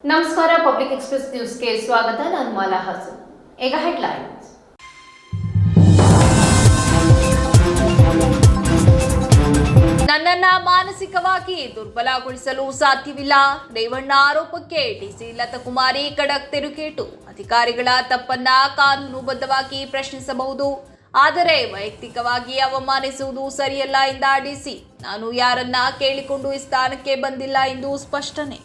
ನಮಸ್ಕಾರ. Public express ನ್ಯೂಸ್ಗೆ ಸ್ವಾಗತ. ನಾನು ಮಾಲಾ ಹಸನ್. ಈಗ ಹೆಡ್ಲೈನ್ಸ್. ನನ್ನನ್ನ ಮಾನಸಿಕವಾಗಿ ದುರ್ಬಲಗೊಳಿಸಲು ಸಾಧ್ಯವಿಲ್ಲ. ರೇವಣ್ಣ ಆರೋಪಕ್ಕೆ ಡಿಸಿ ಲತಾಕುಮಾರಿ ಖಡಕ್ ತಿರುಗೇಟು. ಅಧಿಕಾರಿಗಳ ತಪ್ಪನ್ನ ಕಾನೂನುಬದ್ಧವಾಗಿ ಪ್ರಶ್ನಿಸಬಹುದು, ಆದರೆ ವೈಯಕ್ತಿಕವಾಗಿ ಅವಮಾನಿಸುವುದು ಸರಿಯಲ್ಲ ಎಂದ ಡಿಸಿ. ನಾನು ಯಾರನ್ನ ಕೇಳಿಕೊಂಡು ಈ ಸ್ಥಾನಕ್ಕೆ ಬಂದಿಲ್ಲ ಎಂದು ಸ್ಪಷ್ಟನೆ.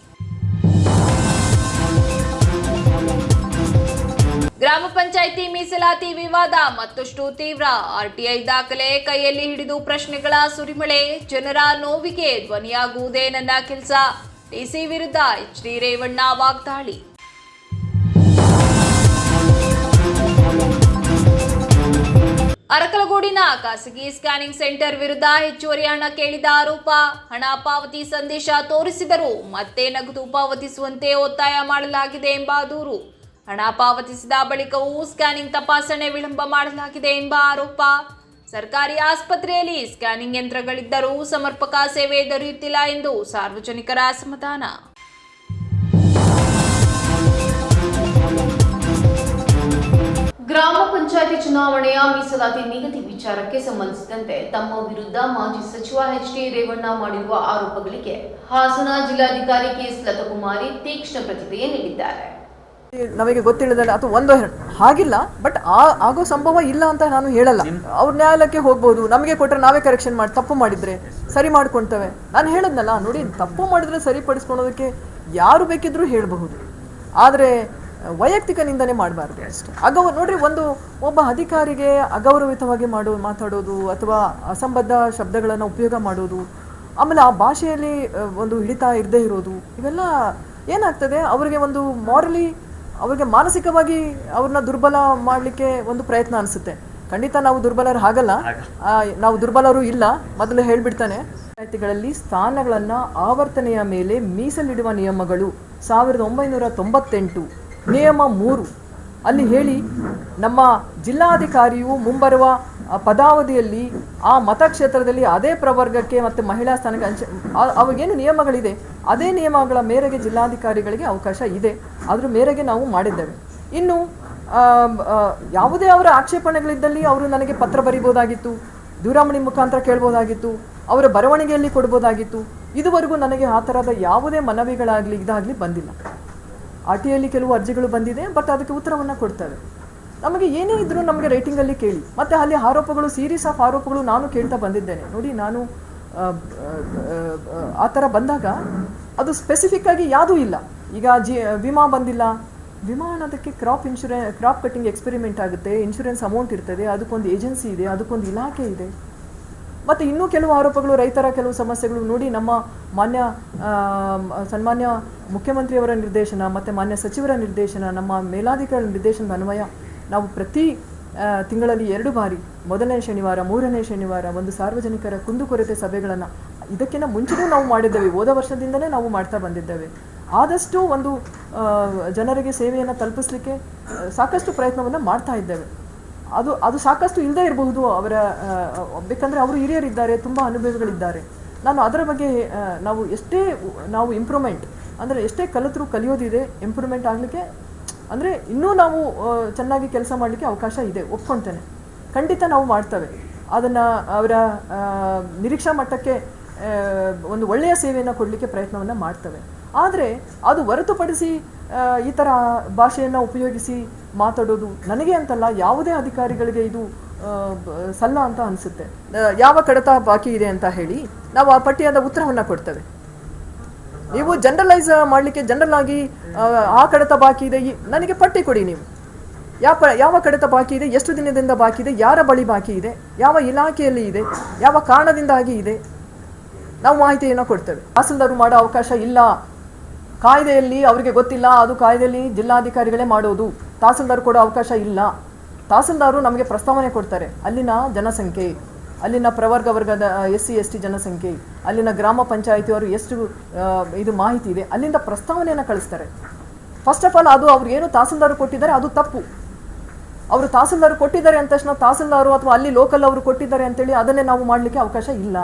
ಗ್ರಾಮ ಪಂಚಾಯಿತಿ ಮೀಸಲಾತಿ ವಿವಾದ ಮತ್ತಷ್ಟು ತೀವ್ರ. ಆರ್ಟಿಐ ದಾಖಲೆ ಕೈಯಲ್ಲಿ ಹಿಡಿದು ಪ್ರಶ್ನೆಗಳ ಸುರಿಮಳೆ. ಜನರ ನೋವಿಗೆ ಧ್ವನಿಯಾಗುವುದೇ ನನ್ನ ಕೆಲಸ. ಡಿಸಿ ವಿರುದ್ಧ ಎಚ್ಡಿ ರೇವಣ್ಣ ವಾಗ್ದಾಳಿ. ಅರಕಲಗೂಡಿನ ಖಾಸಗಿ ಸ್ಕ್ಯಾನಿಂಗ್ ಸೆಂಟರ್ ವಿರುದ್ಧ ಹೆಚ್ಚುವರಿ ಹಣ ಕೇಳಿದ ಆರೋಪ. ಹಣ ಪಾವತಿ ಸಂದೇಶ ತೋರಿಸಿದರೂ ಮತ್ತೆ ನಗದು ಪಾವತಿಸುವಂತೆ ಒತ್ತಾಯ ಮಾಡಲಾಗಿದೆ ಎಂಬ ದೂರು. ಹಣ ಪಾವತಿಸಿದ ಬಳಿಕವೂ ಸ್ಕ್ಯಾನಿಂಗ್ ತಪಾಸಣೆ ವಿಳಂಬ ಮಾಡಲಾಗಿದೆ ಎಂಬ ಆರೋಪ. ಸರ್ಕಾರಿ ಆಸ್ಪತ್ರೆಯಲ್ಲಿ ಸ್ಕ್ಯಾನಿಂಗ್ ಯಂತ್ರಗಳಿದ್ದರೂ ಸಮರ್ಪಕ ಸೇವೆ ದೊರೆಯುತ್ತಿಲ್ಲ ಎಂದು ಸಾರ್ವಜನಿಕರ ಅಸಮಾಧಾನ. ಗ್ರಾಮ ಪಂಚಾಯಿತಿ ಚುನಾವಣೆಯ ಮೀಸಲಾತಿ ನಿಗದಿ ವಿಚಾರಕ್ಕೆ ಸಂಬಂಧಿಸಿದಂತೆ ತಮ್ಮ ವಿರುದ್ಧ ಮಾಜಿ ಸಚಿವ ಎಚ್ಡಿ ರೇವಣ್ಣ ಮಾಡಿರುವ ಆರೋಪಗಳಿಗೆ ಹಾಸನ ಜಿಲ್ಲಾಧಿಕಾರಿ ಕೆಎಸ್ ಲತಾಕುಮಾರಿ ತೀಕ್ಷ್ಣ ಪ್ರತಿಕ್ರಿಯೆ ನೀಡಿದ್ದಾರೆ. ನಮಗೆ ಗೊತ್ತಿಲ್ಲದಲ್ಲ ಅಥವಾ ಒಂದು ಹಾಗಿಲ್ಲ, ಬಟ್ ಆಗೋ ಸಂಭವ ಇಲ್ಲ ಅಂತ ನಾನು ಹೇಳಲ್ಲ. ಅವ್ರ ನ್ಯಾಯಾಲಯಕ್ಕೆ ಹೋಗ್ಬೋದು, ನಮಗೆ ಕೊಟ್ಟರೆ ನಾವೇ ಕರೆಕ್ಷನ್ ಮಾಡಿ ತಪ್ಪು ಮಾಡಿದ್ರೆ ಸರಿ ಮಾಡ್ಕೊಳ್ತೇವೆ. ನಾನು ಹೇಳದ್ನಲ್ಲ, ನೋಡಿ, ತಪ್ಪು ಮಾಡಿದ್ರೆ ಸರಿಪಡಿಸ್ಕೊಳ್ಳೋದಕ್ಕೆ ಯಾರು ಬೇಕಿದ್ರೂ ಹೇಳಬಹುದು, ಆದರೆ ವೈಯಕ್ತಿಕ ನಿಂದನೆ ಮಾಡಬಾರ್ದು ಅಷ್ಟೇ. ನೋಡ್ರಿ, ಒಬ್ಬ ಅಧಿಕಾರಿಗೆ ಅಗೌರವಿತವಾಗಿ ಮಾತಾಡೋದು ಅಥವಾ ಅಸಂಬದ್ಧ ಶಬ್ದಗಳನ್ನು ಉಪಯೋಗ ಮಾಡೋದು, ಆಮೇಲೆ ಆ ಭಾಷೆಯಲ್ಲಿ ಒಂದು ಹಿಡಿತ ಇರದೇ ಇರೋದು, ಇವೆಲ್ಲ ಏನಾಗ್ತದೆ, ಅವರಿಗೆ ಒಂದು ಮಾರಲಿ, ಅವ್ರಿಗೆ ಮಾನಸಿಕವಾಗಿ ಅವ್ರನ್ನ ದುರ್ಬಲ ಮಾಡಲಿಕ್ಕೆ ಒಂದು ಪ್ರಯತ್ನ ಅನಿಸುತ್ತೆ. ಖಂಡಿತ ನಾವು ದುರ್ಬಲರು ಆಗಲ್ಲ, ನಾವು ದುರ್ಬಲರು ಇಲ್ಲ. ಮೊದಲು ಹೇಳ್ಬಿಡ್ತಾನೆ, ಪಂಚಾಯಿತಿಗಳಲ್ಲಿ ಸ್ಥಾನಗಳನ್ನು ಆವರ್ತನೆಯ ಮೇಲೆ ಮೀಸಲಿಡುವ ನಿಯಮಗಳು 1998 ನಿಯಮ 3 ಅಲ್ಲಿ ಹೇಳಿ, ನಮ್ಮ ಜಿಲ್ಲಾಧಿಕಾರಿಯು ಮುಂಬರುವ ಪದಾವಧಿಯಲ್ಲಿ ಆ ಮತಕ್ಷೇತ್ರದಲ್ಲಿ ಅದೇ ಪ್ರವರ್ಗಕ್ಕೆ ಮತ್ತು ಮಹಿಳಾ ಸ್ಥಾನಕ್ಕೆ ಅವ್ರಿಗೇನು ನಿಯಮಗಳಿದೆ, ಅದೇ ನಿಯಮಗಳ ಮೇರೆಗೆ ಜಿಲ್ಲಾಧಿಕಾರಿಗಳಿಗೆ ಅವಕಾಶ ಇದೆ. ಅದ್ರ ಮೇರೆಗೆ ನಾವು ಮಾಡಿದ್ದೇವೆ. ಇನ್ನು ಯಾವುದೇ ಅವರ ಆಕ್ಷೇಪಣೆಗಳಿದ್ದಲ್ಲಿ ಅವರು ನನಗೆ ಪತ್ರ ಬರೀಬೋದಾಗಿತ್ತು, ದೂರವಾಣಿ ಮುಖಾಂತರ ಕೇಳ್ಬೋದಾಗಿತ್ತು, ಅವರ ಬರವಣಿಗೆಯಲ್ಲಿ ಕೊಡ್ಬೋದಾಗಿತ್ತು. ಇದುವರೆಗೂ ನನಗೆ ಆ ಥರದ ಯಾವುದೇ ಮನವಿಗಳಾಗಲಿ ಇದಾಗಲಿ ಬಂದಿಲ್ಲ. RTIಯಲ್ಲಿ ಕೆಲವು ಅರ್ಜಿಗಳು ಬಂದಿದೆ, ಬಟ್ ಅದಕ್ಕೆ ಉತ್ತರವನ್ನು ಕೊಡ್ತೇವೆ. ನಮಗೆ ಏನೇ ಇದ್ರೂ ನಮಗೆ ರೇಟಿಂಗಲ್ಲಿ ಕೇಳಿ. ಮತ್ತು ಅಲ್ಲಿ ಆರೋಪಗಳು, ಸೀರೀಸ್ ಆಫ್ ಆರೋಪಗಳು ನಾನು ಕೇಳ್ತಾ ಬಂದಿದ್ದೇನೆ. ನೋಡಿ, ನಾನು ಆ ಥರ ಬಂದಾಗ ಅದು ಸ್ಪೆಸಿಫಿಕ್ ಆಗಿ ಯಾವುದೂ ಇಲ್ಲ. ಈಗ ವಿಮಾ ಬಂದಿಲ್ಲ, ವಿಮಾ ಅನ್ನೋದಕ್ಕೆ ಕ್ರಾಪ್ ಕಟ್ಟಿಂಗ್ ಎಕ್ಸ್ಪೆರಿಮೆಂಟ್ ಆಗುತ್ತೆ, ಇನ್ಶೂರೆನ್ಸ್ ಅಮೌಂಟ್ ಇರ್ತದೆ, ಅದಕ್ಕೊಂದು ಏಜೆನ್ಸಿ ಇದೆ, ಅದಕ್ಕೊಂದು ಇಲಾಖೆ ಇದೆ. ಮತ್ತು ಇನ್ನೂ ಕೆಲವು ಆರೋಪಗಳು, ರೈತರ ಕೆಲವು ಸಮಸ್ಯೆಗಳು. ನೋಡಿ, ನಮ್ಮ ಸನ್ಮಾನ್ಯ ಮುಖ್ಯಮಂತ್ರಿಯವರ ನಿರ್ದೇಶನ ಮತ್ತು ಮಾನ್ಯ ಸಚಿವರ ನಿರ್ದೇಶನ, ನಮ್ಮ ಮೇಲಾಧಿಕಾರಿ ನಿರ್ದೇಶನದ ಅನ್ವಯ ನಾವು ಪ್ರತಿ ತಿಂಗಳಲ್ಲಿ 2 ಬಾರಿ, ಮೊದಲನೇ ಶನಿವಾರ, 3ನೇ ಶನಿವಾರ ಒಂದು ಸಾರ್ವಜನಿಕರ ಕುಂದುಕೊರತೆ ಸಭೆಗಳನ್ನು ಇದಕ್ಕಿಂತ ಮುಂಚೆನೂ ನಾವು ಮಾಡಿದ್ದೇವೆ. ಹೋದ ವರ್ಷದಿಂದಲೇ ನಾವು ಮಾಡ್ತಾ ಬಂದಿದ್ದೇವೆ. ಆದಷ್ಟು ಒಂದು ಜನರಿಗೆ ಸೇವೆಯನ್ನು ತಲುಪಿಸಲಿಕ್ಕೆ ಸಾಕಷ್ಟು ಪ್ರಯತ್ನವನ್ನು ಮಾಡ್ತಾ ಇದ್ದೇವೆ. ಅದು ಸಾಕಷ್ಟು ಇಲ್ಲದೇ ಇರಬಹುದು, ಬೇಕಂದರೆ ಅವರು ಹಿರಿಯರಿದ್ದಾರೆ, ತುಂಬ ಅನುಭವಗಳಿದ್ದಾರೆ. ನಾನು ಅದರ ಬಗ್ಗೆ ನಾವು ಇಂಪ್ರೂವ್ಮೆಂಟ್ ಅಂದರೆ ಎಷ್ಟೇ ಕಲಿತರೂ ಕಲಿಯೋದಿದೆ, ಇಂಪ್ರೂವ್ಮೆಂಟ್ ಆಗಲಿಕ್ಕೆ ಅಂದರೆ ಇನ್ನೂ ನಾವು ಚೆನ್ನಾಗಿ ಕೆಲಸ ಮಾಡಲಿಕ್ಕೆ ಅವಕಾಶ ಇದೆ, ಒಪ್ಕೊಳ್ತೇನೆ. ಖಂಡಿತ ನಾವು ಮಾಡ್ತೇವೆ. ಅದನ್ನು ಅವರ ನಿರೀಕ್ಷಾ ಮಟ್ಟಕ್ಕೆ ಒಂದು ಒಳ್ಳೆಯ ಸೇವೆಯನ್ನು ಕೊಡಲಿಕ್ಕೆ ಪ್ರಯತ್ನವನ್ನು ಮಾಡ್ತೇವೆ. ಆದರೆ ಅದು ಹೊರತುಪಡಿಸಿ ಈ ಥರ ಭಾಷೆಯನ್ನು ಉಪಯೋಗಿಸಿ ಮಾತಾಡೋದು ನನಗೆ ಅಂತಲ್ಲ, ಯಾವುದೇ ಅಧಿಕಾರಿಗಳಿಗೆ ಇದು ಸಲ್ಲ ಅಂತ ಅನಿಸುತ್ತೆ. ಯಾವ ಕಡತ ಬಾಕಿ ಇದೆ ಅಂತ ಹೇಳಿ ನಾವು ಆ ಪಟ್ಟಿಯಾದ ಉತ್ತರವನ್ನು ಕೊಡ್ತೇವೆ. ನೀವು ಜನರಲೈಸ್ ಮಾಡಲಿಕ್ಕೆ ಜನರಲ್ ಆಗಿ ಆ ಕಡತ ಬಾಕಿ ಇದೆ, ನನಗೆ ಪಟ್ಟಿ ಕೊಡಿ. ನೀವು ಯಾವ ಕಡತ ಬಾಕಿ ಇದೆ, ಎಷ್ಟು ದಿನದಿಂದ ಬಾಕಿ ಇದೆ, ಯಾರ ಬಳಿ ಬಾಕಿ ಇದೆ, ಯಾವ ಇಲಾಖೆಯಲ್ಲಿ ಇದೆ, ಯಾವ ಕಾರಣದಿಂದಾಗಿ ಇದೆ, ನಾವು ಮಾಹಿತಿಯನ್ನು ಕೊಡ್ತೇವೆ. ತಹಸೀಲ್ದಾರು ಮಾಡೋ ಅವಕಾಶ ಇಲ್ಲ, ಕಾಯ್ದೆಯಲ್ಲಿ ಅವರಿಗೆ ಗೊತ್ತಿಲ್ಲ, ಅದು ಕಾಯ್ದೆಯಲ್ಲಿ ಜಿಲ್ಲಾಧಿಕಾರಿಗಳೇ ಮಾಡೋದು, ತಹಸೀಲ್ದಾರ್ ಕೊಡೋ ಅವಕಾಶ ಇಲ್ಲ. ತಹಸೀಲ್ದಾರು ನಮಗೆ ಪ್ರಸ್ತಾವನೆ ಕೊಡ್ತಾರೆ, ಅಲ್ಲಿನ ಜನಸಂಖ್ಯೆ, ಅಲ್ಲಿನ ಪ್ರವರ್ಗದ SC ST ಜನಸಂಖ್ಯೆ, ಅಲ್ಲಿನ ಗ್ರಾಮ ಪಂಚಾಯಿತಿಯವರು ಎಷ್ಟು ಇದು ಮಾಹಿತಿ ಇದೆ, ಅಲ್ಲಿಂದ ಪ್ರಸ್ತಾವನೆಯನ್ನು ಕಳಿಸ್ತಾರೆ. ಫಸ್ಟ್ ಆಫ್ ಆಲ್ ಅದು ಅವ್ರು ಏನು ತಹಸೀಲ್ದಾರು ಕೊಟ್ಟಿದ್ದಾರೆ ಅದು ತಪ್ಪು. ಅವರು ತಹಸೀಲ್ದಾರು ಕೊಟ್ಟಿದ್ದಾರೆ ಅಂದ ತಕ್ಷಣ ತಹಸೀಲ್ದಾರು ಅಥವಾ ಅಲ್ಲಿ ಲೋಕಲ್ ಅವರು ಕೊಟ್ಟಿದ್ದಾರೆ ಅಂತೇಳಿ ಅದನ್ನೇ ನಾವು ಮಾಡಲಿಕ್ಕೆ ಅವಕಾಶ ಇಲ್ಲ.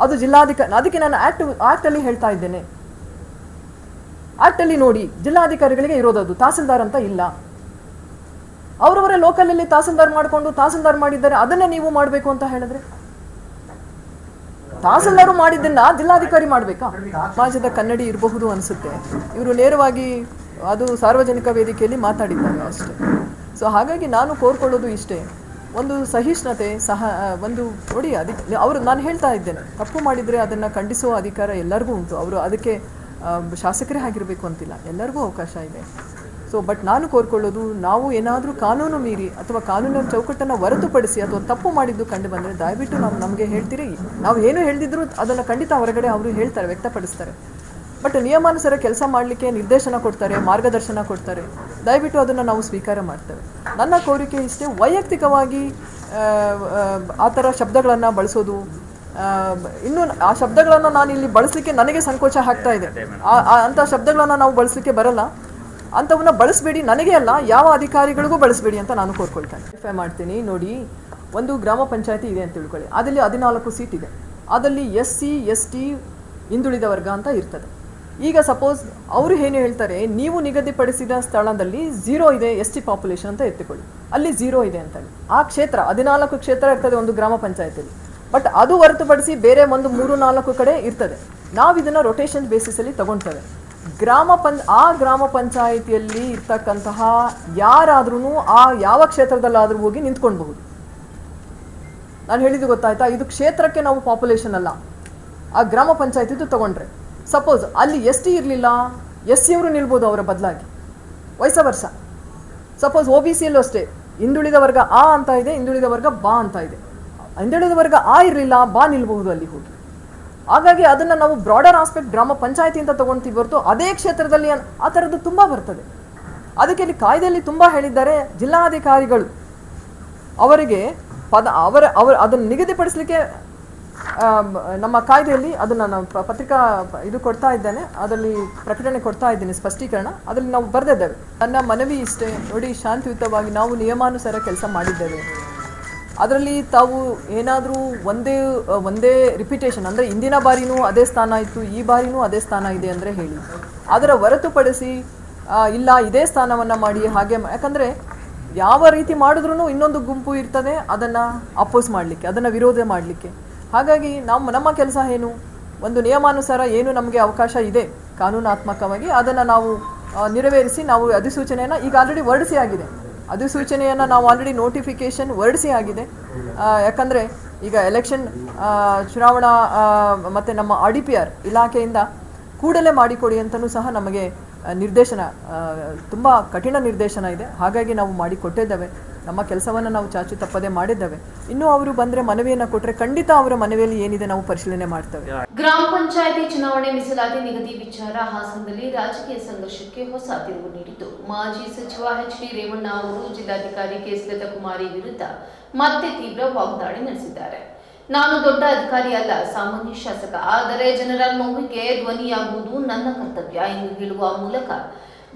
ಅದು ಜಿಲ್ಲಾಧಿಕಾರಿ. ಅದಕ್ಕೆ ನಾನು ಆ್ಯಕ್ಟಲ್ಲಿ ಹೇಳ್ತಾ ಇದ್ದೇನೆ, ಆ್ಯಕ್ಟಲ್ಲಿ ನೋಡಿ ಜಿಲ್ಲಾಧಿಕಾರಿಗಳಿಗೆ ಇರೋದದು, ತಹಸೀಲ್ದಾರ್ ಅಂತ ಇಲ್ಲ. ಅವರವರೇ ಲೋಕಲಲ್ಲಿ ತಹಸೀಲ್ದಾರ್ ಮಾಡಿಕೊಂಡು ತಹಸೀಲ್ದಾರ್ ಮಾಡಿದ್ದಾರೆ, ಅದನ್ನೇ ನೀವು ಮಾಡಬೇಕು ಅಂತ ಹೇಳಿದ್ರೆ ತಹಸೀಲ್ದಾರು ಮಾಡಿದ್ದನ್ನ ಜಿಲ್ಲಾಧಿಕಾರಿ ಮಾಡಬೇಕಾ? ಸಮಾಜದ ಕನ್ನಡಿ ಇರಬಹುದು ಅನಿಸುತ್ತೆ. ಇವರು ನೇರವಾಗಿ ಅದು ಸಾರ್ವಜನಿಕ ವೇದಿಕೆಯಲ್ಲಿ ಮಾತಾಡಿದ್ದಾರೆ ಅಷ್ಟೇ. ಸೊ ಹಾಗಾಗಿ ನಾನು ಕೋರ್ಕೊಳ್ಳೋದು ಇಷ್ಟೇ, ಒಂದು ಸಹಿಷ್ಣುತೆ ಒಂದು ನೋಡಿ. ಅದಕ್ಕೆ ನಾನು ಹೇಳ್ತಾ ಇದ್ದೇನೆ, ತಪ್ಪು ಮಾಡಿದರೆ ಅದನ್ನು ಖಂಡಿಸುವ ಅಧಿಕಾರ ಎಲ್ಲರಿಗೂ ಉಂಟು. ಅವರು ಅದಕ್ಕೆ ಶಾಸಕರೇ ಆಗಿರಬೇಕು ಅಂತಿಲ್ಲ, ಎಲ್ಲರಿಗೂ ಅವಕಾಶ ಇದೆ. ಸೊ ಬಟ್ ನಾನು ಕೋರ್ಕೊಳ್ಳೋದು, ನಾವು ಏನಾದರೂ ಕಾನೂನು ಮೀರಿ ಅಥವಾ ಕಾನೂನಿನ ಚೌಕಟ್ಟನ್ನು ಹೊರತುಪಡಿಸಿ ಅಥವಾ ತಪ್ಪು ಮಾಡಿದ್ದು ಕಂಡು ಬಂದರೆ ದಯವಿಟ್ಟು ನಮಗೆ ಹೇಳ್ತೀರಿ. ನಾವು ಏನು ಹೇಳ್ದಿದ್ರು ಅದನ್ನು ಖಂಡಿತ ಹೊರಗಡೆ ಅವರು ಹೇಳ್ತಾರೆ, ವ್ಯಕ್ತಪಡಿಸ್ತಾರೆ. ಬಟ್ ನಿಯಮಾನುಸಾರ ಕೆಲಸ ಮಾಡಲಿಕ್ಕೆ ನಿರ್ದೇಶನ ಕೊಡ್ತಾರೆ, ಮಾರ್ಗದರ್ಶನ ಕೊಡ್ತಾರೆ. ದಯವಿಟ್ಟು ಅದನ್ನು ನಾವು ಸ್ವೀಕಾರ ಮಾಡ್ತೇವೆ. ನನ್ನ ಕೋರಿಕೆ ಇಷ್ಟೇ, ವೈಯಕ್ತಿಕವಾಗಿ ಆ ಥರ ಶಬ್ದಗಳನ್ನು ಬಳಸೋದು, ಇನ್ನು ಆ ಶಬ್ದಗಳನ್ನು ನಾನು ಇಲ್ಲಿ ಬಳಸಲಿಕ್ಕೆ ನನಗೆ ಸಂಕೋಚ ಆಗ್ತಾ ಇದೆ. ಅಂಥ ಶಬ್ದಗಳನ್ನು ನಾವು ಬಳಸಲಿಕ್ಕೆ ಬರಲ್ಲ. ಅಂಥವನ್ನ ಬಳಸಬೇಡಿ, ನನಗೆ ಅಲ್ಲ ಯಾವ ಅಧಿಕಾರಿಗಳಿಗೂ ಬಳಸಬೇಡಿ ಅಂತ ನಾನು ಕೋರ್ಕೊಳ್ತೇನೆ. ವೆರಿಫೈ ಮಾಡ್ತೀನಿ. ನೋಡಿ, ಒಂದು ಗ್ರಾಮ ಪಂಚಾಯತಿ ಇದೆ ಅಂತ ತಿಳ್ಕೊಳ್ಳಿ, ಅದರಲ್ಲಿ 14 ಸೀಟ್ ಇದೆ. ಅದರಲ್ಲಿ SC ST ಹಿಂದುಳಿದ ವರ್ಗ ಅಂತ ಇರ್ತದೆ. ಈಗ ಸಪೋಸ್ ಅವರು ಏನು ಹೇಳ್ತಾರೆ, ನೀವು ನಿಗದಿಪಡಿಸಿದ ಸ್ಥಳದಲ್ಲಿ 0 ಇದೆ ST ಪಾಪ್ಯುಲೇಷನ್ ಅಂತ ಎತ್ತಿಕೊಳ್ಳಿ, ಅಲ್ಲಿ 0 ಇದೆ ಅಂತ ಹೇಳಿ. ಆ ಕ್ಷೇತ್ರ 14 ಕ್ಷೇತ್ರ ಇರ್ತದೆ ಒಂದು ಗ್ರಾಮ ಪಂಚಾಯತಿಯಲ್ಲಿ. ಬಟ್ ಅದು ಹೊರತುಪಡಿಸಿ ಬೇರೆ ಒಂದು 3-4 ಕಡೆ ಇರ್ತದೆ. ನಾವು ಇದನ್ನು ರೊಟೇಷನ್ ಬೇಸಿಸಲ್ಲಿ ತಗೊಳ್ತೇವೆ. ಆ ಗ್ರಾಮ ಪಂಚಾಯಿತಿಯಲ್ಲಿ ಇರ್ತಕ್ಕಂತಹ ಯಾರಾದ್ರೂ ಆ ಯಾವ ಕ್ಷೇತ್ರದಲ್ಲಾದರೂ ಹೋಗಿ ನಿಂತ್ಕೊಳ್ಬಹುದು. ನಾನು ಹೇಳಿದ್ದು ಗೊತ್ತಾಯ್ತಾ? ಇದು ಕ್ಷೇತ್ರಕ್ಕೆ ನಾವು ಪಾಪ್ಯುಲೇಷನ್ ಅಲ್ಲ, ಆ ಗ್ರಾಮ ಪಂಚಾಯತಿದು ತಗೊಂಡ್ರೆ ಸಪೋಸ್ ಅಲ್ಲಿ ST ಇರಲಿಲ್ಲ, SC ಅವರು ನಿಲ್ಬೋದು ಅವರ ಬದಲಾಗಿ, ವೈಸ ವರ್ಷ. ಸಪೋಸ್ OBCಯಲ್ಲೂ ಅಷ್ಟೇ, ಹಿಂದುಳಿದ ವರ್ಗ ಆ ಅಂತ ಇದೆ, ಹಿಂದುಳಿದ ವರ್ಗ ಬಾ ಅಂತ ಇದೆ. ಹಿಂದುಳಿದ ವರ್ಗ ಆ ಇರಲಿಲ್ಲ, ಬಾ ನಿಲ್ಬಹುದು ಅಲ್ಲಿ ಹೋಗಿ. ಹಾಗಾಗಿ ಅದನ್ನು ನಾವು ಬ್ರಾಡರ್ ಆಸ್ಪೆಕ್ಟ್ ಗ್ರಾಮ ಪಂಚಾಯತಿ ಅಂತ ತಗೊಳ್ತೀವಿ ಹೊರತು ಅದೇ ಕ್ಷೇತ್ರದಲ್ಲಿ ಆ ಥರದ್ದು ತುಂಬ ಬರ್ತದೆ. ಅದಕ್ಕೆ ಇಲ್ಲಿ ಕಾಯ್ದೆಯಲ್ಲಿ ತುಂಬ ಹೇಳಿದ್ದಾರೆ, ಜಿಲ್ಲಾಧಿಕಾರಿಗಳು ಅವರಿಗೆ ಅದನ್ನು ನಿಗದಿಪಡಿಸಲಿಕ್ಕೆ ನಮ್ಮ ಕಾಯ್ದೆಯಲ್ಲಿ ಅದನ್ನು ನಾವು ಪತ್ರಿಕಾ ಇದು ಕೊಡ್ತಾ ಇದ್ದೇನೆ, ಅದರಲ್ಲಿ ಪ್ರಕಟಣೆ ಕೊಡ್ತಾ ಇದ್ದೀನಿ, ಸ್ಪಷ್ಟೀಕರಣ ಅದರಲ್ಲಿ ನಾವು ಬರೆದಿದ್ದೇವೆ. ನನ್ನ ಮನವಿ ಇಷ್ಟೇ, ನೋಡಿ, ಶಾಂತಿಯುತವಾಗಿ ನಾವು ನಿಯಮಾನುಸಾರ ಕೆಲಸ ಮಾಡಿದ್ದೇವೆ. ಅದರಲ್ಲಿ ತಾವು ಏನಾದರೂ ಒಂದೇ ರಿಪಿಟೇಷನ್ ಅಂದರೆ ಇಂದಿನ ಬಾರಿನೂ ಅದೇ ಸ್ಥಾನ ಇತ್ತು, ಈ ಬಾರಿನೂ ಅದೇ ಸ್ಥಾನ ಇದೆ ಅಂದರೆ ಹೇಳಿ. ಅದರ ಹೊರತುಪಡಿಸಿ ಇಲ್ಲ ಇದೇ ಸ್ಥಾನವನ್ನು ಮಾಡಿ ಹಾಗೆ, ಯಾಕಂದರೆ ಯಾವ ರೀತಿ ಮಾಡಿದ್ರೂ ಇನ್ನೊಂದು ಗುಂಪು ಇರ್ತದೆ ಅದನ್ನು ಅಪೋಸ್ ಮಾಡಲಿಕ್ಕೆ, ಅದನ್ನು ವಿರೋಧ ಮಾಡಲಿಕ್ಕೆ. ಹಾಗಾಗಿ ನಮ್ಮ ಕೆಲಸ ಏನು, ಒಂದು ನಿಯಮಾನುಸಾರ ಏನು ನಮಗೆ ಅವಕಾಶ ಇದೆ ಕಾನೂನಾತ್ಮಕವಾಗಿ ಅದನ್ನು ನಾವು ನೆರವೇರಿಸಿ, ನಾವು ಅಧಿಸೂಚನೆಯನ್ನು ಈಗ ಆಲ್ರೆಡಿ ಹೊರಡಿಸಿ ಆಗಿದೆ. ಅಧಿಸೂಚನೆಯನ್ನು ನಾವು ಆಲ್ರೆಡಿ ನೋಟಿಫಿಕೇಶನ್ ಹೊರಡಿಸಿ ಆಗಿದೆ. ಯಾಕಂದರೆ ಈಗ ಎಲೆಕ್ಷನ್ ಚುನಾವಣಾ ಮತ್ತು ನಮ್ಮ RDPR ಇಲಾಖೆಯಿಂದ ಕೂಡಲೇ ಮಾಡಿಕೊಡಿ ಅಂತಲೂ ಸಹ ನಮಗೆ ನಿರ್ದೇಶನ, ತುಂಬ ಕಠಿಣ ನಿರ್ದೇಶನ ಇದೆ. ಹಾಗಾಗಿ ನಾವು ಮಾಡಿಕೊಟ್ಟಿದ್ದೇವೆ, ನಮ್ಮ ಕೆಲಸವನ್ನು ನಾವು ಚಾಚು ತಪ್ಪದೆ ಮಾಡಿದ್ದೇವೆ. ಇನ್ನೂ ಅವರು ಬಂದರೆ ಮನವಿಯನ್ನು ಕೊಟ್ಟರೆ ಖಂಡಿತ ಅವರ ಮನವಿಯಲ್ಲಿ ಏನಿದೆ ನಾವು ಪರಿಶೀಲನೆ ಮಾಡ್ತೇವೆ. ಗ್ರಾಮ ಪಂಚಾಯತಿ ಚುನಾವಣೆ ಮೀಸಲಾತಿ ನಿಗದಿ ವಿಚಾರ ಹಾಸನದಲ್ಲಿ ರಾಜಕೀಯ ಸಂಘರ್ಷಕ್ಕೆ ಹೊಸ ತಿರುವು ನೀಡಿದ್ದು, ಮಾಜಿ ಸಚಿವ HD ರೇವಣ್ಣ ಅವರು ಜಿಲ್ಲಾಧಿಕಾರಿ KS ಲತಾಕುಮಾರಿ ವಿರುದ್ಧ ಮತ್ತೆ ತೀವ್ರ ವಾಗ್ದಾಳಿ ನಡೆಸಿದ್ದಾರೆ. ನಾನು ದೊಡ್ಡ ಅಧಿಕಾರಿ ಅಲ್ಲ, ಸಾಮಾನ್ಯ ಶಾಸಕ, ಆದರೆ ಜನರ ನೋವಿಗೆ ಧ್ವನಿಯಾಗುವುದು ನನ್ನ ಕರ್ತವ್ಯ ಎಂದು ಹೇಳುವ ಮೂಲಕ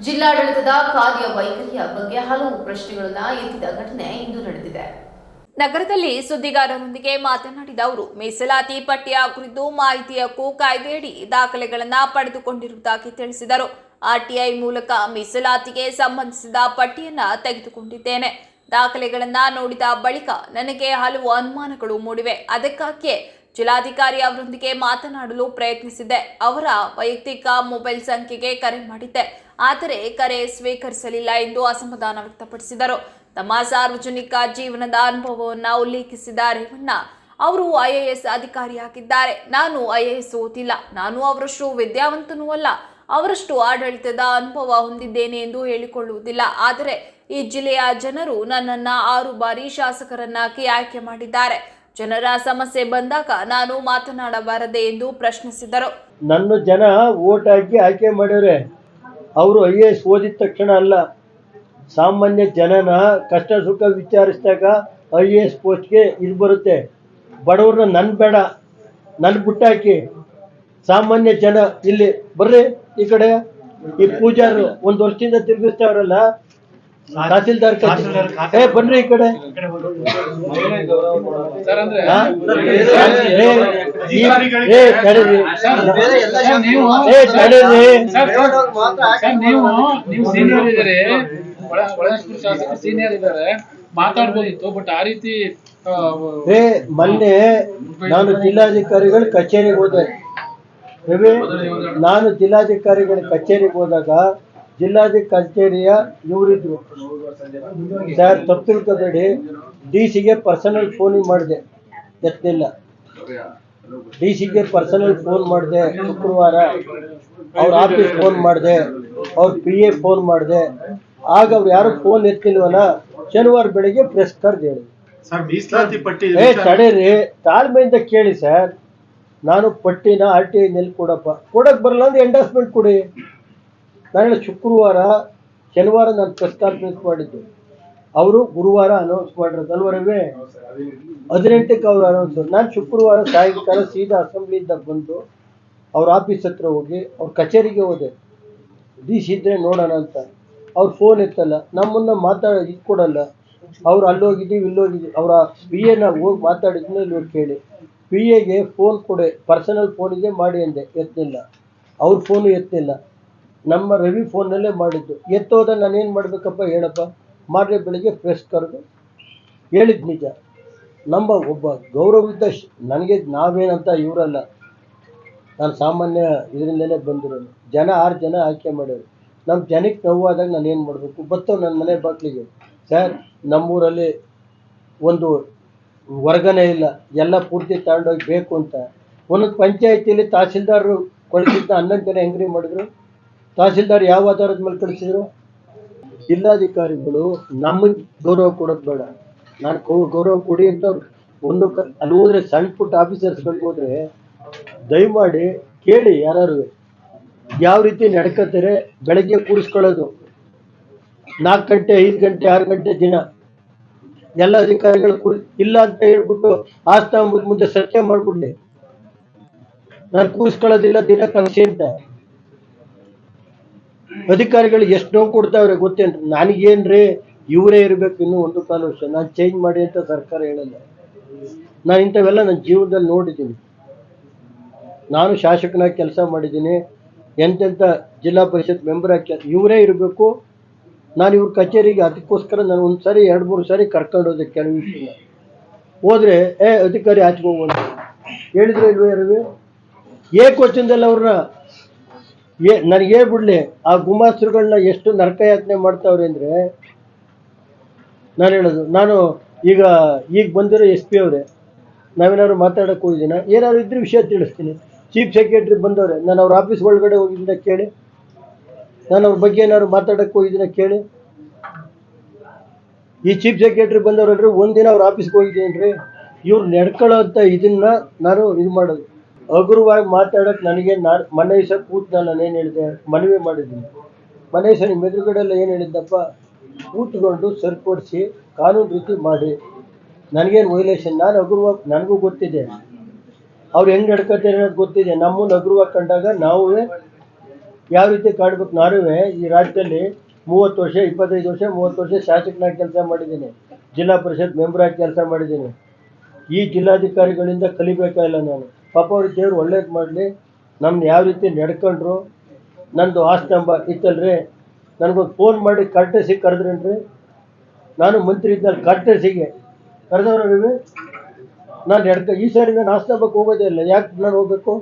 ಜಿಲ್ಲಾಡಳಿತದ ಕಾರ್ಯವೈಖರಿಯ ಬಗ್ಗೆ ಹಲವು ಪ್ರಶ್ನೆಗಳನ್ನ ಎತ್ತಿದ ಘಟನೆ ಇಂದು ನಡೆದಿದೆ. ನಗರದಲ್ಲಿ ಸುದ್ದಿಗಾರರೊಂದಿಗೆ ಮಾತನಾಡಿದ ಅವರು, ಮೀಸಲಾತಿ ಪಟ್ಟಿಯ ಕುರಿತು ಮಾಹಿತಿ ಹಕ್ಕು ಕಾಯ್ದೆಯಡಿ ದಾಖಲೆಗಳನ್ನು ಪಡೆದುಕೊಂಡಿರುವುದಾಗಿ ತಿಳಿಸಿದರು. RTI ಮೂಲಕ ಮೀಸಲಾತಿಗೆ ಸಂಬಂಧಿಸಿದ ಪಟ್ಟಿಯನ್ನ ತೆಗೆದುಕೊಂಡಿದ್ದೇನೆ. ದಾಖಲೆಗಳನ್ನ ನೋಡಿದ ಬಳಿಕ ನನಗೆ ಹಲವು ಅನುಮಾನಗಳು ಮೂಡಿವೆ. ಅದಕ್ಕಾಗಿಯೇ ಜಿಲ್ಲಾಧಿಕಾರಿ ಅವರೊಂದಿಗೆ ಮಾತನಾಡಲು ಪ್ರಯತ್ನಿಸಿದ್ದೆ. ಅವರ ವೈಯಕ್ತಿಕ ಮೊಬೈಲ್ ಸಂಖ್ಯೆಗೆ ಕರೆ ಮಾಡಿದ್ದೆ, ಆದರೆ ಕರೆ ಸ್ವೀಕರಿಸಲಿಲ್ಲ ಎಂದು ಅಸಮಾಧಾನ ವ್ಯಕ್ತಪಡಿಸಿದರು. ತಮ್ಮ ಸಾರ್ವಜನಿಕ ಜೀವನದ ಅನುಭವವನ್ನು ಉಲ್ಲೇಖಿಸಿದ ರೇವಣ್ಣ ಅವರು IAS ಅಧಿಕಾರಿಯಾಗಿದ್ದಾರೆ. ನಾನು IAS ಓದಿಲ್ಲ, ನಾನು ಅವರಷ್ಟು ವಿದ್ಯಾವಂತನೂ ಅಲ್ಲ, ಅವರಷ್ಟು ಆಡಳಿತದ ಅನುಭವ ಹೊಂದಿದ್ದೇನೆ ಎಂದು ಹೇಳಿಕೊಳ್ಳುವುದಿಲ್ಲ. ಆದರೆ ಈ ಜಿಲ್ಲೆಯ ಜನರು ನನ್ನನ್ನು 6 ಬಾರಿ ಶಾಸಕರನ್ನಾಗಿ ಆಯ್ಕೆ ಮಾಡಿದ್ದಾರೆ. ಜನರ ಸಮಸ್ಯೆ ಬಂದಾಗ ನಾನು ಮಾತನಾಡಬಾರದೆ ಎಂದು ಪ್ರಶ್ನಿಸಿದರು. ನನ್ನ ಜನ ವೋಟ್ ಹಾಕಿ ಆಯ್ಕೆ ಮಾಡ್ಯವ್ರೆ, ಅವರು IAS ಓದಿದ ತಕ್ಷಣ ಅಲ್ಲ. ಸಾಮಾನ್ಯ ಜನನ ಕಷ್ಟ ಸುಖ ವಿಚಾರಿಸಿದಾಗ IAS ಪೋಸ್ಟ್ಗೆ ಇದು ಬರುತ್ತೆ. ಬಡವ್ರನ್ನ ನನ್ನ ಬೇಡ, ನನ್ನ ಬಿಟ್ಟಾಕಿ ಸಾಮಾನ್ಯ ಜನ ಇಲ್ಲಿ ಬರ್ರಿ ಈ ಕಡೆ. ಈ ಪೂಜಾರು 1 ವರ್ಷದಿಂದ ತಿರುಗಿಸ್ತಾವ್ರಲ್ಲ, ತಹಸೀಲ್ದಾರ್ ಬನ್ರಿ ಈ ಕಡೆ. ಹಾ? ತಡೀರಿ. ತಡೀರಿ. ನೀವು ಸೀನಿಯರ್ ಇದ್ದಾರೆ, ಒಳನಾಗಪುರ ಶಾಸಕರು ಸೀನಿಯರ್ ಇದ್ದಾರೆ, ಮಾತಾಡ್ಬೋದಿತ್ತು. ಬಟ್ ಆ ರೀತಿ ಮೊನ್ನೆ ನಾನು ಜಿಲ್ಲಾಧಿಕಾರಿಗಳ ಕಚೇರಿಗೆ ಹೋದೆ. ನಾನು ಜಿಲ್ಲಾಧಿಕಾರಿಗಳ ಕಚೇರಿಗೆ ಹೋದಾಗ ಜಿಲ್ಲಾಧಿಕಾರಿ ಕಚೇರಿಯ ಇವರಿದ್ರು. ಸರ್ ತಪ್ಪು ತಿಳ್ಕೊಬೇಡಿ, DC-ಗೆ ಪರ್ಸನಲ್ ಫೋನ್ ಮಾಡಿದೆ, ಎತ್ತಲಿಲ್ಲ. DC-ಗೆ ಪರ್ಸನಲ್ ಫೋನ್ ಮಾಡಿದೆ ಶುಕ್ರವಾರ, ಅವ್ರ ಆಫೀಸ್ ಫೋನ್ ಮಾಡಿದೆ, ಅವ್ರ PA ಫೋನ್ ಮಾಡಿದೆ. ಆಗ ಅವ್ರು ಯಾರು ಫೋನ್ ಎತ್ತಿಲ್ವಲ್ಲ, ಶನಿವಾರ ಬೆಳಿಗ್ಗೆ ಪ್ರೆಸ್ ಕರ್ದು ಹೇಳಿ. ತಡೀರಿ, ತಾಳ್ಮೆಯಿಂದ ಕೇಳಿ ಸರ್. ನಾನು ಪಟ್ಟಿನ RTI ಕೊಡಕ್ ಬರಲ್ಲ ಅಂದ್ರೆ ಎಂಡಾಸ್ಮೆಂಟ್ ಕೊಡಿ. ನಾನು ಶುಕ್ರವಾರ ಶನಿವಾರ ನಾನು ಪ್ರೆಸ್ ಕಾನ್ಫರೆನ್ಸ್ ಮಾಡಿದ್ದು, ಅವರು ಗುರುವಾರ ಅನೌನ್ಸ್ ಮಾಡಿರೋದು ಅಲ್ವರವೇ. 18ಕ್ಕೆ ಅವ್ರು ಅನೌನ್ಸ್. ನಾನು ಶುಕ್ರವಾರ ಸಾಯಂಕಾಲ ಸೀದಾ ಅಸೆಂಬ್ಲಿಯಿಂದ ಬಂದು ಅವ್ರ ಆಫೀಸ್ ಹತ್ರ ಹೋಗಿ ಅವ್ರ ಕಚೇರಿಗೆ ಹೋದೆ. DC ಇದ್ರೆ ನೋಡೋಣ ಅಂತ. ಅವ್ರು ಫೋನ್ ಎತ್ತಲ್ಲ, ನಮ್ಮನ್ನ ಇದು ಕೊಡಲ್ಲ. ಅವ್ರು ಅಲ್ಲೋಗಿದ್ದೀವಿ ಇಲ್ಲೋಗಿದ್ದೀವಿ. ಅವರ PA ಹೋಗಿ ಮಾತಾಡಿದ್ನ ಇಲ್ಲಿ ಕೇಳಿ. PA-ಗೆ ಫೋನ್ ಕೊಡೆ, ಪರ್ಸನಲ್ ಫೋನಿಗೆ ಮಾಡಿ ಅಂದೆ, ಎತ್ತಲಿಲ್ಲ. ಅವ್ರ ಫೋನು ಎತ್ತಲಿಲ್ಲ. ನಮ್ಮ ರವಿ ಫೋನ್ನಲ್ಲೇ ಮಾಡಿದ್ದು. ಎತ್ತೋದ ನಾನೇನು ಮಾಡಬೇಕಪ್ಪ ಹೇಳಪ್ಪ. ಮಾರನೇ ಬೆಳಿಗ್ಗೆ ಪ್ರೆಸ್ ಕರೆದು ಹೇಳಿದ್ದು ನಿಜ. ನಮ್ಮ ಒಬ್ಬ ಗೌರವಿದ್ದ ನನಗೆ ನಾವೇನಂತ ಇವರಲ್ಲ, ನಾನು ಸಾಮಾನ್ಯ ಇದರಿಂದಲೇ ಬಂದಿರೋನು. ಜನ 6 ಜನ ಆಯ್ಕೆ ಮಾಡೋರು. ನಮ್ಮ ಜನಕ್ಕೆ ನೋವಾದಾಗ ನಾನು ಏನು ಮಾಡಬೇಕು? ಬತ್ತೋ ನನ್ನ ಮನೆ ಬಾಗಿಲಿಗೆ. ಸರ್ ನಮ್ಮೂರಲ್ಲಿ ಒಂದು ವರ್ಗನೇ ಇಲ್ಲ, ಎಲ್ಲ ಪೂರ್ತಿ ತಗೊಂಡೋಗಿ ಬೇಕು ಅಂತ. ಒಂದೊಂದು ಪಂಚಾಯತಿಯಲ್ಲಿ ತಹಸೀಲ್ದಾರರು ಕಳಿಸಿದ್ದ 11 ಜನ ಹೆಂಗ್ರಿ ಮಾಡಿದ್ರು? ತಹಸೀಲ್ದಾರ್ ಯಾವ ಆಧಾರದ ಮೇಲೆ ಕಳಿಸಿದ್ರು? ಜಿಲ್ಲಾಧಿಕಾರಿಗಳು ನಮಗೆ ಗೌರವ ಕೊಡೋದು ಬೇಡ, ನಾನು ಗೌರವ ಕೊಡಿ ಅಂತ ಒಂದು ಅಲ್ಲಿ ಹೋದ್ರೆ ಸಣ್ಣ ಪುಟ್ಟ ಆಫೀಸರ್ಸ್ಗಳಿಗೆ ಹೋದ್ರೆ ದಯಮಾಡಿ ಕೇಳಿ, ಯಾರು ಯಾವ ರೀತಿ ನಡ್ಕೋತಾರೆ. ಬೆಳಗ್ಗೆ ಕೂರಿಸ್ಕೊಳ್ಳೋದು 4 ಗಂಟೆ 5 ಗಂಟೆ 6 ಗಂಟೆ ದಿನ ಎಲ್ಲ ಅಧಿಕಾರಿಗಳು ಇಲ್ಲ ಅಂತ ಹೇಳ್ಬಿಟ್ಟು ಆಸ್ತಾ ಮುಂದೆ ಸತ್ಯ ಮಾಡ್ಬಿಡ್ಲಿ, ನಾನು ಕೂರಿಸ್ಕೊಳ್ಳೋದಿಲ್ಲ ದಿನ ಕಳಿಸಿ ಅಂತ. ಅಧಿಕಾರಿಗಳು ಎಷ್ಟು ನೋವು ಕೊಡ್ತಾವ್ರೆ ಗೊತ್ತೇನ್ರಿ? ನನಗೇನ್ರಿ ಇವರೇ ಇರಬೇಕು ಇನ್ನೂ 1.25 ವರ್ಷ, ನಾನು ಚೇಂಜ್ ಮಾಡಿ ಅಂತ ಸರ್ಕಾರ ಹೇಳಲ್ಲ. ನಾನು ಇಂಥವೆಲ್ಲ ನನ್ನ ಜೀವನದಲ್ಲಿ ನೋಡಿದ್ದೀನಿ. ನಾನು ಶಾಸಕನಾಗಿ ಕೆಲಸ ಮಾಡಿದ್ದೀನಿ, ಎಂತೆಂಥ ಜಿಲ್ಲಾ ಪರಿಷತ್ ಮೆಂಬರ್ ಆಗಿ ಇವರೇ ಇರಬೇಕು. ನಾನು ಇವ್ರ ಕಚೇರಿಗೆ ಅದಕ್ಕೋಸ್ಕರ ನಾನು ಒಂದು ಸಾರಿ 2-3 ಸಾರಿ ಕರ್ಕೊಂಡು ಹೋದೆ. ಕೆಲವು ವಿಷಯ ಹೋದರೆ ಅಧಿಕಾರಿ ಆಚೆಗೋಗುವಂತ ಹೇಳಿದ್ರೆ ಇಲ್ವೇ ರವಿ? ಏಕವಚನದಲ್ಲಿ ಅವ್ರನ್ನ ನನಗೆ ಹೇಳ್ಬಿಡ್ಲಿ. ಆ ಗುಮಾಸ್ತರುಗಳನ್ನ ಎಷ್ಟು ನರಕಯಾತನೆ ಮಾಡ್ತಾವ್ರೆ ಅಂದರೆ, ನಾನು ಹೇಳೋದು, ನಾನು ಈಗ ಬಂದಿರೋ SP ಅವರೇ, ನಾವೇನಾದ್ರು ಮಾತಾಡೋಕ್ಕೆ ಹೋಗಿದ್ದೀನ? ಏನಾದ್ರು ಇದ್ರೆ ವಿಷಯ ತಿಳಿಸ್ತೀನಿ. ಚೀಫ್ ಸೆಕ್ರೆಟ್ರಿ ಬಂದವ್ರೆ, ನಾನು ಅವ್ರ ಆಫೀಸ್ ಒಳಗಡೆ ಹೋಗಿದ್ದ ಕೇಳಿ, ನಾನು ಅವ್ರ ಬಗ್ಗೆ ಏನಾದ್ರು ಮಾತಾಡೋಕ್ಕೆ ಹೋಗಿದ್ದೀನ ಕೇಳಿ. ಈ ಚೀಫ್ ಸೆಕ್ರೆಟ್ರಿ ಬಂದವ್ರಲ್ರಿ, ಒಂದಿನ ಅವ್ರ ಆಫೀಸ್ಗೆ ಹೋಗಿದ್ದೀನ್ರಿ. ಇವ್ರು ನಡ್ಕೊಳ್ಳೋ ಅಂತ ಇದನ್ನ ನಾನು ಇದು ಮಾಡೋದು ಹಗುರವಾಗಿ ಮಾತಾಡೋಕ್ಕೆ. ನನಗೆ ಮನೆ ದಿವಸ ಕೂತು ನಾನೇನು ಹೇಳಿದೆ, ಮನವಿ ಮಾಡಿದ್ದೀನಿ. ಮನೆ ದಿವಸ ನಿಮ್ಮ ಎದುರುಗಡೆಲ್ಲ ಏನು ಹೇಳಿದ್ದಪ್ಪ, ಕೂತ್ಕೊಂಡು ಸರಿಪಡಿಸಿ ಕಾನೂನು ರೀತಿ ಮಾಡಿ. ನನಗೇನು ವೈಲೇಷನ್? ನಾನು ಹಗುರವಾಗಿ, ನನಗೂ ಗೊತ್ತಿದೆ ಅವ್ರು ಹೆಂಗೆ ನಡ್ಕೊತಾರೆ ಅನ್ನೋದು ಗೊತ್ತಿದೆ. ನಮ್ಮನ್ನು ಹಗುರವಾಗಿ ಕಂಡಾಗ ನಾವು ಯಾವ ರೀತಿ ಕಾಡ್ಬೇಕು. ನಾನೂ ಈ ರಾಜ್ಯದಲ್ಲಿ 30 ವರ್ಷ 25 ವರ್ಷ 30 ವರ್ಷ ಶಾಸಕನಾಗಿ ಕೆಲಸ ಮಾಡಿದ್ದೀನಿ, ಜಿಲ್ಲಾ ಪರಿಷತ್ ಮೆಂಬರಾಗಿ ಕೆಲಸ ಮಾಡಿದ್ದೀನಿ. ಈ ಜಿಲ್ಲಾಧಿಕಾರಿಗಳಿಂದ ಕಲಿಬೇಕಾಗಿಲ್ಲ ನಾನು. ಪಾಪ ಅವ್ರಿಗೆ ದೇವ್ರು ಒಳ್ಳೇದು ಮಾಡಲಿ. ನಮ್ಮನ್ನ ಯಾವ ರೀತಿ ನಡ್ಕೊಂಡ್ರು. ನಂದು ಆಸ್ತಂಭ ಇತ್ತಲ್ರಿ, ನನಗೊಂದು ಫೋನ್ ಮಾಡಿ ಕರ್ಟೆಸಿ ಕರೆದ್ರೇನ್ರಿ? ನಾನು ಮಂತ್ರಿ ಇದ್ದಲ್ಲಿ ಕರ್ಟೆಸಿಗೆ ಕರೆದವ್ರಿ. ನಾನು ಈ ಸಾರಿ ನಾನು ಆಸ್ತಂಭಕ್ಕೆ ಹೋಗೋದೇ ಇಲ್ಲ. ಯಾಕೆ ನಾನು ಹೋಗ್ಬೇಕು?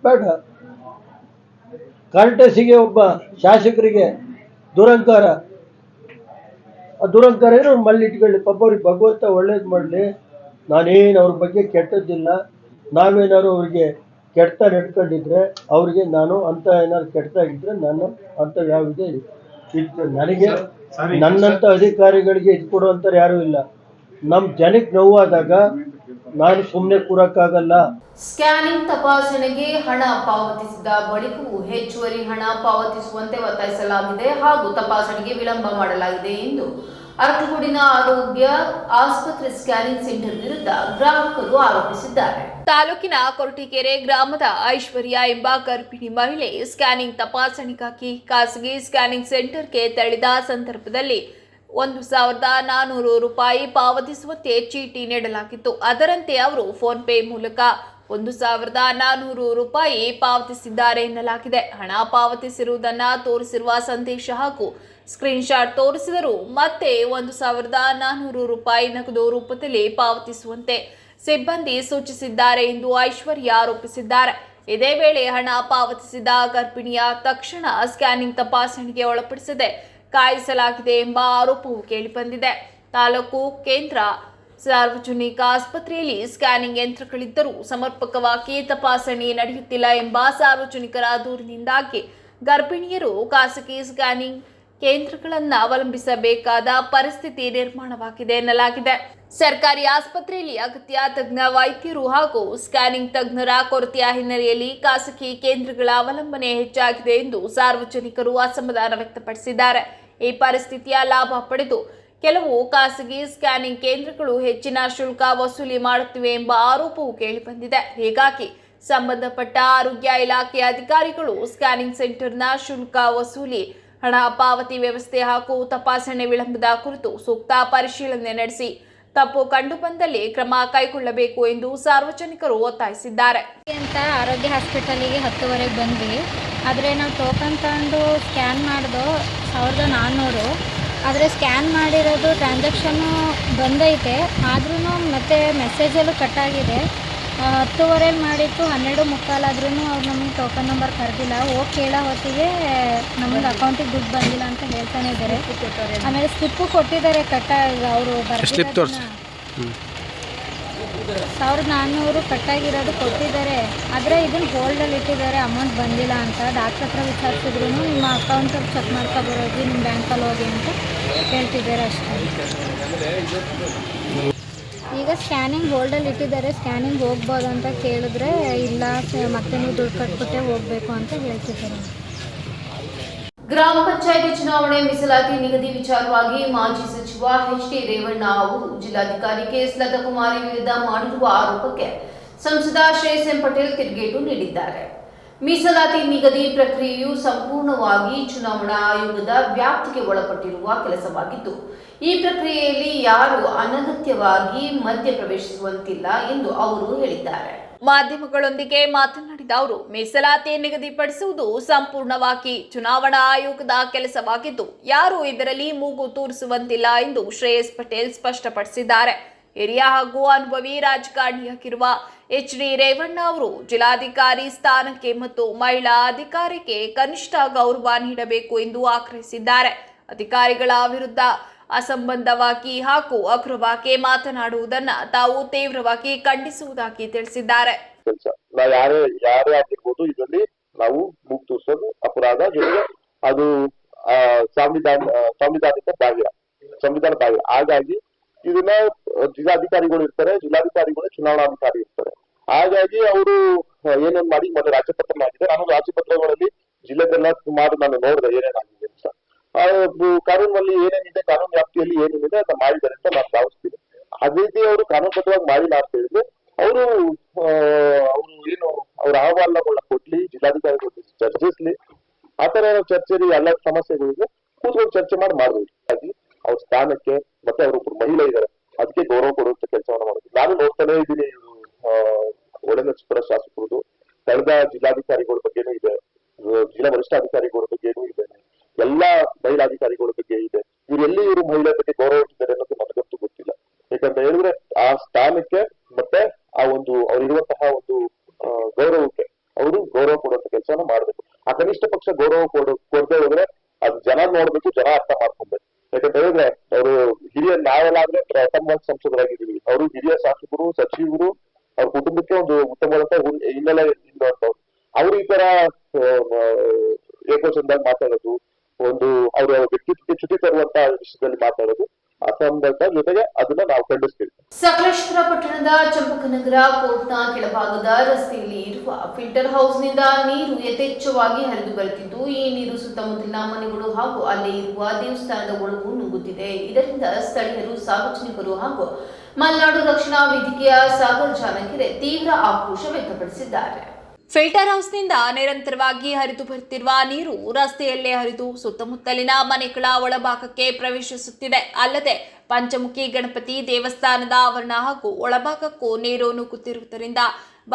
ಬೇಡ. ಕರ್ಟೆಸಿಗೆ ಒಬ್ಬ ಶಾಸಕರಿಗೆ ದುರಂಕಾರ, ಆ ದುರಂಕಾರ ಏನೋ ಮಲ್ಲಿಟ್ಕೊಳ್ಳಿ. ಪಾಪ ಅವ್ರಿಗೆ ಭಗವಂತ ಒಳ್ಳೇದು ಮಾಡಲಿ. ನಾನೇನು ಅವ್ರ ಬಗ್ಗೆ ಕೆಟ್ಟದ್ದಿಲ್ಲ. ನಾವೇನಾದ್ರು ಅವ್ರಿಗೆ ಕೆಟ್ಟ ನಡ್ಕೊಂಡಿದ್ರೆ ಅವ್ರಿಗೆ ನಾನು ಅಂತ ಏನಾದ್ರು ಕೆಟ್ಟದಾಗಿದ್ರೆ ನಾನು ಅಂತ ಯಾವುದೇ ಇತ್ತು. ನನಗೆ ನನ್ನಂಥ ಅಧಿಕಾರಿಗಳಿಗೆ ಇದು ಕೊಡುವಂಥವ್ರು ಯಾರೂ ಇಲ್ಲ. ನಮ್ಮ ಜನಕ್ಕೆ ನೋವಾದಾಗ ನಾನು ಸುಮ್ಮನೆ ಕೂರಕ್ಕಾಗಲ್ಲ. ಸ್ಕ್ಯಾನಿಂಗ್ ತಪಾಸಣೆಗೆ ಹಣ ಪಾವತಿಸಿದ ಬಳಿಕವೂ ಹೆಚ್ಚುವರಿ ಹಣ ಪಾವತಿಸುವಂತೆ ಒತ್ತಾಯಿಸಲಾಗಿದೆ ಹಾಗೂ ತಪಾಸಣೆಗೆ ವಿಳಂಬ ಮಾಡಲಾಗಿದೆ ಎಂದು ಅರಕಲಗೂಡಿನ ಆರೋಗ್ಯ ಆಸ್ಪತ್ರೆ ಸ್ಕ್ಯಾನಿಂಗ್ ಸೆಂಟರ್ ವಿರುದ್ಧ ಗ್ರಾಹಕರು ಆರೋಪಿಸಿದ್ದಾರೆ. ತಾಲೂಕಿನ ಕೊರಟೀಕೆರೆ ಗ್ರಾಮದ ಐಶ್ವರ್ಯ ಎಂಬ ಗರ್ಭಿಣಿ ಮಹಿಳೆ ಸ್ಕ್ಯಾನಿಂಗ್ ತಪಾಸಣೆಗಾಗಿ ಖಾಸಗಿ ಸ್ಕ್ಯಾನಿಂಗ್ ಸೆಂಟರ್ಗೆ ತೆರಳಿದ ಸಂದರ್ಭದಲ್ಲಿ 1,400 ರೂಪಾಯಿ ಪಾವತಿಸುವಂತೆ ಚೀಟಿ ನೀಡಲಾಗಿತ್ತು. ಅದರಂತೆ ಅವರು ಫೋನ್ ಪೇ ಮೂಲಕ 1,400 ರೂಪಾಯಿ ಪಾವತಿಸಿದ್ದಾರೆ ಎನ್ನಲಾಗಿದೆ. ಹಣ ಪಾವತಿಸಿರುವುದನ್ನು ತೋರಿಸಿರುವ ಸಂದೇಶ ಹಾಗೂ ಸ್ಕ್ರೀನ್ಶಾಟ್ ತೋರಿಸಿದರು. ಮತ್ತೆ 1,400 ರೂಪಾಯಿ ನಗದು ರೂಪದಲ್ಲಿ ಪಾವತಿಸುವಂತೆ ಸಿಬ್ಬಂದಿ ಸೂಚಿಸಿದ್ದಾರೆ ಎಂದು ಐಶ್ವರ್ಯ ಆರೋಪಿಸಿದ್ದಾರೆ. ಇದೇ ವೇಳೆ ಹಣ ಪಾವತಿಸಿದ ಗರ್ಭಿಣಿಯ ತಕ್ಷಣ ಸ್ಕ್ಯಾನಿಂಗ್ ತಪಾಸಣೆಗೆ ಒಳಪಡಿಸದೆ ಕಾಯಿಸಲಾಗಿದೆ ಎಂಬ ಆರೋಪವು ಕೇಳಿಬಂದಿದೆ. ತಾಲೂಕು ಕೇಂದ್ರ ಸಾರ್ವಜನಿಕ ಆಸ್ಪತ್ರೆಯಲ್ಲಿ ಸ್ಕ್ಯಾನಿಂಗ್ ಯಂತ್ರಗಳಿದ್ದರೂ ಸಮರ್ಪಕವಾಗಿ ತಪಾಸಣೆ ನಡೆಯುತ್ತಿಲ್ಲ ಎಂಬ ಸಾರ್ವಜನಿಕರ ದೂರಿನಿಂದಾಗಿ ಗರ್ಭಿಣಿಯರು ಖಾಸಗಿ ಸ್ಕ್ಯಾನಿಂಗ್ ಕೇಂದ್ರಗಳನ್ನು ಅವಲಂಬಿಸಬೇಕಾದ ಪರಿಸ್ಥಿತಿ ನಿರ್ಮಾಣವಾಗಿದೆ ಎನ್ನಲಾಗಿದೆ. ಸರ್ಕಾರಿ ಆಸ್ಪತ್ರೆಯಲ್ಲಿ ಅಗತ್ಯ ತಜ್ಞ ವೈದ್ಯರು ಹಾಗೂ ಸ್ಕ್ಯಾನಿಂಗ್ ತಜ್ಞರ ಕೊರತೆಯ ಹಿನ್ನೆಲೆಯಲ್ಲಿ ಖಾಸಗಿ ಕೇಂದ್ರಗಳ ಅವಲಂಬನೆ ಹೆಚ್ಚಾಗಿದೆ ಎಂದು ಸಾರ್ವಜನಿಕರು ಅಸಮಾಧಾನ ವ್ಯಕ್ತಪಡಿಸಿದ್ದಾರೆ. ಈ ಪರಿಸ್ಥಿತಿಯ ಲಾಭ ಪಡೆದು ಕೆಲವು ಖಾಸಗಿ ಸ್ಕ್ಯಾನಿಂಗ್ ಕೇಂದ್ರಗಳು ಹೆಚ್ಚಿನ ಶುಲ್ಕ ವಸೂಲಿ ಮಾಡುತ್ತಿವೆ ಎಂಬ ಆರೋಪವು ಕೇಳಿಬಂದಿದೆ. ಹೀಗಾಗಿ ಸಂಬಂಧಪಟ್ಟ ಆರೋಗ್ಯ ಇಲಾಖೆಯ ಅಧಿಕಾರಿಗಳು ಸ್ಕ್ಯಾನಿಂಗ್ ಸೆಂಟರ್ನ ಶುಲ್ಕ ವಸೂಲಿ, ಹಣ ಪಾವತಿ ವ್ಯವಸ್ಥೆ ಹಾಗೂ ತಪಾಸಣೆ ವಿಳಂಬದ ಕುರಿತು ಸೂಕ್ತ ಪರಿಶೀಲನೆ ನಡೆಸಿ ತಪ್ಪು ಕಂಡುಬಂದಲ್ಲಿ ಕ್ರಮ ಕೈಗೊಳ್ಳಬೇಕು ಎಂದು ಸಾರ್ವಜನಿಕರು ಒತ್ತಾಯಿಸಿದ್ದಾರೆ. ಅಂತ ಆರೋಗ್ಯ ಹಾಸ್ಪಿಟಲಿಗೆ 10:30 ಬಂದ್ವಿ. ಆದರೆ ನಾವು ಟೋಕನ್ ತಗೊಂಡು ಸ್ಕ್ಯಾನ್ ಮಾಡಿದೋ 1,400. ಆದರೆ ಸ್ಕ್ಯಾನ್ ಮಾಡಿರೋದು ಟ್ರಾನ್ಸಾಕ್ಷನ್ನು ಬಂದೈತೆ, ಆದ್ರೂ ಮತ್ತೆ ಮೆಸೇಜಲ್ಲೂ ಕಟ್ಟಾಗಿದೆ. 10:30 ಮಾಡಿತ್ತು, 12:45 ಆದ್ರೂ ಅವ್ರು ನಮಗೆ ಟೋಕನ್ ನಂಬರ್ ಕರೆದಿಲ್ಲ. ಹೋಗಿ ಕೇಳೋ ಹೊತ್ತಿಗೆ ನಮಗೆ ಅಕೌಂಟಿಗೆ ದುಡ್ಡು ಬಂದಿಲ್ಲ ಅಂತ ಹೇಳ್ತಾನೆ ಇದ್ದಾರೆ. ಆಮೇಲೆ ಸ್ಲಿಪ್ಪು ಕೊಟ್ಟಿದ್ದಾರೆ ಅವರು ಬರ್ತಿರೋದನ್ನ 1,400 ಕಟ್ಟಾಗಿರೋದು ಕೊಟ್ಟಿದ್ದಾರೆ. ಆದರೆ ಇದನ್ನು ಹೋಲ್ಡಲ್ಲಿ ಇಟ್ಟಿದ್ದಾರೆ, ಅಮೌಂಟ್ ಬಂದಿಲ್ಲ ಅಂತ. ಡಾಕ್ಟ್ರ್ ಹತ್ರ ವಿಚಾರಿಸಿದ್ರು ನಿಮ್ಮ ಅಕೌಂಟಲ್ಲಿ ಚೆಕ್ ಮಾಡ್ಕೊಬರೋಗಿ ನಿಮ್ಮ ಬ್ಯಾಂಕಲ್ಲಿ ಹೋಗಿ ಅಂತ ಹೇಳ್ತಿದ್ದಾರೆ ಅಷ್ಟೇ. ಈಗ ಸ್ಕ್ಯಾನಿಂಗ್ ಹೋಲ್ಡಲ್ಲಿ ಇಟ್ಟಿದ್ದಾರೆ, ಸ್ಕ್ಯಾನಿಂಗ್ ಹೋಗ್ಬೋದು ಅಂತ ಕೇಳಿದ್ರೆ ಇಲ್ಲ, ಮತ್ತೆ ನೀವು ದುಡ್ಡು ಕಟ್ಬಿಟ್ಟೆ ಹೋಗಬೇಕು ಅಂತ ಹೇಳ್ತಿದ್ದಾರೆ. ಗ್ರಾಮ ಪಂಚಾಯಿತಿ ಚುನಾವಣೆ ಮೀಸಲಾತಿ ನಿಗದಿ ವಿಚಾರವಾಗಿ ಮಾಜಿ ಸಚಿವ ಎಚ್ ಡಿ ರೇವಣ್ಣ ಅವರು ಜಿಲ್ಲಾಧಿಕಾರಿ ಕೆಎಸ್ ಲತಾಕುಮಾರಿ ವಿರುದ್ಧ ಮಾಡಿರುವ ಆರೋಪಕ್ಕೆ ಸಂಸದ ಶ್ರೇಯಸ್ ಎಂ ಪಟೇಲ್ ತಿರುಗೇಟು ನೀಡಿದ್ದಾರೆ. ಮೀಸಲಾತಿ ನಿಗದಿ ಪ್ರಕ್ರಿಯೆಯು ಸಂಪೂರ್ಣವಾಗಿ ಚುನಾವಣಾ ಆಯೋಗದ ವ್ಯಾಪ್ತಿಗೆ ಒಳಪಟ್ಟಿರುವ ಕೆಲಸವಾಗಿದ್ದು, ಈ ಪ್ರಕ್ರಿಯೆಯಲ್ಲಿ ಯಾರು ಅನಗತ್ಯವಾಗಿ ಮಧ್ಯ ಪ್ರವೇಶಿಸುವಂತಿಲ್ಲ ಎಂದು ಅವರು ಹೇಳಿದ್ದಾರೆ. ಮಾಧ್ಯಮಗಳೊಂದಿಗೆ ಮಾತನಾಡಿದ ಅವರು, ಮೀಸಲಾತಿ ನಿಗದಿಪಡಿಸುವುದು ಸಂಪೂರ್ಣವಾಗಿ ಚುನಾವಣಾ ಆಯೋಗದ ಕೆಲಸವಾಗಿದ್ದು, ಯಾರು ಇದರಲ್ಲಿ ಮೂಗು ತೂರಿಸುವಂತಿಲ್ಲ ಎಂದು ಶ್ರೇಯಸ್ ಪಟೇಲ್ ಸ್ಪಷ್ಟಪಡಿಸಿದ್ದಾರೆ. ಹಿರಿಯ ಹಾಗೂ ಅನುಭವಿ ರಾಜಕಾರಣಿಯಾಗಿರುವ ಎಚ್ ಡಿ ರೇವಣ್ಣ ಅವರು ಜಿಲ್ಲಾಧಿಕಾರಿ ಸ್ಥಾನಕ್ಕೆ ಮತ್ತು ಮಹಿಳಾ ಅಧಿಕಾರಿಗೆ ಕನಿಷ್ಠ ಗೌರವ ನೀಡಬೇಕು ಎಂದು ಆಗ್ರಹಿಸಿದ್ದಾರೆ. ಅಧಿಕಾರಿಗಳ ವಿರುದ್ಧ ಅಸಂಬದ್ಧವಾಗಿ ಹಾಗೂ ಅಗ್ರವಾಗಿ ಮಾತನಾಡುವುದನ್ನ ತಾವು ತೀವ್ರವಾಗಿ ಖಂಡಿಸುವುದಾಗಿ ತಿಳಿಸಿದ್ದಾರೆ. ಯಾರೇ ಆಗಿರ್ಬೋದು, ಇದರಲ್ಲಿ ನಾವು ಮೂಗು ತೂರಿಸೋದು ಅಪರಾಧ, ಜೊತೆಗೆ ಅದು ಸಂವಿಧಾನ ಬಾಹಿರ. ಹಾಗಾಗಿ ಇದನ್ನ ಜಿಲ್ಲಾಧಿಕಾರಿಗಳು ಇರ್ತಾರೆ, ಜಿಲ್ಲಾಧಿಕಾರಿಗಳು ಚುನಾವಣಾಧಿಕಾರಿ ಇರ್ತಾರೆ. ಹಾಗಾಗಿ ಅವರು ಏನೇನ್ ಮಾಡಿ ಮೊದಲು ರಾಜ್ಯಪತ್ರ ಆಗಿದೆ. ನಾನು ರಾಜ್ಯಪತ್ರಗಳಲ್ಲಿ ಜಿಲ್ಲೆದೆಲ್ಲ ಸುಮಾರು ನಾನು ನೋಡಿದೆ ಏನೇನಾಗಿದೆ ಅಂತ. ಕಾನೂನಲ್ಲಿ ಏನೇನಿದೆ, ಕಾನೂನು ವ್ಯಾಪ್ತಿಯಲ್ಲಿ ಏನೇನಿದೆ ಅದನ್ನ ಮಾಡಿದ್ದಾರೆ ಅಂತ ನಾನು ಭಾವಿಸ್ತೀನಿ. ಅದೇ ರೀತಿ ಅವರು ಕಾನೂನುಬದ್ಧವಾಗಿ ಮಾಡಿಲ್ಲ ಅಂತ ಹೇಳಿದ್ರೆ ಅವರು ಏನು ಅವ್ರ ಅಹವಾಲುಗಳನ್ನ ಕೊಡ್ಲಿ, ಜಿಲ್ಲಾಧಿಕಾರಿಗಳು ಚರ್ಚಿಸ್ಲಿ. ಆತರ ಚರ್ಚೆಲಿ ಎಲ್ಲ ಸಮಸ್ಯೆಗಳಿದೆ ಕೂತ್ಕೊಂಡು ಚರ್ಚೆ ಮಾಡ್ಬೋದು. ಹಾಗಾಗಿ ಅವ್ರ ಸ್ಥಾನಕ್ಕೆ ಮತ್ತೆ ಅವರೊಬ್ರು ಮಹಿಳೆ ಇದ್ದಾರೆ, ಅದಕ್ಕೆ ಗೌರವ ಕೊಡುವಂತ ಕೆಲಸವನ್ನ ಮಾಡೋದು. ನಾನು ನೋಡ್ತಾನೆ ಇದ್ದೀನಿ. ಒಳನರಸೀಪುರ ಶಾಸಕರದು ಕಳೆದ ಜಿಲ್ಲಾಧಿಕಾರಿಗಳ ಬಗ್ಗೆನೂ ಇದೆ, ಜಿಲ್ಲಾ ವರಿಷ್ಠಾಧಿಕಾರಿಗಳ ಬಗ್ಗೆನೂ ಇದೆ, ಎಲ್ಲಾ ಮಹಿಳಾಧಿಕಾರಿಗಳ ಬಗ್ಗೆ ಇದೆ. ಇವರು ಮಹಿಳೆ ಬಗ್ಗೆ ಗೌರವ ಇಟ್ಟಿದ್ದಾರೆ ಅನ್ನೋದು ನನಗಂತೂ ಗೊತ್ತಿಲ್ಲ. ಯಾಕಂತ ಹೇಳಿದ್ರೆ ಆ ಸ್ಥಾನಕ್ಕೆ ಮತ್ತೆ ಆ ಒಂದು ಅವ್ರಿರುವಂತಹ ಒಂದು ಗೌರವಕ್ಕೆ ಅವರು ಗೌರವ ಕೊಡುವಂತ ಕೆಲಸವನ್ನ ಮಾಡ್ಬೇಕು. ಆ ಕನಿಷ್ಠ ಪಕ್ಷ ಗೌರವ ಕೊಡದೆ ಹೋದ್ರೆ ಅದು ಜನ ನೋಡ್ಬೇಕು, ಜನ ಅರ್ಥ ಮಾಡ್ಕೊಬೇಕು. ಯಾಕಂತ ಹೇಳಿದ್ರೆ ಅವರು ನಾವೆಲ್ಲಾದ್ರೆ ಪ್ರಥಮ ಸಂಸದರಾಗಿದ್ದೀವಿ, ಅವರು ಹಿರಿಯ ಶಾಸಕರು, ಸಚಿವರು, ಅವ್ರ ಕುಟುಂಬಕ್ಕೆ ಒಂದು ಉತ್ತಮವಾದಂತ ಹಿನ್ನೆಲೆ ಇರುವಂತವ್ರು. ಅವ್ರು ಈ ತರ ಏಕೋಚಂದಾಗಿ ಮಾತಾಡೋದು, ಒಂದು ಅವರ ವ್ಯಕ್ತಿತ್ವಕ್ಕೆ ಚ್ಯುತಿ ತರುವಂತ ವಿಷಯದಲ್ಲಿ ಮಾತಾಡೋದು ಅಸಂಬದ್ಧ, ಜೊತೆಗೆ ಅದನ್ನ ನಾವು ಖಂಡಿಸ್ತೀವಿ. ಸಕಲೇಶಪುರ ಪಟ್ಟಣದ ಚಂಪಕನಗರ ಕೋರ್ಟ್ನ ಕೆಳಭಾಗದ ರಸ್ತೆಯಲ್ಲಿ ಇರುವ ಫಿಲ್ಟರ್ ಹೌಸ್ನಿಂದ ನೀರು ಯಥೇಚ್ಛವಾಗಿ ಹರಿದು ಬರುತ್ತಿದ್ದು, ಈ ನೀರು ಸುತ್ತಮುತ್ತಲಿನ ಮನೆಗಳು ಹಾಗೂ ಅಲ್ಲೇ ಇರುವ ದೇವಸ್ಥಾನದ ಒಳಗೂ ನುಗ್ಗುತ್ತಿದೆ. ಇದರಿಂದ ಸ್ಥಳೀಯರು, ಸಾರ್ವಜನಿಕರು ಹಾಗೂ ಮಲೆನಾಡು ರಕ್ಷಣಾ ವೇದಿಕೆಯ ಸಾಗರ್ ಜಾನಕೆರೆ ತೀವ್ರ ಆಕ್ರೋಶ ವ್ಯಕ್ತಪಡಿಸಿದ್ದಾರೆ. ಫಿಲ್ಟರ್ ಹೌಸ್ನಿಂದ ನಿರಂತರವಾಗಿ ಹರಿದು ಬರುತ್ತಿರುವ ನೀರು ರಸ್ತೆಯಲ್ಲೇ ಹರಿದು ಸುತ್ತಮುತ್ತಲಿನ ಮನೆಗಳ ಒಳಭಾಗಕ್ಕೆ ಪ್ರವೇಶಿಸುತ್ತಿದೆ. ಅಲ್ಲದೆ ಪಂಚಮುಖಿ ಗಣಪತಿ ದೇವಸ್ಥಾನದ ಆವರಣ ಹಾಗೂ ಒಳಭಾಗಕ್ಕೂ ನೀರು ನುಗ್ಗುತ್ತಿರುವುದರಿಂದ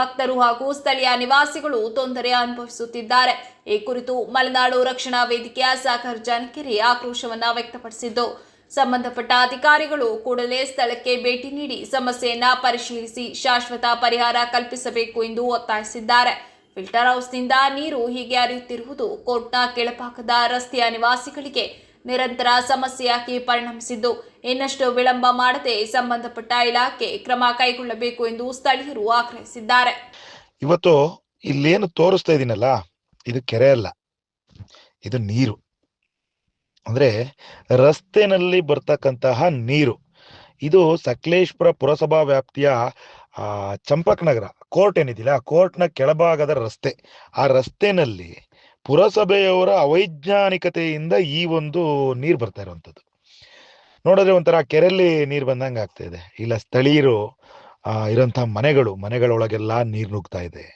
ಭಕ್ತರು ಹಾಗೂ ಸ್ಥಳೀಯ ನಿವಾಸಿಗಳು ತೊಂದರೆ ಅನುಭವಿಸುತ್ತಿದ್ದಾರೆ. ಈ ಕುರಿತು ಮಲೆನಾಡು ರಕ್ಷಣಾ ವೇದಿಕೆಯ ಸಾಗರ್ ಜಾನಕಿರಿ ಆಕ್ರೋಶವನ್ನ ವ್ಯಕ್ತಪಡಿಸಿದ್ದು, ಸಂಬಂಧಪಟ್ಟ ಅಧಿಕಾರಿಗಳು ಕೂಡಲೇ ಸ್ಥಳಕ್ಕೆ ಭೇಟಿ ನೀಡಿ ಸಮಸ್ಯೆಯನ್ನ ಪರಿಶೀಲಿಸಿ ಶಾಶ್ವತ ಪರಿಹಾರ ಕಲ್ಪಿಸಬೇಕು ಎಂದು ಒತ್ತಾಯಿಸಿದ್ದಾರೆ. ಫಿಲ್ಟರ್ ಹೌಸ್ನಿಂದ ನೀರು ಹೀಗೆ ಹರಿಯುತ್ತಿರುವುದು ಕೋರ್ಟ್ನ ಕೆಳಭಾಗದ ರಸ್ತೆಯ ನಿವಾಸಿಗಳಿಗೆ ನಿರಂತರ ಸಮಸ್ಯೆಯಾಗಿ ಪರಿಣಮಿಸಿದ್ದು, ಇನ್ನಷ್ಟು ವಿಳಂಬ ಮಾಡದೆ ಸಂಬಂಧಪಟ್ಟ ಇಲಾಖೆ ಕ್ರಮ ಕೈಗೊಳ್ಳಬೇಕು ಎಂದು ಸ್ಥಳೀಯರು ಆಗ್ರಹಿಸಿದ್ದಾರೆ. ಇವತ್ತು ಇಲ್ಲೇನು ತೋರಿಸ್ತಾ ಇದೀನಲ್ಲ, ಇದು ಕೆರೆ ಅಲ್ಲ, ಇದು ನೀರು. ಅಂದ್ರೆ ರಸ್ತೆನಲ್ಲಿ ಬರ್ತಕ್ಕಂತಹ ನೀರು. ಇದು ಸಕಲೇಶಪುರ ಪುರಸಭಾ ವ್ಯಾಪ್ತಿಯ ಚಂಪಕನಗರ ಕೋರ್ಟ್ ಏನಿದಿಲ್ಲ, ಕೋರ್ಟ್ನ ಕೆಳಭಾಗದ ರಸ್ತೆ. ಆ ರಸ್ತೆನಲ್ಲಿ ಪುರಸಭೆಯವರ ಅವೈಜ್ಞಾನಿಕತೆಯಿಂದ ಈ ಒಂದು ನೀರು ಬರ್ತಾ ಇರುವಂಥದ್ದು. ನೋಡಿದ್ರೆ ಒಂಥರ ಕೆರೆಯಲ್ಲಿ ನೀರು ಬಂದಂಗೆ ಆಗ್ತಾ ಇದೆ. ಇಲ್ಲ ಸ್ಥಳೀಯರು ಇರೋಂಥ ಮನೆಗಳೊಳಗೆಲ್ಲ ನೀರು ನುಗ್ತಾ ಇದೆ.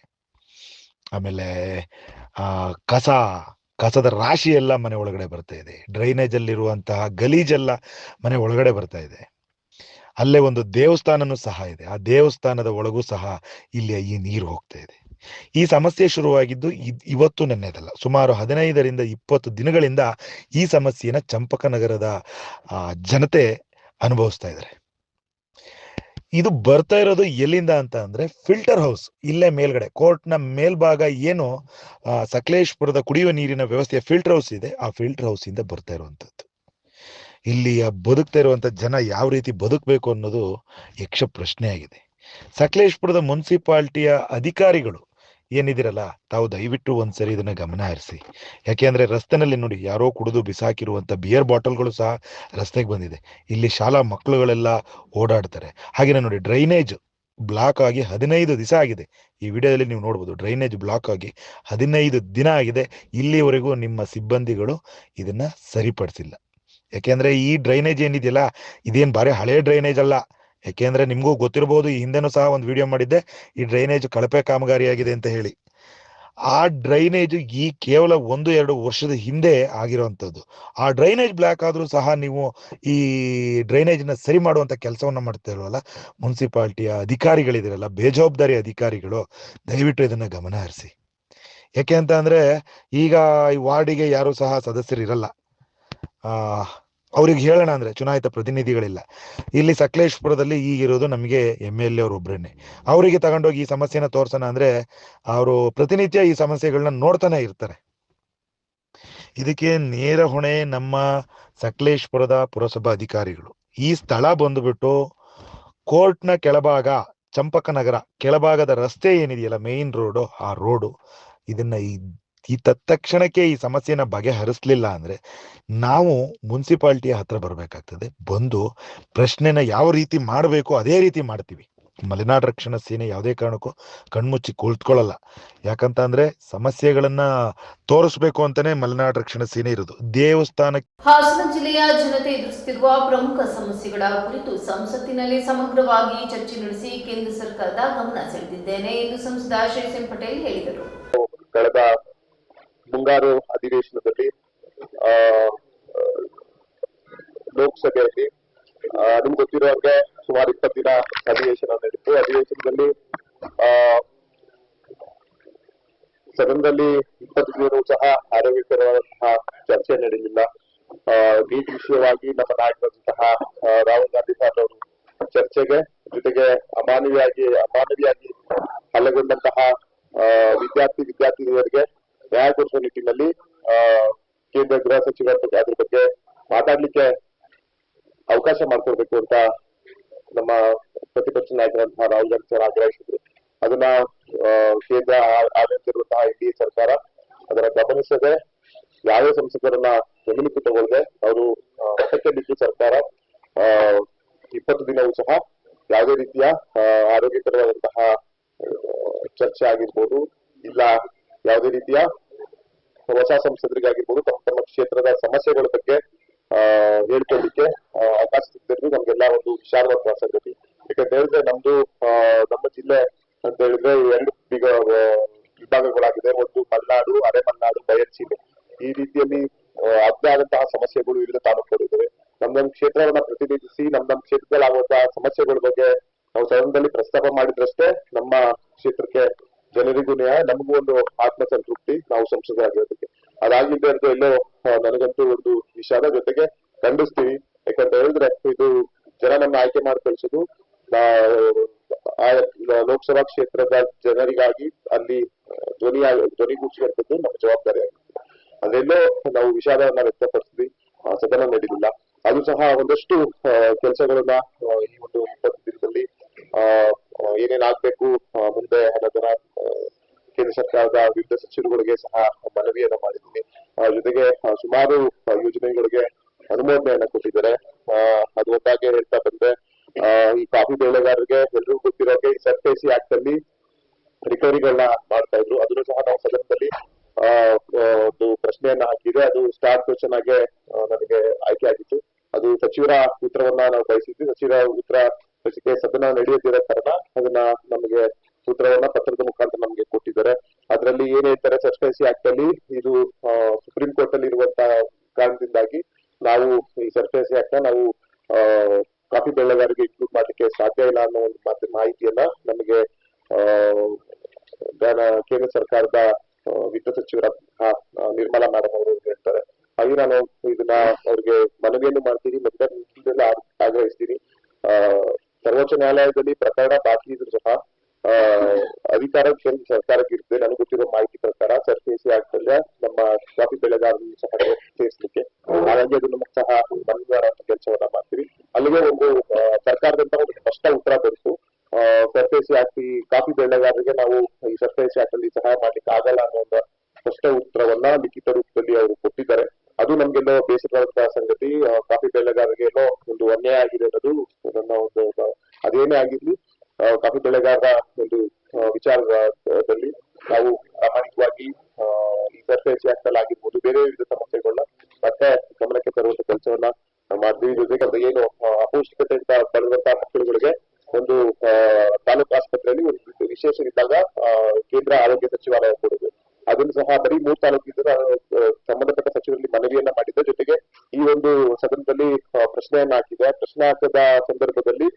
ಆಮೇಲೆ ಕಸದ ರಾಶಿ ಎಲ್ಲ ಮನೆ ಒಳಗಡೆ ಬರ್ತಾ ಇದೆ. ಡ್ರೈನೇಜ್ ಅಲ್ಲಿರುವಂತಹ ಗಲೀಜೆಲ್ಲ ಮನೆ ಒಳಗಡೆ ಬರ್ತಾ ಇದೆ. ಅಲ್ಲೇ ಒಂದು ದೇವಸ್ಥಾನನೂ ಸಹ ಇದೆ. ಆ ದೇವಸ್ಥಾನದ ಒಳಗೂ ಸಹ ಇಲ್ಲಿ ಈ ನೀರು ಹೋಗ್ತಾ ಇದೆ. ಈ ಸಮಸ್ಯೆ ಶುರುವಾಗಿದ್ದು ಇವತ್ತು ನೆನ್ನೆದಲ್ಲ, ಸುಮಾರು 15ರಿಂದ 20 ದಿನಗಳಿಂದ ಈ ಸಮಸ್ಯೆನ ಚಂಪಕನಗರದ ಜನತೆ ಅನುಭವಿಸ್ತಾ ಇದ್ದಾರೆ. ಇದು ಬರ್ತಾ ಇರೋದು ಎಲ್ಲಿಂದ ಅಂತ ಅಂದ್ರೆ ಫಿಲ್ಟರ್ ಹೌಸ್, ಇಲ್ಲೇ ಮೇಲ್ಗಡೆ ಕೋರ್ಟ್ನ ಮೇಲ್ಭಾಗ ಏನು ಸಕಲೇಶಪುರದ ಕುಡಿಯುವ ನೀರಿನ ವ್ಯವಸ್ಥೆಯ ಫಿಲ್ಟರ್ ಹೌಸ್ ಇದೆ, ಆ ಫಿಲ್ಟರ್ ಹೌಸ್ ಇಂದ ಬರ್ತಾ ಇರುವಂತದ್ದು. ಇಲ್ಲಿ ಬದುಕ್ತಾ ಇರುವಂತ ಜನ ಯಾವ ರೀತಿ ಬದುಕಬೇಕು ಅನ್ನೋದು ಯಕ್ಷ ಪ್ರಶ್ನೆ ಆಗಿದೆ. ಸಕಲೇಶಪುರದ ಮುನ್ಸಿಪಾಲಿಟಿಯ ಅಧಿಕಾರಿಗಳು ಏನಿದಿರಲ್ಲ, ತಾವು ದಯವಿಟ್ಟು ಒಂದ್ಸರಿ ಇದನ್ನ ಗಮನ ಹರಿಸಿ. ಯಾಕೆಂದ್ರೆ ರಸ್ತೆನಲ್ಲಿ ನೋಡಿ, ಯಾರೋ ಕುಡಿದು ಬಿಸಾಕಿರುವಂತ ಬಿಯರ್ ಬಾಟಲ್ಗಳು ಸಹ ರಸ್ತೆಗೆ ಬಂದಿದೆ. ಇಲ್ಲಿ ಶಾಲಾ ಮಕ್ಕಳುಗಳೆಲ್ಲ ಓಡಾಡ್ತಾರೆ. ಹಾಗೇನೆ ನೋಡಿ, ಡ್ರೈನೇಜ್ ಬ್ಲಾಕ್ ಆಗಿ 15 ದಿವಸ ಆಗಿದೆ. ಈ ವಿಡಿಯೋದಲ್ಲಿ ನೀವು ನೋಡ್ಬೋದು, ಡ್ರೈನೇಜ್ ಬ್ಲಾಕ್ ಆಗಿ 15 ದಿನ ಆಗಿದೆ. ಇಲ್ಲಿವರೆಗೂ ನಿಮ್ಮ ಸಿಬ್ಬಂದಿಗಳು ಇದನ್ನ ಸರಿಪಡಿಸಿಲ್ಲ. ಯಾಕೆಂದ್ರೆ ಈ ಡ್ರೈನೇಜ್ ಏನಿದೆಯಲ್ಲ, ಇದೇನ್ ಬಾರಿ ಹಳೆ ಡ್ರೈನೇಜ್ ಅಲ್ಲ. ಯಾಕೆಂದ್ರೆ ನಿಮ್ಗೂ ಗೊತ್ತಿರಬಹುದು, ಈ ಹಿಂದೆನೂ ಸಹ ಒಂದು ವಿಡಿಯೋ ಮಾಡಿದ್ದೆ, ಈ ಡ್ರೈನೇಜ್ ಕಳಪೆ ಕಾಮಗಾರಿಯಾಗಿದೆ ಅಂತ ಹೇಳಿ. ಆ ಡ್ರೈನೇಜ್ ಈ ಕೇವಲ 1-2 ವರ್ಷದ ಹಿಂದೆ ಆಗಿರುವಂತದ್ದು. ಆ ಡ್ರೈನೇಜ್ ಬ್ಲಾಕ್ ಆದ್ರೂ ಸಹ ನೀವು ಈ ಡ್ರೈನೇಜ್ ನ ಸರಿ ಮಾಡುವಂತ ಕೆಲಸವನ್ನ ಮಾಡ್ತಾ ಇಲ್ವಲ್ಲ, ಮುನ್ಸಿಪಾಲಿಟಿಯ ಅಧಿಕಾರಿಗಳಿದಿರಲ್ಲ, ಬೇಜವಾಬ್ದಾರಿ ಅಧಿಕಾರಿಗಳು, ದಯವಿಟ್ಟು ಇದನ್ನ ಗಮನ ಹರಿಸಿ. ಯಾಕೆ ಅಂತ ಅಂದ್ರೆ ಈಗ ಈ ವಾರ್ಡಿಗೆ ಯಾರು ಸಹ ಸದಸ್ಯರು ಇರಲ್ಲ. ಅವ್ರಿಗೆ ಹೇಳೋಣ ಅಂದ್ರೆ ಚುನಾಯಿತ ಪ್ರತಿನಿಧಿಗಳಿಲ್ಲ. ಇಲ್ಲಿ ಸಕಲೇಶಪುರದಲ್ಲಿ ಈಗಿರೋದು ನಮಗೆ MLA ಅವ್ರು ಒಬ್ರೇನೆ. ಅವರಿಗೆ ತಗೊಂಡೋಗಿ ಈ ಸಮಸ್ಯೆನ ತೋರ್ಸೋಣ ಅಂದ್ರೆ ಅವರು ಪ್ರತಿನಿತ್ಯ ಈ ಸಮಸ್ಯೆಗಳನ್ನ ನೋಡ್ತಾನೆ ಇರ್ತಾರೆ. ಇದಕ್ಕೆ ನೇರ ಹೊಣೆ ನಮ್ಮ ಸಕಲೇಶಪುರದ ಪುರಸಭಾ ಅಧಿಕಾರಿಗಳು. ಈ ಸ್ಥಳ ಬಂದುಬಿಟ್ಟು ಕೋರ್ಟ್ನ ಕೆಳಭಾಗ, ಚಂಪಕನಗರ ಕೆಳಭಾಗದ ರಸ್ತೆ ಏನಿದೆಯಲ್ಲ, ಮೇನ್ ರೋಡು, ಆ ರೋಡು, ಇದನ್ನ ಈ ತತ್ಕ್ಷಣಕ್ಕೆ ಈ ಸಮಸ್ಯೆನ ಬಗೆಹರಿಸ್ಲಿಲ್ಲ ಅಂದ್ರೆ ನಾವು ಮುನ್ಸಿಪಾಲಿಟಿಯ ಹತ್ರ ಬರ್ಬೇಕಾಗ್ತದೆ. ಬಂದು ಪ್ರಶ್ನೆನ ಯಾವ ರೀತಿ ಮಾಡಬೇಕು ಅದೇ ರೀತಿ ಮಾಡ್ತೀವಿ. ಮಲೆನಾಡು ರಕ್ಷಣಾ ಸೇನೆ ಯಾವುದೇ ಕಾರಣಕ್ಕೂ ಕಣ್ಮುಚ್ಚಿ ಕುಳಿತುಕೊಳ್ಳಲ್ಲ. ಯಾಕಂತ ಅಂದ್ರೆ ಸಮಸ್ಯೆಗಳನ್ನ ತೋರಿಸ್ಬೇಕು ಅಂತಾನೆ ಮಲೆನಾಡು ರಕ್ಷಣಾ ಸೇನೆ ಇರೋದು. ದೇವಸ್ಥಾನಕ್ಕೆ ಹಾಸನ ಜಿಲ್ಲೆಯ ಜನತೆ ಎದುರಿಸುತ್ತಿರುವ ಪ್ರಮುಖ ಸಮಸ್ಯೆಗಳ ಕುರಿತು ಸಂಸತ್ತಿನಲ್ಲಿ ಸಮಗ್ರವಾಗಿ ಚರ್ಚೆ ನಡೆಸಿ ಕೇಂದ್ರ ಸರ್ಕಾರದ ಗಮನ ಸೆಳೆದಿದ್ದೇನೆ ಎಂದು ಸಂಸದ ಶ್ರೀ ಪಟೇಲ್ ಹೇಳಿದರು. ಕಳೆದ ಮುಂಗಾರು ಅಧಿವೇಶನದಲ್ಲಿ ಲೋಕಸಭೆಯಲ್ಲಿ ನಿಮ್ಗೆ ಗೊತ್ತಿರೋ ಹಾಗೆ ಸುಮಾರು 20 ದಿನ ಅಧಿವೇಶನ ನಡೀತು. ಅಧಿವೇಶನದಲ್ಲಿ ಸದನದಲ್ಲಿ 20 ದಿನವೂ ಸಹ ಆರೋಗ್ಯಕರವಾದಂತಹ ಚರ್ಚೆ ನಡೆಯಲಿಲ್ಲ. ನೀಟ್ ವಿಷಯವಾಗಿ ನಮ್ಮ ನಾಯಕರಾದಂತಹ ರಾಹುಲ್ ಗಾಂಧಿ ಸಾಹೇಬ್ ಅವರು ಚರ್ಚೆಗೆ, ಜೊತೆಗೆ ಅಮಾನವೀಯಾಗಿ ಹಲ್ಲೆಗೊಂಡಂತಹ ವಿದ್ಯಾರ್ಥಿನಿಯರಿಗೆ ನ್ಯಾಯ ಕೊಡಿಸುವ ನಿಟ್ಟಿನಲ್ಲಿ ಕೇಂದ್ರ ಗೃಹ ಸಚಿವರ ಅದ್ರ ಬಗ್ಗೆ ಮಾತಾಡ್ಲಿಕ್ಕೆ ಅವಕಾಶ ಮಾಡಿಕೊಡ್ಬೇಕು ಅಂತ ನಮ್ಮ ಪ್ರತಿಪಕ್ಷ ನಾಯಕರಂತಹ ರಾಹುಲ್ ಗಾಂಧಿ ಸರ್ ಆಗ್ರಹಿಸಿದ್ರು. ಅದನ್ನ ಕೇಂದ್ರ ಆಡಳಿತವಿರುವಂತಹ NDA ಸರ್ಕಾರ ಅದನ್ನ ಗಮನಿಸದೆ, ಯಾವುದೇ ಸಂಸದರನ್ನ ಗಮನಕ್ಕೆ ತಗೊಳ್ಳದೆ ಅವರು ಮಠಕ್ಕೆ ಬಿದ್ದು ಸರ್ಕಾರ 20 ದಿನವೂ ಸಹ ಯಾವುದೇ ರೀತಿಯ ಆರೋಗ್ಯಕರವಾದಂತಹ ಚರ್ಚೆ ಆಗಿರ್ಬೋದು, ಇಲ್ಲ ಯಾವುದೇ ರೀತಿಯ ಹೊಸ ಸಂಸದರಿಗಾಗಿರ್ಬೋದು ತಮ್ಮ ಕ್ಷೇತ್ರದ ಸಮಸ್ಯೆಗಳ ಬಗ್ಗೆ ಹೇಳ್ಕೊಳ್ಳಿಕ್ಕೆ ಅವಕಾಶ ಸಿಗದಿರೋದು ನಮ್ಗೆಲ್ಲ ಒಂದು ವಿಚಾರವಾದ ಸಂಗತಿ. ಯಾಕಂತ ಹೇಳಿದ್ರೆ ನಮ್ಮ ಜಿಲ್ಲೆ ಅಂತ ಹೇಳಿದ್ರೆ 2 ವಿಭಾಗಗಳಾಗಿದೆ. ಒಂದು ಮಲೆನಾಡು, ಅರೆ ಮಲೆನಾಡು, ಬಯಲ್ಸೀಮೆ. ಈ ರೀತಿಯಲ್ಲಿ ಅದೇ ಆದಂತಹ ಸಮಸ್ಯೆಗಳು ವಿವಿಧ ತಾಲೂಕುಗಳಿವೆ. ನಮ್ ಕ್ಷೇತ್ರವನ್ನ ಪ್ರತಿನಿಧಿಸಿ ನಮ್ ಕ್ಷೇತ್ರದಲ್ಲಾಗುವಂತಹ ಸಮಸ್ಯೆಗಳ ಬಗ್ಗೆ ನಾವು ಸದನದಲ್ಲಿ ಪ್ರಸ್ತಾಪ ಮಾಡಿದ್ರಷ್ಟೇ ನಮ್ಮ ಕ್ಷೇತ್ರಕ್ಕೆ ಜನರಿಗೂ ನ್ಯಾಯ, ನಮಗೂ ಒಂದು ಆತ್ಮಸಂತೃಪ್ತಿ, ನಾವು ಸಂಸದರಾಗಿರೋದಕ್ಕೆ. ಅದಾಗಿದ್ದೇ ಇರೋದು ಎಲ್ಲೋ ನನಗಂತೂ ಒಂದು ವಿಷಾದ, ಜೊತೆಗೆ ಖಂಡಿಸ್ತೀವಿ. ಯಾಕಂತ ಹೇಳಿದ್ರೆ ಇದು ಜನ ನಮ್ಮ ಆಯ್ಕೆ ಮಾಡಿ ಕಳಿಸೋದು ಲೋಕಸಭಾ ಕ್ಷೇತ್ರದ ಜನರಿಗಾಗಿ ಅಲ್ಲಿ ಧ್ವನಿಗೂಡಿಸುವಂಥದ್ದು ನಮ್ಮ ಜವಾಬ್ದಾರಿ ಆಗಿದೆ. ಅದೆಲ್ಲೋ ನಾವು ವಿಷಾದವನ್ನ ವ್ಯಕ್ತಪಡಿಸಿದ್ವಿ, ಸದನ ನಡೆದಿಲ್ಲ. ಅದು ಸಹ ಒಂದಷ್ಟು ಕೆಲಸಗಳನ್ನ ಈ ಒಂದು 20 ದಿನದಲ್ಲಿ ಏನೇನಾಗ್ಬೇಕು ಮುಂದೆ ಅನ್ನೋದನ್ನ ಕೇಂದ್ರ ಸರ್ಕಾರದ ವಿವಿಧ ಸಚಿವರುಗಳಿಗೆ ಸಹ ಮನವಿಯನ್ನ ಮಾಡಿದ್ದೀನಿ. ಜೊತೆಗೆ ಸುಮಾರು ಯೋಜನೆಗಳಿಗೆ ಅನುಮೋದನೆಯನ್ನ ಕೊಟ್ಟಿದ್ದಾರೆ. ಅದು ಒಂದಾಗೆ ಹೇಳ್ತಾ ಬಂದ್ರೆ ಈ ಕಾಫಿ ಬೆಳೆಗಾರರಿಗೆ ಎಲ್ರಿಗೂ ಗೊತ್ತಿರೋಕೆ ಈ ಸರ್ಫೇಸಿ ಆಕ್ಟ್ ಅಲ್ಲಿ ರಿಕವರಿಗಳನ್ನ ಮಾಡ್ತಾ ಇದ್ರು. ಅದನ್ನು ಸಹ ನಾವು ಸದನದಲ್ಲಿ ಒಂದು ಪ್ರಶ್ನೆಯನ್ನ ಹಾಕಿದ್ರೆ ಅದು ಸ್ಟಾರ್ ಕ್ವೆಶ್ಚನ್ ಆಗಿ ನನಗೆ ಆಯ್ಕೆ ಆಗಿತ್ತು. ಅದು ಸಚಿವರ ಉತ್ತರವನ್ನ ನಾವು ಬಯಸಿದ್ವಿ. ಸಚಿವರ ಉತ್ತರ ಸದನ ನಡೆಯುತ್ತಿರೋ ಕಾರಣ ಅದನ್ನ ನಮಗೆ ಉತ್ತರವನ್ನ ಪತ್ರದ ಮುಖಾಂತರ ನಮಗೆ ಕೊಟ್ಟಿದ್ದಾರೆ. ಅದರಲ್ಲಿ ಏನ್ ಹೇಳ್ತಾರೆ, ಸರ್ಫೇಸಿ ಆಕ್ಟ್ ಅಲ್ಲಿ ಇದು ಸುಪ್ರೀಂ ಕೋರ್ಟ್ ಅಲ್ಲಿ ಇರುವಂತಹ ಕಾರಣದಿಂದಾಗಿ ನಾವು ಈ ಸರ್ಫೇಸಿ ಆಕ್ಟ್ ನ ನಾವು ಕಾಫಿ ಬೆಳೆಗಾರರಿಗೆ ಇನ್ಕ್ಲೂಡ್ ಮಾಡ್ಲಿಕ್ಕೆ ಸಾಧ್ಯ ಇಲ್ಲ ಅನ್ನೋ ಒಂದು ಮಾಹಿತಿಯನ್ನ ನಮಗೆ ಕೇಂದ್ರ ಸರ್ಕಾರದ ವಿತ್ತ ಸಚಿವರ ನಿರ್ಮಲಾ ಮೇಡಮ್ ಅವರು ಹೇಳ್ತಾರೆ. ಹಾಗೆ ನಾನು ಇದನ್ನ ಅವ್ರಿಗೆ ಮನವಿಯನ್ನು ಮಾಡ್ತೀನಿ, ಮತ್ತೆ ಆಗ್ರಹಿಸ್ತೀನಿ. ಸರ್ವೋಚ್ಚ ನ್ಯಾಯಾಲಯದಲ್ಲಿ ಪ್ರಕರಣ ಬಾಕಿ ಇದ್ರು ಸಹ ಅಧಿಕಾರ ಕೇಂದ್ರ ಸರ್ಕಾರಕ್ಕೆ ಇರ್ತದೆ. ನನಗೆ ಗೊತ್ತಿರೋ ಮಾಹಿತಿ ಪ್ರಕಾರ ಸರ್ಫೇಸಿ ಆಕ್ಟ್ ಅಲ್ಲೇ ನಮ್ಮ ಕಾಫಿ ಬೆಳೆಗಾರರನ್ನು ಸಹ ಸೇರಿಸಲಿಕ್ಕೆ, ಹಾಗಾಗಿ ಅದನ್ನು ಸಹ ಮನವಿಗಾರ ಕೆಲಸವನ್ನ ಮಾಡ್ತೀವಿ. ಅಲ್ಲಿಗೆ ಒಂದು ಸರ್ಕಾರದಿಂದ ಒಂದು ಸ್ಪಷ್ಟ ಉತ್ತರ ಬಂತು. ಸರ್ಫೇಸಿ ಆಕ್ಟ್ ಈ ಕಾಫಿ ಬೆಳೆಗಾರರಿಗೆ ನಾವು ಈ ಸರ್ಫೇಸಿ ಆಕ್ಟ್ ಅಲ್ಲಿ ಸಹಾಯ ಮಾಡ್ಲಿಕ್ಕೆ ಆಗಲ್ಲ ಅನ್ನೋ ಒಂದು ಸ್ಪಷ್ಟ ಉತ್ತರವನ್ನ ಲಿಖಿತ ರೂಪದಲ್ಲಿ ಅವರು ಕೊಟ್ಟಿದ್ದಾರೆ. ಅದು ನಮ್ಗೆಲ್ಲೋ ಬೇಸರವಾದಂತಹ ಸಂಗತಿ. ಕಾಫಿ ಬೆಳೆಗಾರರಿಗೆ ಏನೋ ಒಂದು ಅನ್ಯಾಯ ಆಗಿದೆ ಅನ್ನೋದು ನನ್ನ ಒಂದು, ಅದೇನೇ ಆಗಿರ್ಲಿ ಕಾಫಿ ಬೆಳೆಗಾರರ ಒಂದು ವಿಚಾರದಲ್ಲಿ ನಾವು ಪ್ರಾಮಾಣಿಕವಾಗಿ ಈ ಸರ್ಫೇಸಿ ಆಕ್ಟ್ ಅಲ್ಲಿ ಆಗಿರ್ಬೋದು ಬೇರೆ ವಿವಿಧ ಸಮಸ್ಯೆಗಳನ್ನ ಮತ್ತೆ ಗಮನಕ್ಕೆ ತರುವಂತ ಕೆಲಸವನ್ನ ಮಾಡ್ತೀವಿ. ಜೊತೆಗೆ ಅದು ಏನು ಅಪೌಷ್ಟಿಕತೆಯಿಂದ ಬಳಲುವಂತಹ ಮಕ್ಕಳುಗಳಿಗೆ ಒಂದು ತಾಲೂಕು ಆಸ್ಪತ್ರೆಯಲ್ಲಿ ಒಂದು ವಿಶೇಷ ಇದ್ದಾಗ ಕೇಂದ್ರ ಆರೋಗ್ಯ ಸಚಿವಾಲಯ ಕೊಡುದು, ಅದನ್ನು ಸಹ ಬರೀ 3 ತಾಲೂಕಿಂದ ಸಂಬಂಧಪಟ್ಟ ಸಚಿವರಲ್ಲಿ ಮನವಿಯನ್ನ ಮಾಡಿದ್ದೆ. ಜೊತೆಗೆ ಈ ಒಂದು ಸದನದಲ್ಲಿ ಪ್ರಶ್ನೆಯನ್ನ ಹಾಕಿದೆ. ಪ್ರಶ್ನೆ ಹಾಕದ ಸಂದರ್ಭದಲ್ಲಿ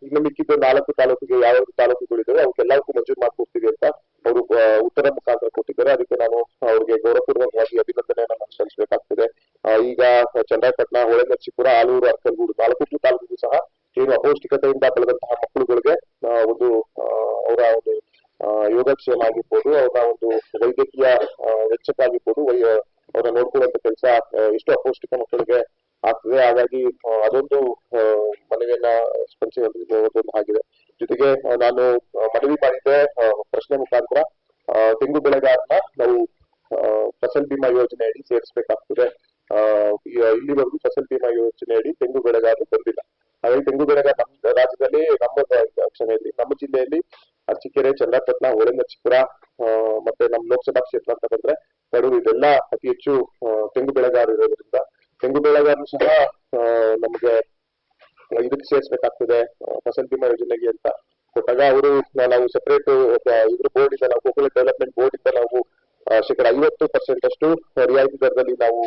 ಇನ್ನು ಮಿಕ್ಕಿದ 4 ತಾಲೂಕಿಗೆ ಯಾವ ತಾಲೂಕುಗಳಿದ್ದಾವೆ ಅವಕ್ಕೆಲ್ಲಕ್ಕೂ ಮಂಜೂರು ಮಾಡ್ಕೊಡ್ತೀವಿ ಅಂತ ಅವರು ಉತ್ತರ ಮುಖಾಂತರ ಕೊಟ್ಟಿದ್ದಾರೆ. ಅದಕ್ಕೆ ನಾನು ಅವ್ರಿಗೆ ಗೌರವಪೂರ್ವಕವಾಗಿ ಅಭಿನಂದನೆಯನ್ನ ನಾನು ಸಲ್ಲಿಸಬೇಕಾಗ್ತದೆ. ಈಗ ಚನ್ನರಾಯಪಟ್ಟಣ, ಹೊಳೆನರಸೀಪುರ, ಆಲೂರು, ಅರಕಲಗೂಡು 4 ತಾಲೂಕಿಗೂ ಸಹ ಏನು ಅಪೌಷ್ಟಿಕತೆಯಿಂದ ಬೆಳೆದಂತಹ ಮಕ್ಕಳುಗಳಿಗೆ ಒಂದು ಅವರ ಒಂದು ಯೋಗಕ್ಷೇಮ ಆಗಿರ್ಬೋದು, ಅವರ ಒಂದು ವೈದ್ಯಕೀಯ ವೆಚ್ಚಕ್ಕಾಗಿರ್ಬೋದು, ಅವರ ನೋಡ್ಕೊಳ್ಳುವಂತ ಕೆಲಸ ಎಷ್ಟು ಅಪೌಷ್ಟಿಕ ಮಕ್ಕಳಿಗೆ ಆಗ್ತದೆ. ಹಾಗಾಗಿ ಅದೊಂದು ಮನವಿಯನ್ನ ಸ್ಪಂದಿಸುವಂತ ಆಗಿದೆ. ಜೊತೆಗೆ ನಾನು ಮನವಿ ಮಾಡಿದ್ದೆ ಪ್ರಶ್ನೆ ಮುಖಾಂತರ ತೆಂಗು ಬೆಳೆಗಾರನ ನಾವು ಫಸಲ್ ಬಿಮಾ ಯೋಜನೆ ಅಡಿ ಸೇರಿಸಬೇಕಾಗ್ತದೆ. ಇಲ್ಲಿವರೆಗೂ ಫಸಲ್ ಬಿಮಾ ಯೋಜನೆ ಅಡಿ ತೆಂಗು ಬೆಳೆಗಾರರು ಬಂದಿಲ್ಲ. ಹಾಗಾಗಿ ತೆಂಗು ಬೆಳೆಗಾರ ನಮ್ಮ ರಾಜ್ಯದಲ್ಲಿ ನಮ್ಮ ಜಿಲ್ಲೆಯಲ್ಲಿ ಅರಸೀಕೆರೆ, ಚನ್ನರಾಯಪಟ್ಟಣ, ಹೊಳೆನರಸೀಪುರ ಮತ್ತೆ ನಮ್ಮ ಲೋಕಸಭಾ ಕ್ಷೇತ್ರ ಅಂತ ಬಂದ್ರೆ ಕಡೂರು, ಇದೆಲ್ಲ ಅತಿ ಹೆಚ್ಚು ತೆಂಗು ಬೆಳೆಗಾರರು ಇರೋದ್ರಿಂದ ತೆಂಗು ಬೆಳೆಗಾರರು ಸಹ ನಮಗೆ ಇದಕ್ಕೆ ಸೇರಿಸಬೇಕಾಗ್ತದೆ ಫಸಲ್ ಬಿಮಾ ಯೋಜನೆಗೆ ಅಂತ ಕೊಟ್ಟಾಗ ಅವರು ನಾವು ಸೆಪರೇಟ್ ಇದ್ರ ಬೋರ್ಡ್ ಇಂದ ನಾವು ಕೋಕೋನಟ್ ಡೆವಲಪ್ಮೆಂಟ್ ಬೋರ್ಡ್ ಇಂದ ನಾವು ಶೇಕಡ 50% ಅಷ್ಟು ರಿಯಾಯಿತಿ ದರದಲ್ಲಿ ನಾವು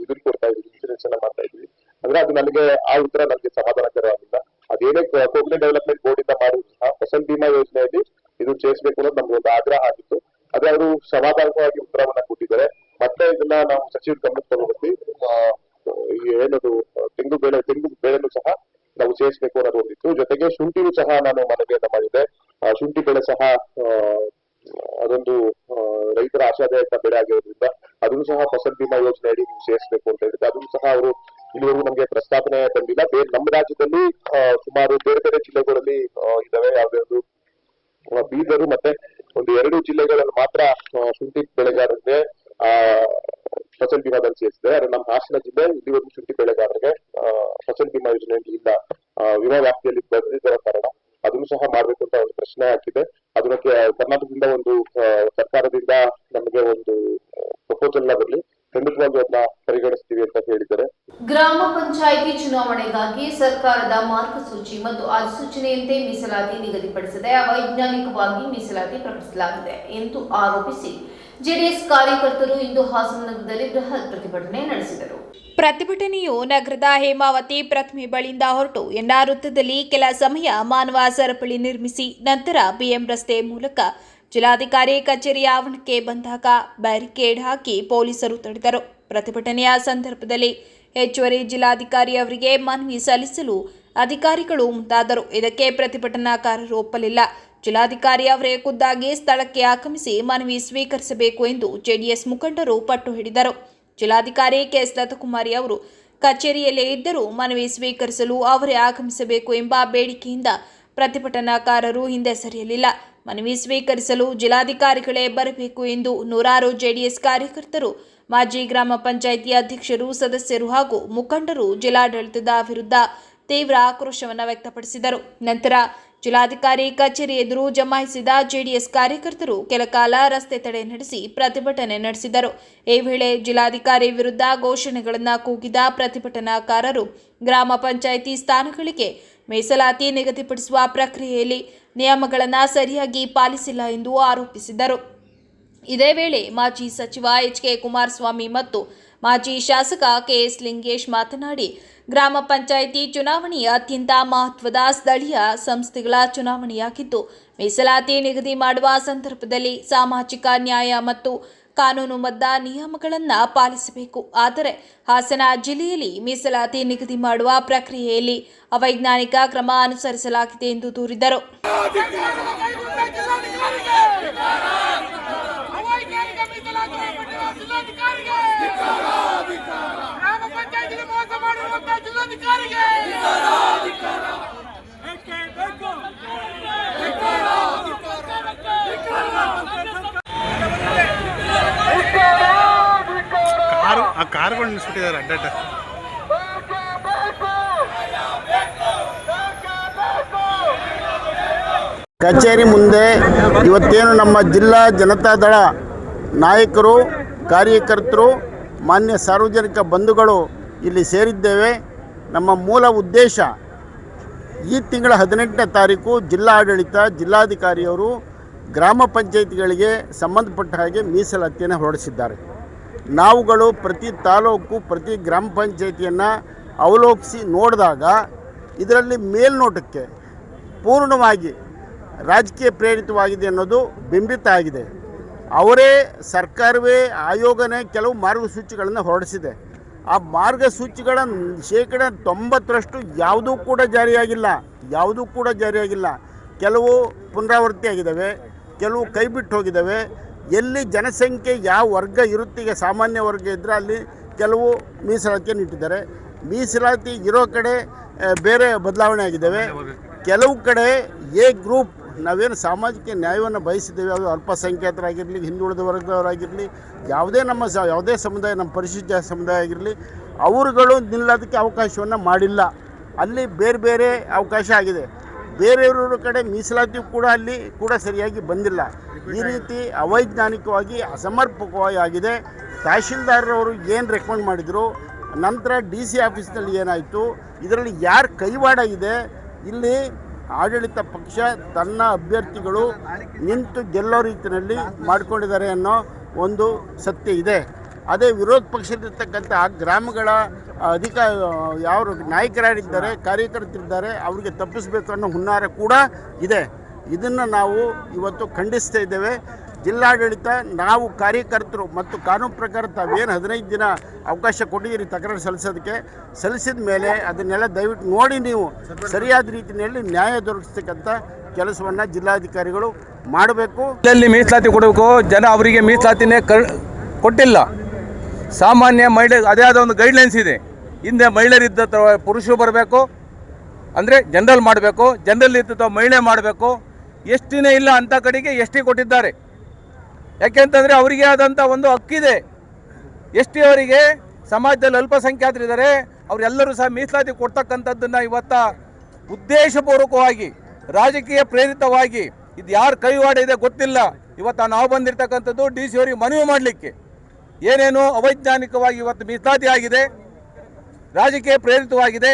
ಇದನ್ನ ಕೊಡ್ತಾ ಇದ್ವಿ, ಇನ್ಸೂರೆನ್ಸ್ ಅನ್ನ ಮಾಡ್ತಾ ಇದ್ವಿ. ಅಂದ್ರೆ ಅದು ನನಗೆ ಆ ಉತ್ತರ ನನಗೆ ಸಮಾಧಾನಕರವಾಗಿಲ್ಲ. ಅದೇನೇ ಕೋಕೋನಟ್ ಡೆವಲಪ್ಮೆಂಟ್ ಬೋರ್ಡ್ ಇಂದ ಮಾಡಿದ್ರು ಸಹ ಫಸಲ್ ಬಿಮಾ ಯೋಜನೆಯಲ್ಲಿ ಇದು ಸೇರಿಸಬೇಕು ಅನ್ನೋದು ನಮ್ಗೆ ಒಂದು ಆಗ್ರಹ ಆಗಿತ್ತು. ಅದೇ ಅವರು ಸಮಾಧಾನಕವಾಗಿ ಉತ್ತರವನ್ನ ಕೊಟ್ಟಿದ್ದಾರೆ. ಮತ್ತೆ ಇದನ್ನ ನಾವು ಸಚಿವರ ಗಮನಕ್ಕೆ ತಗೊಂಡ್ಬಂದು ಏನದು ತೆಂಗು ಬೆಳೆನೂ ಸಹ ನಾವು ಸೇರಿಸಬೇಕು ಅನ್ನೋದು ಒಂದಿತ್ತು. ಜೊತೆಗೆ ಶುಂಠಿನೂ ಸಹ ನಾನು ಮನವಿಯನ್ನ ಮಾಡಿದ್ದೆ. ಶುಂಠಿ ಬೆಳೆ ಸಹ ಅದೊಂದು ರೈತರ ಆಶಾದಾಯಕ ಬೆಳೆ ಆಗಿರೋದ್ರಿಂದ ಅದನ್ನು ಸಹ ಫಸಲ್ ಬಿಮಾ ಯೋಜನೆ ಅಡಿ ನೀವು ಸೇರಿಸಬೇಕು ಅಂತ ಹೇಳಿದ್ರೆ ಅದನ್ನು ಸಹ ಅವರು ಇಲ್ಲಿವರೆಗೂ ನಮಗೆ ಪ್ರಸ್ತಾಪನೆ ಬಂದಿಲ್ಲ. ನಮ್ಮ ರಾಜ್ಯದಲ್ಲಿ ಸುಮಾರು ಬೇರೆ ಬೇರೆ ಜಿಲ್ಲೆಗಳಲ್ಲಿ ಇದಾವೆ. ಯಾವ್ದಾದ್ರು ಬೀದರು ಮತ್ತೆ ಒಂದು 2 ಜಿಲ್ಲೆಗಳಲ್ಲಿ ಮಾತ್ರ ಶುಂಠಿ ಬೆಳೆಗಾರರಿಗೆ ಫಸಲ್ ಬಿಮಾದಲ್ಲಿ ಸೇರಿಸಿದೆ. ಆದ್ರೆ ನಮ್ಮ ಹಾಸನ ಜಿಲ್ಲೆ ಇಲ್ಲಿವರೆಗೂ ಶುಂಠಿ ಬೆಳೆಗಾರರಿಗೆ ಫಸಲ್ ಬಿಮಾ ಯೋಜನೆಯಲ್ಲಿ ಇಲ್ಲ, ವಿಮಾ ವ್ಯಾಪ್ತಿಯಲ್ಲಿ ಬಂದಿರೋ ಕಾರಣ ಅದನ್ನು ಸಹ ಮಾಡ್ಬೇಕು ಅಂತ ಒಂದು ಪ್ರಶ್ನೆ ಹಾಕಿದೆ. ಅದಕ್ಕೆ ಕರ್ನಾಟಕದಿಂದ ಒಂದು ಸರ್ಕಾರದಿಂದ ನಮಗೆ ಒಂದು ಪ್ರಪೋಸಲ್ ನ ಬರಲಿ, ಖಂಡಿತವಾಗಿ ಅದನ್ನ ಪರಿಗಣಿಸ್ತೀವಿ ಅಂತ ಹೇಳಿದ್ದಾರೆ. ಗ್ರಾಮ ಪಂಚಾಯಿತಿ ಚುನಾವಣೆಗಾಗಿ ಸರ್ಕಾರದ ಮಾರ್ಗಸೂಚಿ ಮತ್ತು ಅಧಿಸೂಚನೆಯಂತೆ ಮೀಸಲಾತಿ ನಿಗದಿಪಡಿಸದೆ ಅವೈಜ್ಞಾನಿಕವಾಗಿ ಮೀಸಲಾತಿ ಪ್ರಕಟಿಸಲಾಗಿದೆ ಎಂದು ಆರೋಪಿಸಿ ಜೆಡಿಎಸ್ ಕಾರ್ಯಕರ್ತರು ಇಂದು ಹಾಸನದಲ್ಲಿ ಬೃಹತ್ ಪ್ರತಿಭಟನೆ ನಡೆಸಿದರು. ಪ್ರತಿಭಟನೆಯು ನಗರದ ಹೇಮಾವತಿ ಪ್ರತಿಮೆ ಬಳಿಯಿಂದ ಹೊರಟು ಎನ್ಆರ್ ವೃತ್ತದಲ್ಲಿ ಕೆಲ ಸಮಯ ಮಾನವ ಸರಪಳಿ ನಿರ್ಮಿಸಿ ನಂತರ ಬಿಎಂ ರಸ್ತೆ ಮೂಲಕ ಜಿಲ್ಲಾಧಿಕಾರಿ ಕಚೇರಿ ಆವರಣಕ್ಕೆ ಬಂದಾಗ ಬ್ಯಾರಿಕೇಡ್ ಹಾಕಿ ಪೊಲೀಸರು ತಡೆದರು. ಪ್ರತಿಭಟನೆಯ ಸಂದರ್ಭದಲ್ಲಿ ಹೆಚ್ಚುವರಿ ಜಿಲ್ಲಾಧಿಕಾರಿ ಅವರಿಗೆ ಮನವಿ ಸಲ್ಲಿಸಲು ಅಧಿಕಾರಿಗಳು ಮುಂದಾದರು. ಇದಕ್ಕೆ ಪ್ರತಿಭಟನಾಕಾರರು ಒಪ್ಪಲಿಲ್ಲ. ಜಿಲ್ಲಾಧಿಕಾರಿ ಅವರೇ ಖುದ್ದಾಗಿ ಸ್ಥಳಕ್ಕೆ ಆಗಮಿಸಿ ಮನವಿ ಸ್ವೀಕರಿಸಬೇಕು ಎಂದು ಜೆಡಿಎಸ್ ಮುಖಂಡರು ಪಟ್ಟು ಹಿಡಿದರು. ಜಿಲ್ಲಾಧಿಕಾರಿ ಕೆಎಸ್ ದತ್ತಕುಮಾರಿ ಅವರು ಕಚೇರಿಯಲ್ಲೇ ಇದ್ದರೂ ಮನವಿ ಸ್ವೀಕರಿಸಲು ಅವರೇ ಆಗಮಿಸಬೇಕು ಎಂಬ ಬೇಡಿಕೆಯಿಂದ ಪ್ರತಿಭಟನಾಕಾರರು ಹಿಂದೆ ಸರಿಯಲಿಲ್ಲ. ಮನವಿ ಸ್ವೀಕರಿಸಲು ಜಿಲ್ಲಾಧಿಕಾರಿಗಳೇ ಬರಬೇಕು ಎಂದು ನೂರಾರು ಜೆಡಿಎಸ್ ಕಾರ್ಯಕರ್ತರು, ಮಾಜಿ ಗ್ರಾಮ ಪಂಚಾಯಿತಿ ಅಧ್ಯಕ್ಷರು, ಸದಸ್ಯರು ಹಾಗೂ ಮುಖಂಡರು ಜಿಲ್ಲಾಡಳಿತದ ವಿರುದ್ಧ ತೀವ್ರ ಆಕ್ರೋಶವನ್ನು ವ್ಯಕ್ತಪಡಿಸಿದರು. ನಂತರ ಜಿಲ್ಲಾಧಿಕಾರಿ ಕಚೇರಿ ಎದುರು ಜಮಾಯಿಸಿದ ಜೆಡಿಎಸ್ ಕಾರ್ಯಕರ್ತರು ಕೆಲಕಾಲ ರಸ್ತೆ ತಡೆ ನಡೆಸಿ ಪ್ರತಿಭಟನೆ ನಡೆಸಿದರು. ಈ ವೇಳೆ ಜಿಲ್ಲಾಧಿಕಾರಿ ವಿರುದ್ಧ ಘೋಷಣೆಗಳನ್ನು ಕೂಗಿದ ಪ್ರತಿಭಟನಾಕಾರರು ಗ್ರಾಮ ಪಂಚಾಯಿತಿ ಸ್ಥಾನಗಳಿಗೆ ಮೀಸಲಾತಿ ನಿಗದಿಪಡಿಸುವ ಪ್ರಕ್ರಿಯೆಯಲ್ಲಿ ನಿಯಮಗಳನ್ನು ಸರಿಯಾಗಿ ಪಾಲಿಸಿಲ್ಲ ಎಂದು ಆರೋಪಿಸಿದರು. ಇದೇ ವೇಳೆ ಮಾಜಿ ಸಚಿವ ಎಚ್.ಕೆ. ಕುಮಾರಸ್ವಾಮಿ ಮತ್ತು ಮಾಜಿ ಶಾಸಕ ಕೆಎಸ್ ಲಿಂಗೇಶ್ ಮಾತನಾಡಿ, ಗ್ರಾಮ ಪಂಚಾಯಿತಿ ಚುನಾವಣೆಯ ಅತ್ಯಂತ ಮಹತ್ವದ ಸ್ಥಳೀಯ ಸಂಸ್ಥೆಗಳ ಚುನಾವಣೆಯಾಗಿದ್ದು, ಮೀಸಲಾತಿ ನಿಗದಿ ಮಾಡುವ ಸಂದರ್ಭದಲ್ಲಿ ಸಾಮಾಜಿಕ ನ್ಯಾಯ ಮತ್ತು ಕಾನೂನುಬದ್ಧ ನಿಯಮಗಳನ್ನು ಪಾಲಿಸಬೇಕು. ಆದರೆ ಹಾಸನ ಜಿಲ್ಲೆಯಲ್ಲಿ ಮೀಸಲಾತಿ ನಿಗದಿ ಮಾಡುವ ಪ್ರಕ್ರಿಯೆಯಲ್ಲಿ ಅವೈಜ್ಞಾನಿಕ ಕ್ರಮ ಅನುಸರಿಸಲಾಗಿದೆ ಎಂದು ದೂರಿದರು. ಕಾರುಗಳು ನಿಲ್ಲಿಸ್ಬಿಟ್ಟಿದ್ದಾರೆ ಅಡ್ಡಡ್ಡ. ಕಚೇರಿ ಮುಂದೆ ಇವತ್ತೇನು ನಮ್ಮ ಜಿಲ್ಲಾ ಜನತಾದಳ ನಾಯಕರು, ಕಾರ್ಯಕರ್ತರು, ಮಾನ್ಯ ಸಾರ್ವಜನಿಕ ಬಂಧುಗಳು ಇಲ್ಲಿ ಸೇರಿದ್ದೇವೆ. ನಮ್ಮ ಮೂಲ ಉದ್ದೇಶ ಈ ತಿಂಗಳ 18ನೇ ತಾರೀಕು ಜಿಲ್ಲಾಡಳಿತ, ಜಿಲ್ಲಾಧಿಕಾರಿಯವರು ಗ್ರಾಮ ಪಂಚಾಯಿತಿಗಳಿಗೆ ಸಂಬಂಧಪಟ್ಟ ಹಾಗೆ ಮೀಸಲಾತಿಯನ್ನು ಹೊರಡಿಸಿದ್ದಾರೆ. ನಾವುಗಳು ಪ್ರತಿ ತಾಲೂಕು, ಪ್ರತಿ ಗ್ರಾಮ ಪಂಚಾಯಿತಿಯನ್ನು ಅವಲೋಕಿಸಿ ನೋಡಿದಾಗ ಇದರಲ್ಲಿ ಮೇಲ್ನೋಟಕ್ಕೆ ಪೂರ್ಣವಾಗಿ ರಾಜಕೀಯ ಪ್ರೇರಿತವಾಗಿದೆ ಅನ್ನೋದು ಬಿಂಬಿತ ಆಗಿದೆ. ಅವರೇ ಸರ್ಕಾರವೇ ಆಯೋಗನೇ ಕೆಲವು ಮಾರ್ಗಸೂಚಿಗಳನ್ನು ಹೊರಡಿಸಿದೆ. ಆ ಮಾರ್ಗಸೂಚಿಗಳ 90% ಯಾವುದೂ ಕೂಡ ಜಾರಿಯಾಗಿಲ್ಲ. ಕೆಲವು ಪುನರಾವರ್ತಿ ಆಗಿದ್ದಾವೆ, ಕೆಲವು ಕೈ ಬಿಟ್ಟು ಹೋಗಿದ್ದಾವೆ. ಎಲ್ಲಿ ಜನಸಂಖ್ಯೆ ಯಾವ ವರ್ಗ ಇರುತ್ತೆ, ಈಗ ಸಾಮಾನ್ಯ ವರ್ಗ ಇದ್ದರೆ ಅಲ್ಲಿ ಕೆಲವು ಮೀಸಲಾತಿಯನ್ನು ಇಟ್ಟಿದ್ದಾರೆ. ಮೀಸಲಾತಿ ಇರೋ ಕಡೆ ಬೇರೆ ಬದಲಾವಣೆ ಆಗಿದ್ದಾವೆ. ಕೆಲವು ಕಡೆ ಎ ಗ್ರೂಪ್, ನಾವೇನು ಸಾಮಾಜಿಕ ನ್ಯಾಯವನ್ನು ಬಯಸಿದ್ದೇವೆ, ಅದು ಅಲ್ಪಸಂಖ್ಯಾತರಾಗಿರಲಿ, ಹಿಂದುಳಿದ ವರ್ಗದವರಾಗಿರಲಿ, ಯಾವುದೇ ಸಮುದಾಯ, ನಮ್ಮ ಪರಿಶಿಷ್ಟ ಸಮುದಾಯ ಆಗಿರಲಿ, ಅವರುಗಳು ನಿಲ್ಲೋದಕ್ಕೆ ಅವಕಾಶವನ್ನು ಮಾಡಿಲ್ಲ. ಅಲ್ಲಿ ಬೇರೆ ಬೇರೆ ಅವಕಾಶ ಆಗಿದೆ. ಬೇರೆಯವ್ರ ಕಡೆ ಮೀಸಲಾತಿ ಕೂಡ ಅಲ್ಲಿ ಕೂಡ ಸರಿಯಾಗಿ ಬಂದಿಲ್ಲ. ಈ ರೀತಿ ಅವೈಜ್ಞಾನಿಕವಾಗಿ, ಅಸಮರ್ಪಕವಾಗಿ ಆಗಿದೆ. ತಹಶೀಲ್ದಾರರವರು ಏನು ರೆಕಮೆಂಡ್ ಮಾಡಿದರು, ನಂತರ DC ಆಫೀಸ್ನಲ್ಲಿ ಏನಾಯಿತು, ಇದರಲ್ಲಿ ಯಾರು ಕೈವಾಡ ಇದೆ, ಇಲ್ಲಿ ಆಡಳಿತ ಪಕ್ಷ ತನ್ನ ಅಭ್ಯರ್ಥಿಗಳು ನಿಂತು ಗೆಲ್ಲೋ ರೀತಿಯಲ್ಲಿ ಮಾಡಿಕೊಂಡಿದ್ದಾರೆ ಅನ್ನೋ ಒಂದು ಸತ್ಯ ಇದೆ. ಅದೇ ವಿರೋಧ ಪಕ್ಷದಲ್ಲಿರ್ತಕ್ಕಂಥ ಗ್ರಾಮಗಳ ಯಾವ ನಾಯಕರಾಗಿದ್ದಾರೆ, ಕಾರ್ಯಕರ್ತರಿದ್ದಾರೆ, ಅವರಿಗೆ ತಪ್ಪಿಸಬೇಕು ಅನ್ನೋ ಹುನ್ನಾರ ಕೂಡ ಇದೆ. ಇದನ್ನು ನಾವು ಇವತ್ತು ಖಂಡಿಸ್ತಾ ಇದ್ದೇವೆ. ಜಿಲ್ಲಾಡಳಿತ, ನಾವು ಕಾರ್ಯಕರ್ತರು ಮತ್ತು ಕಾನೂನು ಪ್ರಕಾರ ತಾವೇನು 15 ದಿನ ಅವಕಾಶ ಕೊಟ್ಟಿದ್ದೀರಿ ತಕರಾರು ಸಲ್ಲಿಸಿದ ಮೇಲೆ ಅದನ್ನೆಲ್ಲ ದಯವಿಟ್ಟು ನೋಡಿ ನೀವು ಸರಿಯಾದ ರೀತಿಯಲ್ಲಿ ನ್ಯಾಯ ದೊರಕಿಸ್ತಕ್ಕಂಥ ಕೆಲಸವನ್ನು ಜಿಲ್ಲಾಧಿಕಾರಿಗಳು ಮಾಡಬೇಕು. ಇಲ್ಲಿ ಮೀಸಲಾತಿ ಕೊಡಬೇಕು. ಜನ ಅವರಿಗೆ ಮೀಸಲಾತಿನೇ ಕೊಟ್ಟಿಲ್ಲ. ಸಾಮಾನ್ಯ ಮಹಿಳೆ, ಅದೇ ಆದ ಒಂದು ಗೈಡ್ಲೈನ್ಸ್ ಇದೆ. ಹಿಂದೆ ಮಹಿಳೆಯರಿದ್ದ ಪುರುಷರು ಬರಬೇಕು, ಅಂದರೆ ಜನರಲ್ ಮಾಡಬೇಕು, ಜನರಲ್ ಇದ್ದ ಮಹಿಳೆ ಮಾಡಬೇಕು. ಎಷ್ಟಿನೇ ಇಲ್ಲ ಅಂಥ ಕಡೆಗೆ ಎಷ್ಟಿ ಕೊಟ್ಟಿದ್ದಾರೆ. ಯಾಕೆಂತಂದರೆ ಅವರಿಗೆ ಆದಂಥ ಒಂದು ಹಕ್ಕಿದೆ. ಎಷ್ಟಿ ಅವರಿಗೆ ಸಮಾಜದಲ್ಲಿ ಅಲ್ಪಸಂಖ್ಯಾತರಿದ್ದಾರೆ, ಅವರೆಲ್ಲರೂ ಸಹ ಮೀಸಲಾತಿ ಕೊಡ್ತಕ್ಕಂಥದ್ದನ್ನು ಇವತ್ತು ಉದ್ದೇಶಪೂರ್ವಕವಾಗಿ, ರಾಜಕೀಯ ಪ್ರೇರಿತವಾಗಿ, ಇದು ಯಾರು ಕೈವಾಡ ಇದೆ ಗೊತ್ತಿಲ್ಲ. ಇವತ್ತು ನಾವು ಬಂದಿರತಕ್ಕಂಥದ್ದು DC ಅವರಿಗೆ ಮನವಿ ಮಾಡಲಿಕ್ಕೆ. ಏನೇನು ಅವೈಜ್ಞಾನಿಕವಾಗಿ ಇವತ್ತು ಮೀಸಲಾತಿ ಆಗಿದೆ, ರಾಜಕೀಯ ಪ್ರೇರಿತವಾಗಿದೆ,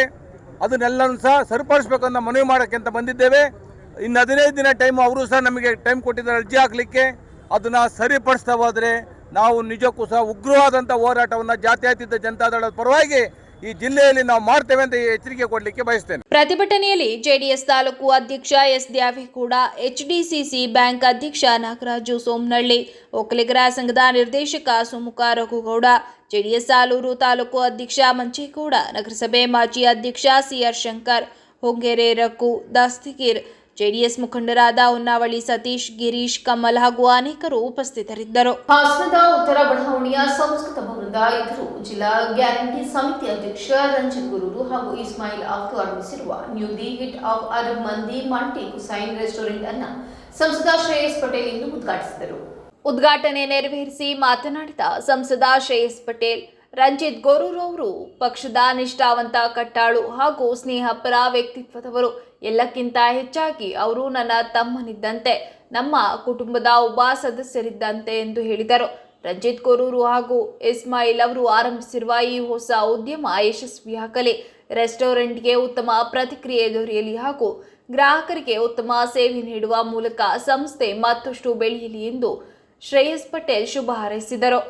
ಅದನ್ನೆಲ್ಲನೂ ಸಹ ಸರಿಪಡಿಸಬೇಕು ಅಂತ ಮನವಿ ಮಾಡೋಕ್ಕೆ ಅಂತ ಬಂದಿದ್ದೇವೆ. ಇನ್ನು 15 ದಿನ ಟೈಮ್ ಅವರು ಸಹ ನಮಗೆ ಟೈಮ್ ಕೊಟ್ಟಿದ್ದಾರೆ ಅರ್ಜಿ ಹಾಕಲಿಕ್ಕೆ. ಅದನ್ನು ಸರಿಪಡಿಸ್ತಾ ಹೋದರೆ ನಾವು ನಿಜಕ್ಕೂ ಸಹ ಉಗ್ರವಾದಂಥ ಹೋರಾಟವನ್ನು ಜಾತ್ಯತೀತ ಜನತಾದಳದ ಪರವಾಗಿ ಈ ಜಿಲ್ಲೆಯಲ್ಲಿ ನಾವು ಮಾಡ್ತೇವೆ ಅಂತ ಎಚ್ಚರಿಕೆ ಕೊಡಲಿಕ್ಕೆ ಬಯಸ್ತೇನೆ. ಪ್ರತಿಭಟನೆಯಲ್ಲಿ ಜೆಡಿಎಸ್ ತಾಲೂಕು ಅಧ್ಯಕ್ಷ ಎಸ್ ದ್ಯಾವೇಗೌಡ, ಎಚ್ಡಿಸಿಸಿ ಬ್ಯಾಂಕ್ ಅಧ್ಯಕ್ಷ ನಾಗರಾಜು ಸೋಮನಹಳ್ಳಿ, ಒಕ್ಕಲಿಗರ ಸಂಘದ ನಿರ್ದೇಶಕ ಸುಮುಖ ರಘುಗೌಡ, ಜೆಡಿಎಸ್ ಆಲೂರು ತಾಲೂಕು ಅಧ್ಯಕ್ಷ ಮಂಚೇಗೌಡ, ನಗರಸಭೆ ಮಾಜಿ ಅಧ್ಯಕ್ಷ ಸಿಆರ್ ಶಂಕರ್, ಹೊಂಗೆರೆ ರಘು, ದಾಸ್ತಿಗೀರ್, ಜೆಡಿಎಸ್ ಮುಖಂಡರಾದ ಹೊನ್ನಾವಳಿ ಸತೀಶ್, ಗಿರೀಶ್, ಕಮಲ್ ಹಾಗೂ ಅನೇಕರು ಉಪಸ್ಥಿತರಿದ್ದರು. ಹಾಸನದ ಉತ್ತರ ಬಡಾವಣೆಯ ಸಂಸ್ಕೃತ ಭವನದ ಎದುರು ಜಿಲ್ಲಾ ಗ್ಯಾರಂಟಿ ಸಮಿತಿ ಅಧ್ಯಕ್ಷ ರಂಜಿತ್ ಗುರೂರು ಹಾಗೂ ಇಸ್ಮಾಯಿಲ್ ಅವರು ಆರಂಭಿಸಿರುವ new the hit of Arab ಮಂದಿ ಮಲ್ಟಿ ಕುಸೈನ್ ರೆಸ್ಟೋರೆಂಟ್ ಅನ್ನು ಸಂಸದ ಶ್ರೇಯಸ್ ಪಟೇಲ್ ಇಂದು ಉದ್ಘಾಟಿಸಿದರು. ಉದ್ಘಾಟನೆ ನೆರವೇರಿಸಿ ಮಾತನಾಡಿದ ಸಂಸದ ಶ್ರೇಯಸ್ ಪಟೇಲ್, ರಂಜಿತ್ ಗೊರೂರು ಅವರು ಪಕ್ಷದ ನಿಷ್ಠಾವಂತ ಕಟ್ಟಾಳು ಹಾಗೂ ಸ್ನೇಹಪರ ವ್ಯಕ್ತಿತ್ವದವರು. ಎಲ್ಲಕ್ಕಿಂತ ಹೆಚ್ಚಾಗಿ ಅವರು ನನ್ನ ತಮ್ಮನಿದ್ದಂತೆ, ನಮ್ಮ ಕುಟುಂಬದ ಒಬ್ಬ ಸದಸ್ಯರಿದ್ದಂತೆ ಎಂದು ಹೇಳಿದರು. ರಂಜಿತ್ ಗೊರೂರು ಹಾಗೂ ಇಸ್ಮಾಯಿಲ್ ಅವರು ಆರಂಭಿಸಿರುವ ಈ ಹೊಸ ಉದ್ಯಮ ಯಶಸ್ವಿಯಾಗಲಿ, ರೆಸ್ಟೋರೆಂಟ್ಗೆ ಉತ್ತಮ ಪ್ರತಿಕ್ರಿಯೆ ದೊರೆಯಲಿ ಹಾಗೂ ಗ್ರಾಹಕರಿಗೆ ಉತ್ತಮ ಸೇವೆ ನೀಡುವ ಮೂಲಕ ಸಂಸ್ಥೆ ಮತ್ತಷ್ಟು ಬೆಳೆಯಲಿ ಎಂದು ಶ್ರೇಯಸ್ ಪಟೇಲ್ ಶುಭ ಹಾರೈಸಿದರು.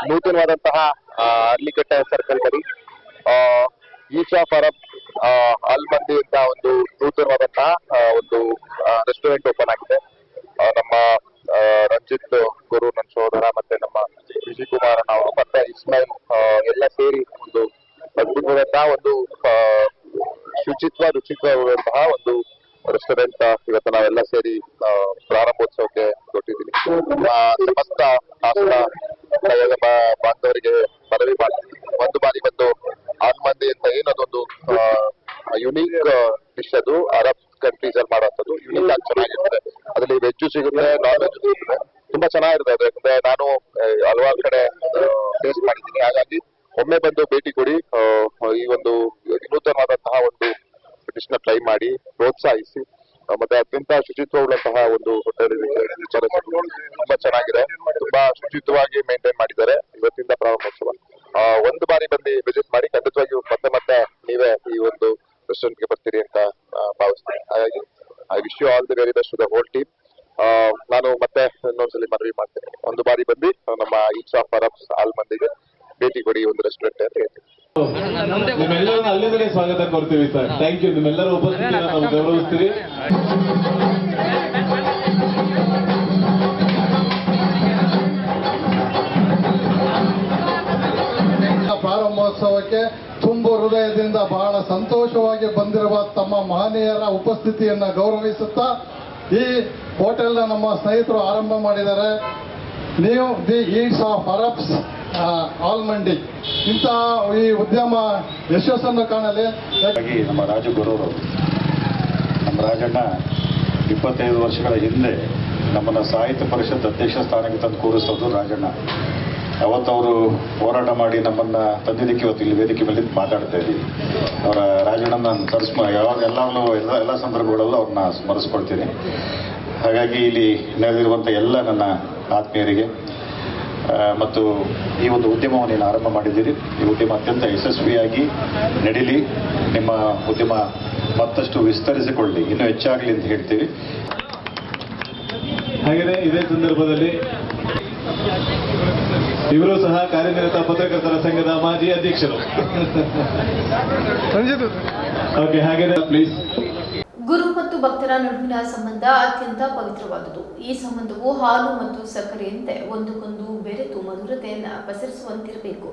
ನೂತನವಾದಂತಹ ಅರ್ಲಿಕಟ್ಟೆ ಸರ್ಕಲ್ ಬಳಿ ಈಶಾ ಫರಬ್ ಅಲ್ ಮಂದಿ ಅಂತ ಒಂದು ನೂತನವಾದಂತಹ ಒಂದು ರೆಸ್ಟೋರೆಂಟ್ ಓಪನ್ ಆಗಿದೆ. ನಮ್ಮ ರಂಜಿತ್ ಗುರು, ನನ್ನ ಸಹೋದರ, ಮತ್ತೆ ನಮ್ಮ ವಿಜಯ್ ಕುಮಾರ್ ಅವರು ಮತ್ತೆ ಇಸ್ಮಾಯಿಲ್ ಎಲ್ಲ ಸೇರಿ ಒಂದು ಅದ್ಭುತವಾದಂತಹ ಒಂದು ರುಚಿತ್ವದಂತಹ ಒಂದು ರೆಸ್ಟೋರೆಂಟ್ ಇವತ್ತು ನಾವೆಲ್ಲ ಸೇರಿ ಪ್ರಾರಂಭೋತ್ಸವಕ್ಕೆ ಕೊಟ್ಟಿದ್ದೀನಿ. ಸಮಸ್ತ ಹಾಸನ ಬಾಂಧವರಿಗೆ ಮನವಿ ಮಾಡ್ತೀನಿ, ಒಂದು ಬಾರಿ ಬಂದು ಅಲ್ ಮಂದಿ ಅಂತ ಏನದೊಂದು ಯುನೀಕ್ ಡಿಶ್, ಅದು ಅರಬ್ ಕಂಟ್ರೀಸ್ ಅಲ್ಲಿ ಮಾಡುವಂಥದ್ದು ಯುನೀಕ್ ಆಗಿ ಚೆನ್ನಾಗಿರುತ್ತೆ. ಅದರಲ್ಲಿ ವೆಜ್ ಸಿಗುತ್ತೆ, ನಾನ್ ವೆಜ್ ಸಿಗುತ್ತೆ, ತುಂಬಾ ಚೆನ್ನಾಗಿರುತ್ತೆ ಅದು. ಯಾಕಂದ್ರೆ ನಾನು ಹಲವಾರು ಕಡೆ ಟೇಸ್ಟ್ ಮಾಡಿದ್ದೀನಿ. ಹಾಗಾಗಿ ಒಮ್ಮೆ ಬಂದು ಭೇಟಿ ಕೊಡಿ, ಈ ಒಂದು ವಿನೂತನವಾದಂತಹ ಒಂದು ಡಿಶ್ ನ ಟ್ರೈ ಮಾಡಿ, ಪ್ರೋತ್ಸಾಹಿಸಿ. ಮತ್ತೆ ಅತ್ಯಂತ ಶುಚಿತ್ವವುಳ್ಳಂತಹ ಒಂದು ಹೋಟೆಲ್ ತುಂಬಾ ಚೆನ್ನಾಗಿದೆ, ತುಂಬಾ ಶುಚಿತ್ವವಾಗಿ ಮೇಂಟೈನ್ ಮಾಡಿದ್ದಾರೆ. ಇವತ್ತಿಂದ ಪ್ರಾರಂಭೋತ್ಸವ, ಒಂದು ಬಾರಿ ಬಂದು ವಿಸಿಟ್ ಮಾಡಿ, ಖಂಡಿತವಾಗಿಯೂ ಮತ್ತೆ ಮತ್ತೆ ನೀವೇ ಈ ಒಂದು ರೆಸ್ಟೋರೆಂಟ್ ಗೆ ಬರ್ತೀರಿ ಅಂತ ಭಾವಿಸ್ತೀನಿ. ಹಾಗಾಗಿ I wish you all the very best to the whole team. ನಾನು ಮತ್ತೆ ಇನ್ನೊಂದ್ಸಲಿ ಮನವಿ ಮಾಡ್ತೇನೆ, ಒಂದು ಬಾರಿ ಬಂದು ನಮ್ಮ ಈಚ್ ಆಫ್ ಅರಬ್ಸ್ ಆಲ್ ಮಂದಿಗೆ ಭೇಟಿ ಕೊಡಿ ಒಂದು ರೆಸ್ಟೋರೆಂಟ್ ಅಂತ ಹೇಳ್ತೀನಿ. ನಿಮ್ಮೆಲ್ಲರನ್ನ ಅಲ್ಲಿಂದಲೇ ಸ್ವಾಗತ ಕೊಡ್ತೀವಿ ಸರ್. Thank you. ನಿಮ್ಮೆಲ್ಲರ ಉಪಸ್ಥಿತಿಯನ್ನು ನಾವು ಗೌರವಿಸ್ತೀವಿ. ಪ್ರಾರಂಭೋತ್ಸವಕ್ಕೆ ತುಂಬು ಹೃದಯದಿಂದ ಬಹಳ ಸಂತೋಷವಾಗಿ ಬಂದಿರುವ ತಮ್ಮ ಮಹನೀಯರ ಉಪಸ್ಥಿತಿಯನ್ನು ಗೌರವಿಸುತ್ತಾ ಈ ಹೋಟೆಲ್ನ ನಮ್ಮ ಸ್ನೇಹಿತರು ಆರಂಭ ಮಾಡಿದ್ದಾರೆ. ನೀವು the eats of Arabs all ಮಂಡಿ, ಇಂತಹ ಈ ಉದ್ಯಮ ಯಶಸ್ಸನ್ನು ಕಾಣಲಿ. ನಮ್ಮ ರಾಜು ಗುರೂರು, ನಮ್ಮ ರಾಜಣ್ಣ 25 ವರ್ಷಗಳ ಹಿಂದೆ ನಮ್ಮನ್ನು ಸಾಹಿತ್ಯ ಪರಿಷತ್ ಅಧ್ಯಕ್ಷ ಸ್ಥಾನಕ್ಕೆ ತಂದು ಕೂರಿಸೋದು ರಾಜಣ್ಣ. ಅವತ್ತವರು ಹೋರಾಟ ಮಾಡಿ ನಮ್ಮನ್ನು ತಂದಿದ್ದಕ್ಕೆ ಇವತ್ತು ಇಲ್ಲಿ ವೇದಿಕೆ ಮೇಲೆ ಮಾತಾಡ್ತಾ ಇದ್ದೀವಿ. ಅವರ ರಾಜಣ್ಣ ನಾನು ಎಲ್ಲ ಸಂದರ್ಭಗಳಲ್ಲೂ ಅವ್ರನ್ನ ಸ್ಮರಿಸ್ಕೊಳ್ತೀನಿ. ಹಾಗಾಗಿ ಇಲ್ಲಿ ನೆರೆದಿರುವಂಥ ಎಲ್ಲ ನನ್ನ ಆತ್ಮೀಯರಿಗೆ ಮತ್ತು ಈ ಒಂದು ಉದ್ಯಮವನ್ನು ನೀನು ಆರಂಭ ಮಾಡಿದ್ದೀರಿ, ಈ ಉದ್ಯಮ ಅತ್ಯಂತ ಯಶಸ್ವಿಯಾಗಿ ನಡೀಲಿ, ನಿಮ್ಮ ಉದ್ಯಮ ಮತ್ತಷ್ಟು ವಿಸ್ತರಿಸಿಕೊಳ್ಳಿ, ಇನ್ನೂ ಹೆಚ್ಚಾಗಲಿ ಅಂತ ಹೇಳ್ತೀವಿ. ಹಾಗೆಯೇ ಇದೇ ಸಂದರ್ಭದಲ್ಲಿ ಇವರು ಸಹ ಕಾರ್ಯನಿರತ ಪತ್ರಕರ್ತರ ಸಂಘದ ಮಾಜಿ ಅಧ್ಯಕ್ಷರು. ಓಕೆ, ಹಾಗೆಯೇ ಪ್ಲೀಸ್. ಗುರು ಮತ್ತು ಭಕ್ತರ ನಡುವಿನ ಸಂಬಂಧ ಅತ್ಯಂತ ಪವಿತ್ರವಾದುದು. ಈ ಸಂಬಂಧವು ಹಾಲು ಮತ್ತು ಸಕ್ಕರೆಯಂತೆ ಒಂದಕ್ಕೊಂದು ಬೆರೆತು ಮಧುರತೆಯನ್ನು ಪಸರಿಸುವಂತಿರಬೇಕು.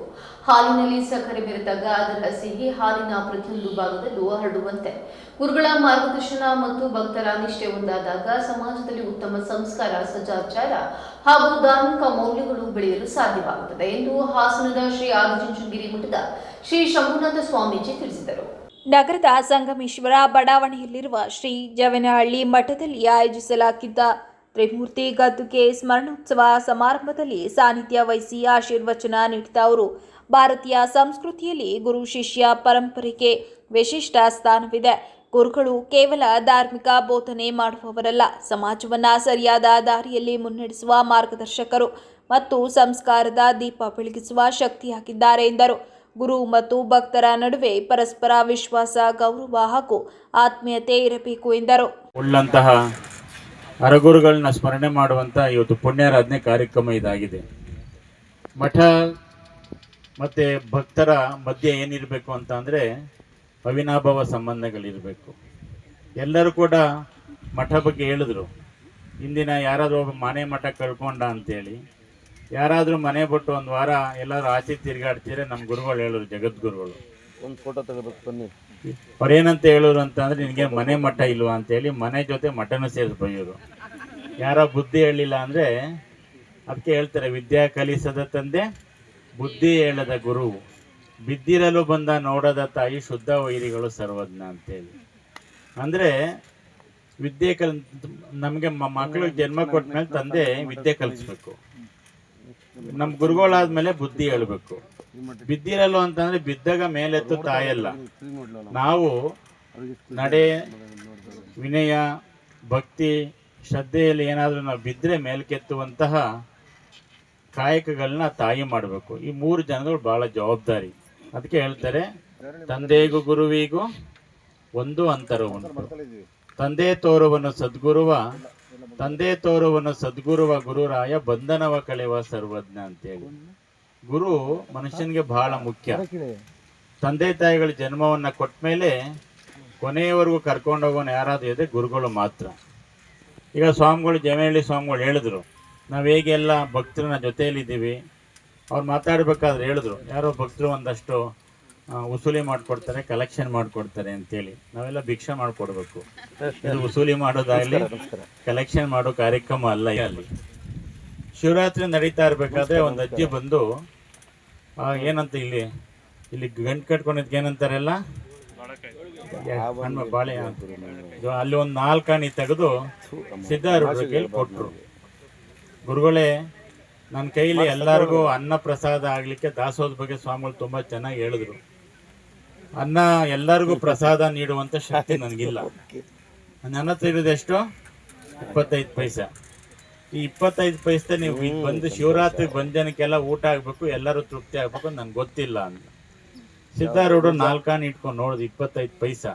ಹಾಲಿನಲ್ಲಿ ಸಕ್ಕರೆ ಬೆರೆತಾಗ ಅದರ ಸಿಹಿ ಹಾಲಿನ ಪ್ರತಿಯೊಂದು ಭಾಗದಲ್ಲೂ ಹರಡುವಂತೆ ಗುರುಗಳ ಮಾರ್ಗದರ್ಶನ ಮತ್ತು ಭಕ್ತರ ನಿಷ್ಠೆ ಒಂದಾದಾಗ ಸಮಾಜದಲ್ಲಿ ಉತ್ತಮ ಸಂಸ್ಕಾರ, ಸದಾಚಾರ ಹಾಗೂ ಧಾರ್ಮಿಕ ಮೌಲ್ಯಗಳು ಬೆಳೆಯಲು ಸಾಧ್ಯವಾಗುತ್ತದೆ ಎಂದು ಹಾಸನದ ಶ್ರೀ ಆದಿಚುಂಚನಗಿರಿ ಮಠದ ಶ್ರೀ ಶಂಭುನಾಥ ಸ್ವಾಮೀಜಿ ತಿಳಿಸಿದರು. ನಗರದ ಸಂಗಮೇಶ್ವರ ಬಡಾವಣೆಯಲ್ಲಿರುವ ಶ್ರೀ ಜವನಹಳ್ಳಿ ಮಠದಲ್ಲಿ ಆಯೋಜಿಸಲಾಗಿದ್ದ ತ್ರಿಮೂರ್ತಿ ಗದ್ದುಗೆ ಸ್ಮರಣೋತ್ಸವ ಸಮಾರಂಭದಲ್ಲಿ ಸಾನ್ನಿಧ್ಯ ವಹಿಸಿ ಆಶೀರ್ವಚನ ನೀಡಿದ ಅವರು, ಭಾರತೀಯ ಸಂಸ್ಕೃತಿಯಲ್ಲಿ ಗುರು ಶಿಷ್ಯ ಪರಂಪರೆಗೆ ವಿಶಿಷ್ಟ ಸ್ಥಾನವಿದೆ. ಗುರುಗಳು ಕೇವಲ ಧಾರ್ಮಿಕ ಬೋಧನೆ ಮಾಡುವವರಲ್ಲ, ಸಮಾಜವನ್ನು ಸರಿಯಾದ ದಾರಿಯಲ್ಲಿ ಮುನ್ನಡೆಸುವ ಮಾರ್ಗದರ್ಶಕರು ಮತ್ತು ಸಂಸ್ಕಾರದ ದೀಪ ಬೆಳಗಿಸುವ ಶಕ್ತಿಯಾಗಿದ್ದಾರೆ ಎಂದರು. ಗುರು ಮತ್ತು ಭಕ್ತರ ನಡುವೆ ಪರಸ್ಪರ ವಿಶ್ವಾಸ, ಗೌರವ ಹಾಗೂ ಆತ್ಮೀಯತೆ ಇರಬೇಕು ಎಂದರು. ಉಳ್ಳಂತಹ ಹರಗುರುಗಳನ್ನ ಸ್ಮರಣೆ ಮಾಡುವಂಥ ಇವತ್ತು ಪುಣ್ಯಾರಾಧನೆ ಕಾರ್ಯಕ್ರಮ ಇದಾಗಿದೆ. ಮಠ ಮತ್ತು ಭಕ್ತರ ಮಧ್ಯೆ ಏನಿರಬೇಕು ಅಂತ ಅಂದರೆ ಅವಿನಾಭಾವ ಸಂಬಂಧಗಳಿರಬೇಕು. ಎಲ್ಲರೂ ಕೂಡ ಮಠ ಬಗ್ಗೆ ಹೇಳಿದ್ರು. ಇಂದಿನ ಯಾರಾದರೂ ಒಬ್ಬ ಮನೆ ಮಠ ಕಳ್ಕೊಂಡ ಅಂತೇಳಿ ಯಾರಾದರೂ ಮನೆ ಬಿಟ್ಟು ಒಂದು ವಾರ ಎಲ್ಲರೂ ಆಚೆ ತಿರುಗಾಡ್ತೀರ ನಮ್ಮ ಗುರುಗಳು ಹೇಳೋರು, ಜಗದ್ಗುರುಗಳು ಒಂದು ಫೋಟೋ ತೆಗೆದು ಬನ್ನಿ. ಅವ್ರೇನಂತ ಹೇಳೋರು ಅಂತಂದರೆ, ನಿನಗೆ ಮನೆ ಮಠ ಇಲ್ವಾ ಅಂತೇಳಿ ಮನೆ ಜೊತೆ ಮಠನೂ ಸೇರಿಸಿ ಬೈಯೋರು. ಯಾರೋ ಬುದ್ಧಿ ಹೇಳಿಲ್ಲ ಅಂದರೆ ಅದಕ್ಕೆ ಹೇಳ್ತಾರೆ, ವಿದ್ಯಾ ಕಲಿಸದ ತಂದೆ ಬುದ್ಧಿ ಹೇಳದ ಗುರು, ಬಿದ್ದಿರಲು ಬಂದ ನೋಡದ ತಾಯಿ ಶುದ್ಧ ವೈರಿಗಳು ಸರ್ವಜ್ಞ ಅಂತೇಳಿ. ಅಂದರೆ ವಿದ್ಯೆ ನಮಗೆ ಮಕ್ಕಳಿಗೆ ಜನ್ಮ ಕೊಟ್ಟ ಮೇಲೆ ತಂದೆ ವಿದ್ಯೆ ಕಲಿಸ್ಬೇಕು, ನಮ್ಮ ಗುರುಗಳಾದ್ಮೇಲೆ ಬುದ್ಧಿ ಹೇಳಬೇಕು. ಬಿದ್ದಿರಲು ಅಂತಂದರೆ ಬಿದ್ದಾಗ ಮೇಲೆತ್ತು ತಾಯಲ್ಲ. ನಾವು ನಡೆ, ವಿನಯ, ಭಕ್ತಿ, ಶ್ರದ್ಧೆಯಲ್ಲಿ ಏನಾದರೂ ನಾವು ಬಿದ್ದರೆ ಮೇಲ್ಕೆತ್ತುವಂತಹ ಕಾಯಕಗಳನ್ನ ತಾಯಿ ಮಾಡಬೇಕು. ಈ 3 ಜನಗಳು ಭಾಳ ಜವಾಬ್ದಾರಿ. ಅದಕ್ಕೆ ಹೇಳ್ತಾರೆ, ತಂದೆಗೂ ಗುರುವಿಗೂ ಒಂದು ಅಂತರ ಉಂಟು. ತಂದೆ ತೋರುವನು ಸದ್ಗುರುವ ಗುರುರಾಯ ಬಂಧನವ ಕಳೆವ ಸರ್ವಜ್ಞ ಅಂತೇಳಿ. ಗುರು ಮನುಷ್ಯನಿಗೆ ಬಹಳ ಮುಖ್ಯ. ತಂದೆ ತಾಯಿಗಳ ಜನ್ಮವನ್ನು ಕೊಟ್ಟ ಮೇಲೆ ಕೊನೆಯವರೆಗೂ ಕರ್ಕೊಂಡೋಗೋನು ಯಾರಾದರೂ ಇದೆ, ಗುರುಗಳು ಮಾತ್ರ. ಈಗ ಸ್ವಾಮಿಗಳು, ಜಮೇಳಿ ಸ್ವಾಮಿಗಳು ಹೇಳಿದ್ರು, ನಾವು ಹೇಗೆಲ್ಲ ಭಕ್ತರನ್ನ ಜೊತೆಯಲ್ಲಿದ್ದೀವಿ. ಅವ್ರು ಮಾತಾಡಬೇಕಾದ್ರೆ ಹೇಳಿದ್ರು, ಯಾರೋ ಭಕ್ತರು ಒಂದಷ್ಟು ವಸೂಲಿ ಮಾಡಿಕೊಡ್ತಾರೆ, ಕಲೆಕ್ಷನ್ ಮಾಡಿಕೊಡ್ತಾರೆ ಅಂತೇಳಿ. ನಾವೆಲ್ಲ ಭಿಕ್ಷೆ ಮಾಡಿಕೊಡ್ಬೇಕು. ಇದು ವಸೂಲಿ ಮಾಡೋದಾಗಲಿ ಕಲೆಕ್ಷನ್ ಮಾಡೋ ಕಾರ್ಯಕ್ರಮ ಅಲ್ಲ. ಅಲ್ಲಿ ಶಿವರಾತ್ರಿ ನಡೀತಾ ಇರಬೇಕಾದ್ರೆ ಒಂದು ಅಜ್ಜಿ ಬಂದು ಏನಂತ ಇಲ್ಲಿ ಗಂಟು ಕಟ್ಕೊಂಡಿದ್ದಕ್ಕೆ ಏನಂತಾರೆಲ್ಲ ಬಾಳೆ ಅಲ್ಲಿ ಒಂದು 4 ಆಣಿ ತೆಗೆದು ಸಿದ್ಧಾರೂಢರ ಕೈಲಿ ಕೊಟ್ಟರು. ಗುರುಗಳೇ, ನನ್ನ ಕೈಲಿ ಎಲ್ಲರಿಗೂ ಅನ್ನ ಪ್ರಸಾದ ಆಗಲಿಕ್ಕೆ ದಾಸೋಹದ ಬಗ್ಗೆ ಸ್ವಾಮಿಗಳು ತುಂಬ ಚೆನ್ನಾಗಿ ಹೇಳಿದ್ರು. ಅನ್ನ ಎಲ್ಲರಿಗೂ ಪ್ರಸಾದ ನೀಡುವಂಥ ಶಕ್ತಿ ನನಗಿಲ್ಲ. ನನ್ನ ಹತ್ರ ಇರೋದು ಎಷ್ಟು? 25 ಪೈಸೆ. ಈ 25 ಪೈಸೆ ನೀವು ಬಂದು ಶಿವರಾತ್ರಿ ಬಂದ ಜನಕ್ಕೆಲ್ಲ ಊಟ ಆಗಬೇಕು, ಎಲ್ಲರೂ ತೃಪ್ತಿ ಆಗಬೇಕು, ನನಗೆ ಗೊತ್ತಿಲ್ಲ ಅಂತ ಸಿದ್ಧಾರೂಢರು 4 ಆಣಿ ಇಟ್ಕೊಂಡು ನೋಡಿದ್ರು, 25 ಪೈಸೆ.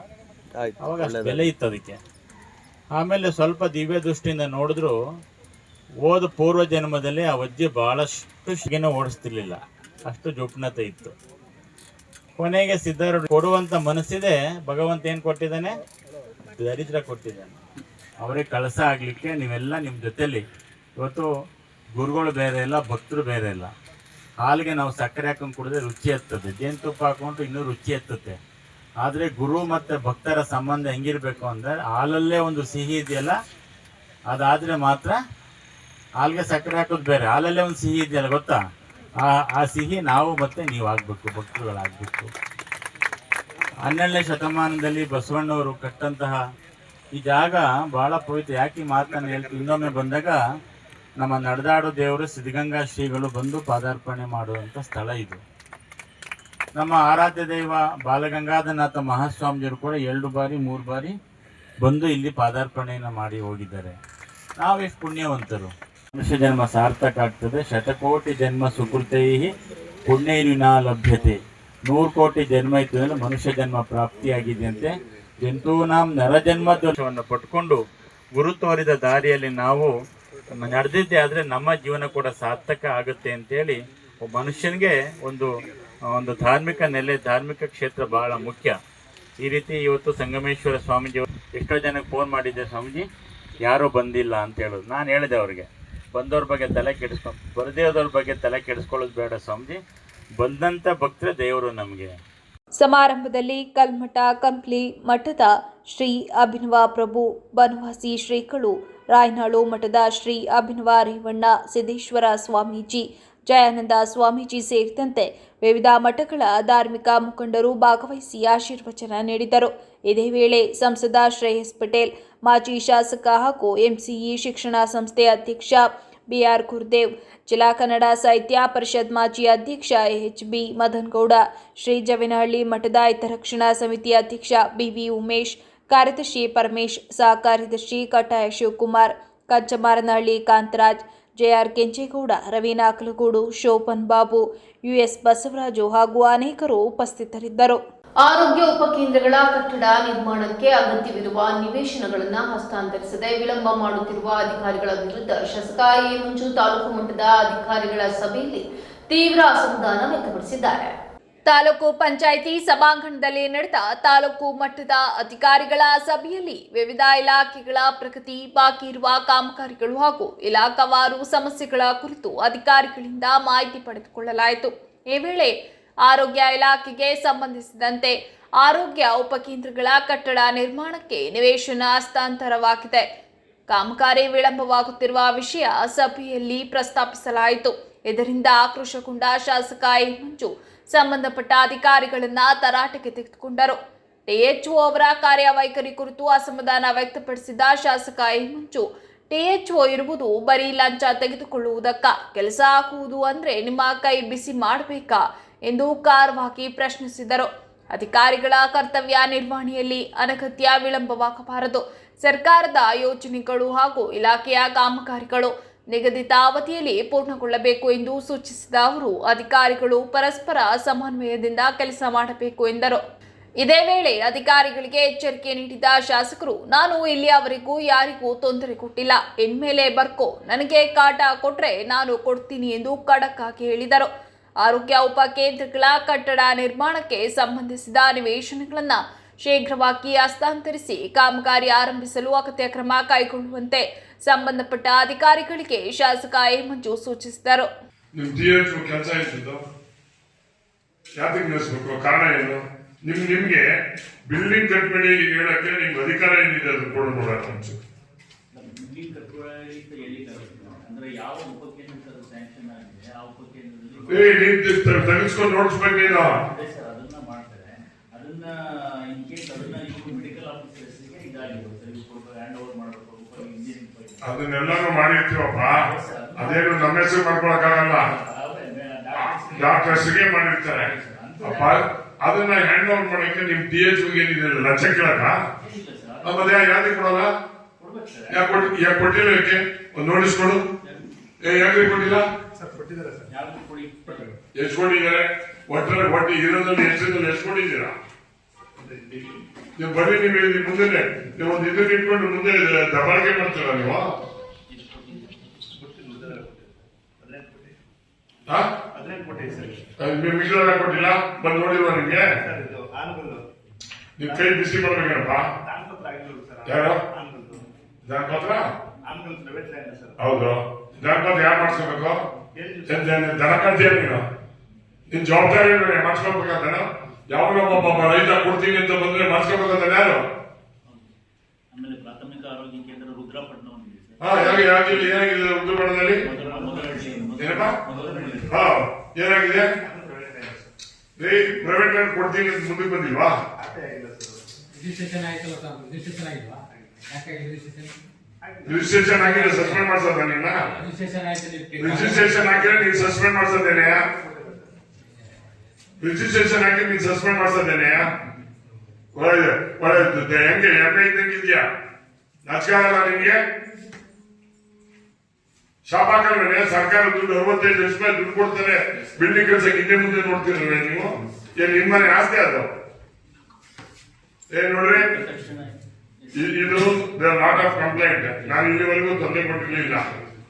ಅವಾಗ ಅಷ್ಟು ಬೆಲೆ ಇತ್ತು ಅದಕ್ಕೆ. ಆಮೇಲೆ ಸ್ವಲ್ಪ ದಿವ್ಯ ದೃಷ್ಟಿಯಿಂದ ನೋಡಿದ್ರು, ಹೋದ ಪೂರ್ವ ಜನ್ಮದಲ್ಲಿ ಆ ಅಜ್ಜಿ ಭಾಳಷ್ಟು ಶಿಗೆನೂ ಓಡಿಸ್ತಿರ್ಲಿಲ್ಲ, ಅಷ್ಟು ಜೋಪನತೆ ಇತ್ತು. ಕೊನೆಗೆ ಸಿದ್ಧಾರೂಢ ಕೊಡುವಂಥ ಮನಸ್ಸಿದೆ, ಭಗವಂತ ಏನು ಕೊಟ್ಟಿದ್ದಾನೆ? ದರಿದ್ರ ಕೊಟ್ಟಿದ್ದಾನೆ. ಅವರಿಗೆ ಕಳಸ ಆಗಲಿಕ್ಕೆ ನೀವೆಲ್ಲ ನಿಮ್ಮ ಜೊತೆಲಿ, ಇವತ್ತು ಗುರುಗಳು ಬೇರೆ ಇಲ್ಲ, ಭಕ್ತರು ಬೇರೆ ಇಲ್ಲ. ಹಾಲಿಗೆ ನಾವು ಸಕ್ಕರೆ ಹಾಕೊಂಡು ಕುಡಿದ್ರೆ ರುಚಿ ಹತ್ತದೆ, ಜೇನುತುಪ್ಪ ಹಾಕೊಂಡ್ರು ಇನ್ನೂ ರುಚಿ ಹತ್ತುತ್ತೆ. ಆದರೆ ಗುರು ಮತ್ತು ಭಕ್ತರ ಸಂಬಂಧ ಹೆಂಗಿರಬೇಕು ಅಂದರೆ, ಹಾಲಲ್ಲೇ ಒಂದು ಸಿಹಿ ಇದೆಯಲ್ಲ, ಅದಾದರೆ ಮಾತ್ರ. ಹಾಲಿಗೆ ಸಕ್ಕರೆ ಹಾಕೋದು ಬೇರೆ, ಹಾಲಲ್ಲೇ ಒಂದು ಸಿಹಿ ಇದೆಯಲ್ಲ ಗೊತ್ತಾ, ಆ ಸಿಹಿ ನಾವು ಮತ್ತೆ ನೀವು ಆಗಬೇಕು, ಭಕ್ತರುಗಳಾಗಬೇಕು. 12ನೇ ಶತಮಾನದಲ್ಲಿ ಬಸವಣ್ಣವರು ಕಟ್ಟಂತಹ ಈ ಜಾಗ ಭಾಳ ಪವಿತ್ರ. ಯಾಕೆ ಈ ಮಾತನ್ನು ಹೇಳ್ತೀವಿ, ಇನ್ನೊಮ್ಮೆ ಬಂದಾಗ ನಮ್ಮ ನಡೆದಾಡೋ ದೇವರು ಸಿದ್ಧಗಂಗಾ ಶ್ರೀಗಳು ಬಂದು ಪಾದಾರ್ಪಣೆ ಮಾಡುವಂಥ ಸ್ಥಳ ಇದು. ನಮ್ಮ ಆರಾಧ್ಯ ದೈವ ಬಾಲಗಂಗಾಧರನಾಥ ಮಹಾಸ್ವಾಮಿಯವರು ಕೂಡ 2 ಬಾರಿ 3 ಬಾರಿ ಬಂದು ಇಲ್ಲಿ ಪಾದಾರ್ಪಣೆಯನ್ನು ಮಾಡಿ ಹೋಗಿದ್ದಾರೆ. ನಾವೆಷ್ಟು ಪುಣ್ಯವಂತರು. ಮನುಷ್ಯ ಜನ್ಮ ಸಾರ್ಥಕ ಆಗ್ತದೆ. 100 ಜನ್ಮ ಸುಕೃತೈ ಪುಣ್ಯೈರ್ವಿನಾ ಲಭ್ಯತೆ. 100 ಕೋಟಿ ಜನ್ಮ ಇತ್ತು ಅಂದರೆ ಮನುಷ್ಯ ಜನ್ಮ ಪ್ರಾಪ್ತಿಯಾಗಿದೆಯಂತೆ. ಜಂತೂನಾಂ ನರಜನ್ಮ ದೋಷವನ್ನು ಪಟ್ಕೊಂಡು ಗುರು ತೋರಿದ ದಾರಿಯಲ್ಲಿ ನಾವು ನಡೆದಿದ್ದೆ ಆದರೆ ನಮ್ಮ ಜೀವನ ಕೂಡ ಸಾರ್ಥಕ ಆಗುತ್ತೆ ಅಂತೇಳಿ ಮನುಷ್ಯನಿಗೆ ಒಂದು ಧಾರ್ಮಿಕ ನೆಲೆ, ಧಾರ್ಮಿಕ ಕ್ಷೇತ್ರ ಬಹಳ ಮುಖ್ಯ. ಈ ರೀತಿ ಇವತ್ತು ಸಂಗಮೇಶ್ವರ ಸ್ವಾಮೀಜಿ ಎಷ್ಟೋ ಜನಕ್ಕೆ ಫೋನ್ ಮಾಡಿದ್ದೆ, ಸ್ವಾಮೀಜಿ ಯಾರೂ ಬಂದಿಲ್ಲ ಅಂತ ಹೇಳೋದು. ನಾನು ಹೇಳಿದೆ ಅವ್ರಿಗೆ, ಬಂದವ್ರ ಬಗ್ಗೆ ತಲೆ ಬರದೇ ಹೋದವ್ರ ಬಗ್ಗೆ ತಲೆ ಕೆಡಿಸ್ಕೊಳ್ಳೋದು ಬೇಡ ಸ್ವಾಮೀಜಿ, ಬಂದಂಥ ಭಕ್ತರೇ ದೇವರು ನಮಗೆ. ಸಮಾರಂಭದಲ್ಲಿ ಕಲ್ಮಠ ಕಂಪ್ಲಿ ಮಠದ ಶ್ರೀ ಅಭಿನವ ಪ್ರಭು ಬನವಾಸಿ ಶ್ರೀಗಳು, ರಾಯನಾಳು ಮಠದ ಶ್ರೀ ಅಭಿನವ ರೇವಣ್ಣ ಸಿದ್ದೇಶ್ವರ ಸ್ವಾಮೀಜಿ, ಜಯಾನಂದ ಸ್ವಾಮೀಜಿ ಸೇರಿದಂತೆ ವಿವಿಧ ಮಠಗಳ ಧಾರ್ಮಿಕ ಮುಖಂಡರು ಭಾಗವಹಿಸಿ ಆಶೀರ್ವಚನ ನೀಡಿದರು. ಇದೇ ವೇಳೆ ಸಂಸದ ಶ್ರೇಯಸ್ ಪಟೇಲ್, ಮಾಜಿ ಶಾಸಕ ಹಾಗೂ ಎಂಸಿಇ ಶಿಕ್ಷಣ ಸಂಸ್ಥೆ ಅಧ್ಯಕ್ಷ ಬಿಆರ್ ಗುರುದೇವ್, ಜಿಲ್ಲಾ ಕನ್ನಡ ಸಾಹಿತ್ಯ ಪರಿಷತ್ ಮಾಜಿ ಅಧ್ಯಕ್ಷ ಎಚ್.ಬಿ. ಮದನಗೌಡ, ಶ್ರೀ ಜವಿನಹಳ್ಳಿ ಮಠದ ಹಿತರಕ್ಷಣಾ ಸಮಿತಿ ಅಧ್ಯಕ್ಷ ಬಿವಿ ಉಮೇಶ್, ಕಾರ್ಯದರ್ಶಿ ಪರಮೇಶ್, ಸಹ ಕಾರ್ಯದರ್ಶಿ ಕಟ್ಟಾಯ ಶಿವಕುಮಾರ್, ಕಂಚಮಾರನಹಳ್ಳಿ ಕಾಂತರಾಜ್, ಜೆಆರ್ ಕೆಂಚೇಗೌಡ, ರವೀನಾ ಅಕಲಗೂಡು, ಶೋಭನ್ ಬಾಬು, ಯುಎಸ್ ಬಸವರಾಜು ಹಾಗೂ ಅನೇಕರು ಉಪಸ್ಥಿತರಿದ್ದರು. ಆರೋಗ್ಯ ಉಪಕೇಂದ್ರಗಳ ಕಟ್ಟಡ ನಿರ್ಮಾಣಕ್ಕೆ ಅಗತ್ಯವಿರುವ ನಿವೇಶನಗಳನ್ನು ಹಸ್ತಾಂತರಿಸದೆ ವಿಳಂಬ ಮಾಡುತ್ತಿರುವ ಅಧಿಕಾರಿಗಳ ವಿರುದ್ಧ ಶಾಸಕ ಎ. ಮಂಜು ತಾಲೂಕು ಮಟ್ಟದ ಅಧಿಕಾರಿಗಳ ಸಭೆಯಲ್ಲಿ ತೀವ್ರ ಅಸಮಾಧಾನ ವ್ಯಕ್ತಪಡಿಸಿದ್ದಾರೆ. ತಾಲೂಕು ಪಂಚಾಯಿತಿ ಸಭಾಂಗಣದಲ್ಲಿ ನಡೆದ ತಾಲೂಕು ಮಟ್ಟದ ಅಧಿಕಾರಿಗಳ ಸಭೆಯಲ್ಲಿ ವಿವಿಧ ಇಲಾಖೆಗಳ ಪ್ರಗತಿ, ಬಾಕಿ ಇರುವ ಕಾಮಗಾರಿಗಳು ಹಾಗೂ ಇಲಾಖಾವಾರು ಸಮಸ್ಯೆಗಳ ಕುರಿತು ಅಧಿಕಾರಿಗಳಿಂದ ಮಾಹಿತಿ ಪಡೆದುಕೊಳ್ಳಲಾಯಿತು. ಈ ವೇಳೆ ಆರೋಗ್ಯ ಇಲಾಖೆಗೆ ಸಂಬಂಧಿಸಿದಂತೆ ಆರೋಗ್ಯ ಉಪಕೇಂದ್ರಗಳ ಕಟ್ಟಡ ನಿರ್ಮಾಣಕ್ಕೆ ನಿವೇಶನ ಹಸ್ತಾಂತರವಾಗಿದೆ. ಕಾಮಗಾರಿ ವಿಳಂಬವಾಗುತ್ತಿರುವ ವಿಷಯ ಸಭೆಯಲ್ಲಿ ಪ್ರಸ್ತಾಪಿಸಲಾಯಿತು. ಇದರಿಂದ ಆಕ್ರೋಶಗೊಂಡ ಶಾಸಕ ಎ. ಮಂಜು ಸಂಬಂಧಪಟ್ಟ ಅಧಿಕಾರಿಗಳನ್ನ ತರಾಟೆಗೆ ತೆಗೆದುಕೊಂಡರು. ಟಿಎಚ್ಒ ಅವರ ಕಾರ್ಯವೈಖರಿ ಕುರಿತು ಅಸಮಾಧಾನ ವ್ಯಕ್ತಪಡಿಸಿದ ಶಾಸಕ ಎ. ಮಂಜು, ಟಿಎಚ್ಒ ಇರುವುದು ಬರೀ ಲಂಚ ತೆಗೆದುಕೊಳ್ಳುವುದಕ್ಕ, ಕೆಲಸ ಹಾಕುವುದು ಅಂದ್ರೆ ನಿಮ್ಮ ಕೈ ಬಿಸಿ ಮಾಡಬೇಕಾ ಎಂದು ಖಾರವಾಗಿ ಪ್ರಶ್ನಿಸಿದರು. ಅಧಿಕಾರಿಗಳ ಕರ್ತವ್ಯ ನಿರ್ವಹಣೆಯಲ್ಲಿ ಅನಗತ್ಯ ವಿಳಂಬವಾಗಬಾರದು. ಸರ್ಕಾರದ ಯೋಜನೆಗಳು ಹಾಗೂ ಇಲಾಖೆಯ ಕಾಮಗಾರಿಗಳು ನಿಗದಿತ ಅವಧಿಯಲ್ಲಿ ಪೂರ್ಣಗೊಳ್ಳಬೇಕು ಎಂದು ಸೂಚಿಸಿದ ಅವರು, ಅಧಿಕಾರಿಗಳು ಪರಸ್ಪರ ಸಮನ್ವಯದಿಂದ ಕೆಲಸ ಮಾಡಬೇಕು ಎಂದರು. ಇದೇ ವೇಳೆ ಅಧಿಕಾರಿಗಳಿಗೆ ಎಚ್ಚರಿಕೆ ನೀಡಿದ ಶಾಸಕರು, ನಾನು ಇಲ್ಲಿಯವರೆಗೂ ಯಾರಿಗೂ ತೊಂದರೆ ಕೊಟ್ಟಿಲ್ಲ, ಇನ್ಮೇಲೆ ಬರ್ಕೋ, ನನಗೆ ಕಾಟ ಕೊಟ್ರೆ ನಾನು ಕೊಡ್ತೀನಿ ಎಂದು ಖಡಕ್ ಆಗಿ ಹೇಳಿದರು. ಆರೋಗ್ಯ ಉಪಕೇಂದ್ರಗಳ ಕಟ್ಟಡ ನಿರ್ಮಾಣಕ್ಕೆ ಸಂಬಂಧಿಸಿದ ನಿವೇಶನಗಳನ್ನು ಶೀಘ್ರವಾಗಿ ಹಸ್ತಾಂತರಿಸಿ ಕಾಮಗಾರಿ ಆರಂಭಿಸಲು ಅಗತ್ಯ ಕ್ರಮ ಕೈಗೊಳ್ಳುವಂತೆ ಸಂಬಂಧಪಟ್ಟ ಅಧಿಕಾರಿಗಳಿಗೆ ಶಾಸಕ ಎ. ಮಂಜು ಸೂಚಿಸಿದರು. ನಿಮ್ಗೆ ಬಿಲ್ಡಿಂಗ್ ಕಟ್ಬೇಡಿ ಹೇಳಕ್ಕೆ ನಿಮ್ಗೆ ಅಧಿಕಾರ ಏನಿದೆ ಅದು ಕೊಡು ನೋಡೋಣ. ತೆಗೆಸ್ಕೊಂಡು ನೋಡಿಸ್ಬೇಕು ನೀನು. ಅದನ್ನೆಲ್ಲಾನು ಮಾಡಿರ್ತೀವಪ್ಪ, ಅದೇನು ನಮ್ಮ ಹೆಸರು ಮಾಡ್ಕೊಳಕ್ಕಾಗಲ್ಲ, ಡಾಕ್ಟರ್ಸ್ಗೆ ಮಾಡಿರ್ತಾರೆ ಅಪ್ಪ. ಅದನ್ನ ಹ್ಯಾಂಡ್ ಓವರ್ ಮಾಡಕ್ಕೆ ನಿಮ್ ಟಿಎಚ್ಒಗೆ ಏನಿದೆ ಲಂಚ ಕೇಳಕ ಮತ್ತೆ ಯಾಕೆ ಕೊಡಲ್ಲ? ಯಾಕೆ ಕೊಟ್ಟಿಲ್ಲ? ಯಾಕೆ ಒಂದು ನೋಟಿಸ್ ಕೊಡು. ಯಾಕೆ ಕೊಟ್ಟಿಲ್ಲ? ಎಷ್ಟು ಕೊಟ್ಟಿದ್ದಾರೆ? ಒಟ್ಟು ಇರೋದ್ರಲ್ಲಿ ಎಷ್ಟು ಕೊಟ್ಟಿದ್ದೀರಾ? ನೀವು ಬರೀ ನೀವು ಮುಂದೆ ನೀವು ಒಂದು ಇದನ್ನ ಇಟ್ಕೊಂಡು ಮುಂದೆ ದಬಾಳಿಕೆ ಮಾಡ್ತೀರಾ ನೀವು? ಮಿಕ್ಲರ್ ಕೊಟ್ಟಿಲ್ಲ? ಬಂದು ನೋಡಿಲ್ವಾ ನಿಮ್ಗೆ? ನಿಮ್ ಕೈ ಬಿಸಿ ಮಾಡ್ಬೇಕೇನಪ್ಪ? ಯಾರು ಜಾನಪತ್ರ? ಹೌದು, ಜಾನಪತ್ರ ಯಾರು ಮಾಡಿಸ್ಕೋಬೇಕು? ದನ ಕಂತೀಯ ನೀನು? ನಿನ್ ಜವಾಬ್ದಾರಿ ಮಾಡಿಸ್ಕೋಬೇಕಂತ. ಯಾವಾಗ ರೈತ ಕೊಡ್ತೀನಿ ಅಂತ ಬಂದ್ರೆ ಮಾಡಿಸ್ಕೋಬೇಕಂತ ಯಾರು? ಏನಾಗಿದೆ ಉದ್ರಪಟ್ಟಣದಲ್ಲಿ? ಏನಪ್ಪ ಏನಾಗಿದೆ? ಪ್ರೈವೇಟ್ ಲ್ಯಾಂಡ್ ಕೊಡ್ತೀನಿ ಅಂತ ಮುಂದಕ್ಕೆ ಬಂದಿಲ್ವಾ? ರಿಜಿಸ್ಟ್ರೇಷನ್ ಆಗಿದ್ರೆ ಸಸ್ಪೆಂಡ್ ಮಾಡ್ಸೋದ ನಿನ್ನ? ರಿಜಿಸ್ಟ್ರೇಷನ್ ಆಗಿದ್ರೆ ನೀನ್ ಸಸ್ಪೆಂಡ್ ಮಾಡ್ಸೋದೇನೆಯ? ರಿಜಿಸ್ಟ್ರೇಷನ್ ಆಗಿ ನೀನ್ ಸಸ್ಪೆಂಡ್ ಮಾಡ್ಸೋದೇನೆಯ? ಹೆಂಗೆ ಎಮ್ಮೆ ಇದ್ದಂಗಿದ್ಯಾ? ನಾಚಿಕಾಗಲ್ಲ ನಿನ್ಗೆ? ಶಾಪ್ ಹಾಕಲ್ವೇ? ಸರ್ಕಾರ ದುಡ್ಡು 65 ಲಕ್ಷ ರೂಪಾಯಿ ದುಡ್ಡು ಕೊಡ್ತಾರೆ ಬಿಲ್ಡಿಂಗ್ ಕೆಲ್ಸಕ್ಕೆ, ಹಿಂದೆ ಮುಂದೆ ನೋಡ್ತಿರಲ್ವೇ ನೀವು? ಏನ್ ನಿಮ್ ಮನೆ ಆಸ್ತಿ ಅದು? ಏನ್ ನೋಡ್ರಿ, ಇದು ಲಾಟ್ ಆಫ್ ಕಂಪ್ಲೇಂಟ್. ನಾನು ಇಲ್ಲಿವರೆಗೂ ತೊಂದರೆ ಕೊಟ್ಟಿರ್ಲಿಲ್ಲ.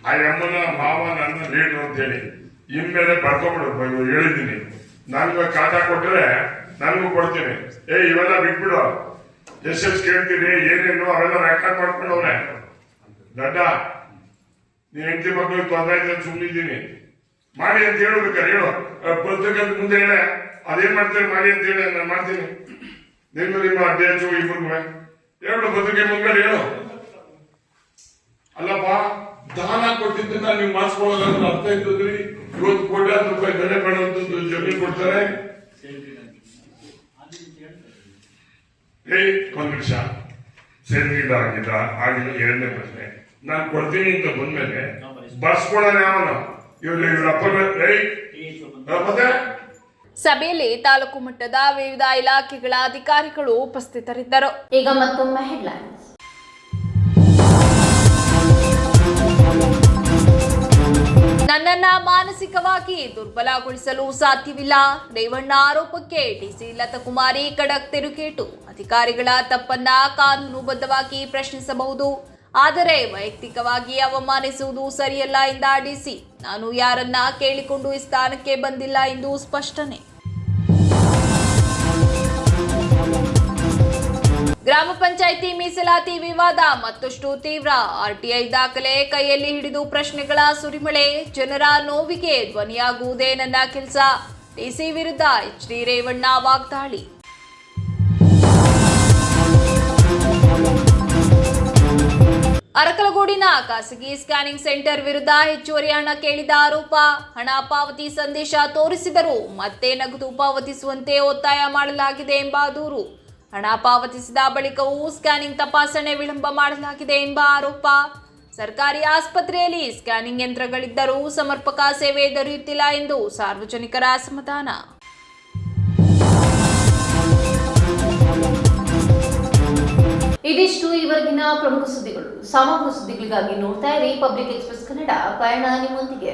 ಆ ಅಮ್ಮನ ಮಾವ ನನ್ನ ಲೇಟು ಅಂತ ಹೇಳಿ ಇನ್ಮೇಲೆ ಬರ್ಕೊಂಡ್ಬಿಡು, ಹೇಳಿದ್ದೀನಿ. ನನ್ಗೆ ಕಾಟ ಕೊಟ್ರೆ ನನಗೂ ಕೊಡ್ತೀನಿ. ಇವೆಲ್ಲ ಬಿಟ್ಬಿಡು. ಎಷ್ಟು ಕೇಳ್ತೀನಿ ಏನೇನು ಅವೆಲ್ಲ ರೆಕಾರ್ಡ್ ಮಾಡ್ಕೊಂಡವ್ರೆ. ದಡ್ಡ, ನೀವ್ ಹೆಂಡತಿ ಮಕ್ಕಳಿಗೆ ತೊಂದರೆ ಆಯ್ತು ಅಂತ ಸುಮ್ಮನಿದ್ದೀನಿ. ಮಾಡಿ ಅಂತ ಹೇಳ್ಬೇಕಾರೆ ಹೇಳು. ಪುಸ್ತಕ ಮುಂದೆ ಹೇಳ ಅದೇನ್ ಮಾಡ್ತೀರಿ ಮಾಡಿ ಅಂತ ಹೇಳಿ ನಾನು ಮಾಡ್ತೀನಿ. ನಿಮ್ದು ನಿಮ್ಮ ಅಧ್ಯಕ್ಷ ಇಬ್ಬರು ಹೇಳು, ಬದುಕೆ ಮುಂದ್ಗಡೆ ಹೇಳು. ಅಲ್ಲಪ್ಪ, ದಾನ ಕೊಟ್ಟಿದ್ದನ್ನ ನೀವು ಮಾಡಿಸ್ಕೊಳ್ಳೋದಂತ ಅರ್ಥ ಇದ್ದದ್ರಿ. ಇವತ್ತು ಕೋಟ್ಯಾಂತರ ರೂಪಾಯಿ ಬೆಲೆ ಬಾಳುವಂತದ್ದು ಜಮೀನು ಕೊಡ್ತಾರೆ. ಒಂದ್ ನಿಮಿಷ, ಸೆಲ್ಫಿಡ್ ಆಗಿಲ್ಲ ಆಗಿಲ್ಲ. ಎರಡನೇ ಪ್ರಶ್ನೆ, ನಾನು ಕೊಡ್ತೀನಿ ಅಂತ ಬಂದ್ಮೇಲೆ ಬರ್ಸ್ಕೊಳ್ಳೋಣ ಯಾವನ ಇವ್ರಪ್ಪ ಮತ್ತೆ. ಸಭೆಯಲ್ಲಿ ತಾಲೂಕು ಮಟ್ಟದ ವಿವಿಧ ಇಲಾಖೆಗಳ ಅಧಿಕಾರಿಗಳು ಉಪಸ್ಥಿತರಿದ್ದರು. ಈಗ ಮತ್ತೊಮ್ಮೆ ಹೆಡ್ಲೈನ್ಸ್. ನನ್ನನ್ನ ಮಾನಸಿಕವಾಗಿ ದುರ್ಬಲಗೊಳಿಸಲು ಸಾಧ್ಯವಿಲ್ಲ. ರೇವಣ್ಣ ಆರೋಪಕ್ಕೆ ಡಿಸಿ ಲತಾಕುಮಾರಿ ಖಡಕ್ ತಿರುಗೇಟು. ಅಧಿಕಾರಿಗಳ ತಪ್ಪನ್ನ ಕಾನೂನುಬದ್ಧವಾಗಿ ಪ್ರಶ್ನಿಸಬಹುದು, ಆದರೆ ವೈಯಕ್ತಿಕವಾಗಿ ಅವಮಾನಿಸುವುದು ಸರಿಯಲ್ಲ ಎಂದ ಡಿಸಿ. ನಾನು ಯಾರನ್ನ ಕೇಳಿಕೊಂಡು ಈ ಸ್ಥಾನಕ್ಕೆ ಬಂದಿಲ್ಲ ಎಂದು ಸ್ಪಷ್ಟನೆ. ಗ್ರಾಮ ಪಂಚಾಯಿತಿ ಮೀಸಲಾತಿ ವಿವಾದ ಮತ್ತಷ್ಟು ತೀವ್ರ. ಆರ್ಟಿಐ ದಾಖಲೆ ಕೈಯಲ್ಲಿ ಹಿಡಿದು ಪ್ರಶ್ನೆಗಳ ಸುರಿಮಳೆ. ಜನರ ನೋವಿಗೆ ಧ್ವನಿಯಾಗುವುದೇ ನನ್ನ ಕೆಲಸ. ಡಿಸಿ ವಿರುದ್ಧ ಎಚ್ಡಿ ರೇವಣ್ಣ ವಾಗ್ದಾಳಿ. ಅರಕಲಗೂಡಿನ ಖಾಸಗಿ ಸ್ಕ್ಯಾನಿಂಗ್ ಸೆಂಟರ್ ವಿರುದ್ಧ ಹೆಚ್ಚುವರಿ ಹಣ ಕೇಳಿದ ಆರೋಪ. ಹಣ ಪಾವತಿ ಸಂದೇಶ ತೋರಿಸಿದರೂ ಮತ್ತೆ ನಗದು ಪಾವತಿಸುವಂತೆ ಒತ್ತಾಯ ಮಾಡಲಾಗಿದೆ ಎಂಬ ದೂರು. ಹಣ ಪಾವತಿಸಿದ ಬಳಿಕವೂ ಸ್ಕ್ಯಾನಿಂಗ್ ತಪಾಸಣೆ ವಿಳಂಬ ಮಾಡಲಾಗಿದೆ ಎಂಬ ಆರೋಪ. ಸರ್ಕಾರಿ ಆಸ್ಪತ್ರೆಯಲ್ಲಿ ಸ್ಕ್ಯಾನಿಂಗ್ ಯಂತ್ರಗಳಿದ್ದರೂ ಸಮರ್ಪಕ ಸೇವೆ ದೊರೆಯುತ್ತಿಲ್ಲ ಎಂದು ಸಾರ್ವಜನಿಕರ ಅಸಮಾಧಾನ. ಇದಿಷ್ಟು ಇವರೆಗಿನ ಪ್ರಮುಖ ಸುದ್ದಿಗಳು. ಸಮಗ್ರ ಸುದ್ದಿಗಳಿಗಾಗಿ ನೋಡ್ತಾ ಇರಿ ಪಬ್ಲಿಕ್ ಎಕ್ಸ್‌ಪ್ರೆಸ್ ಕನ್ನಡ. ಪಯಣ ನಿಮ್ಮೊಂದಿಗೆ.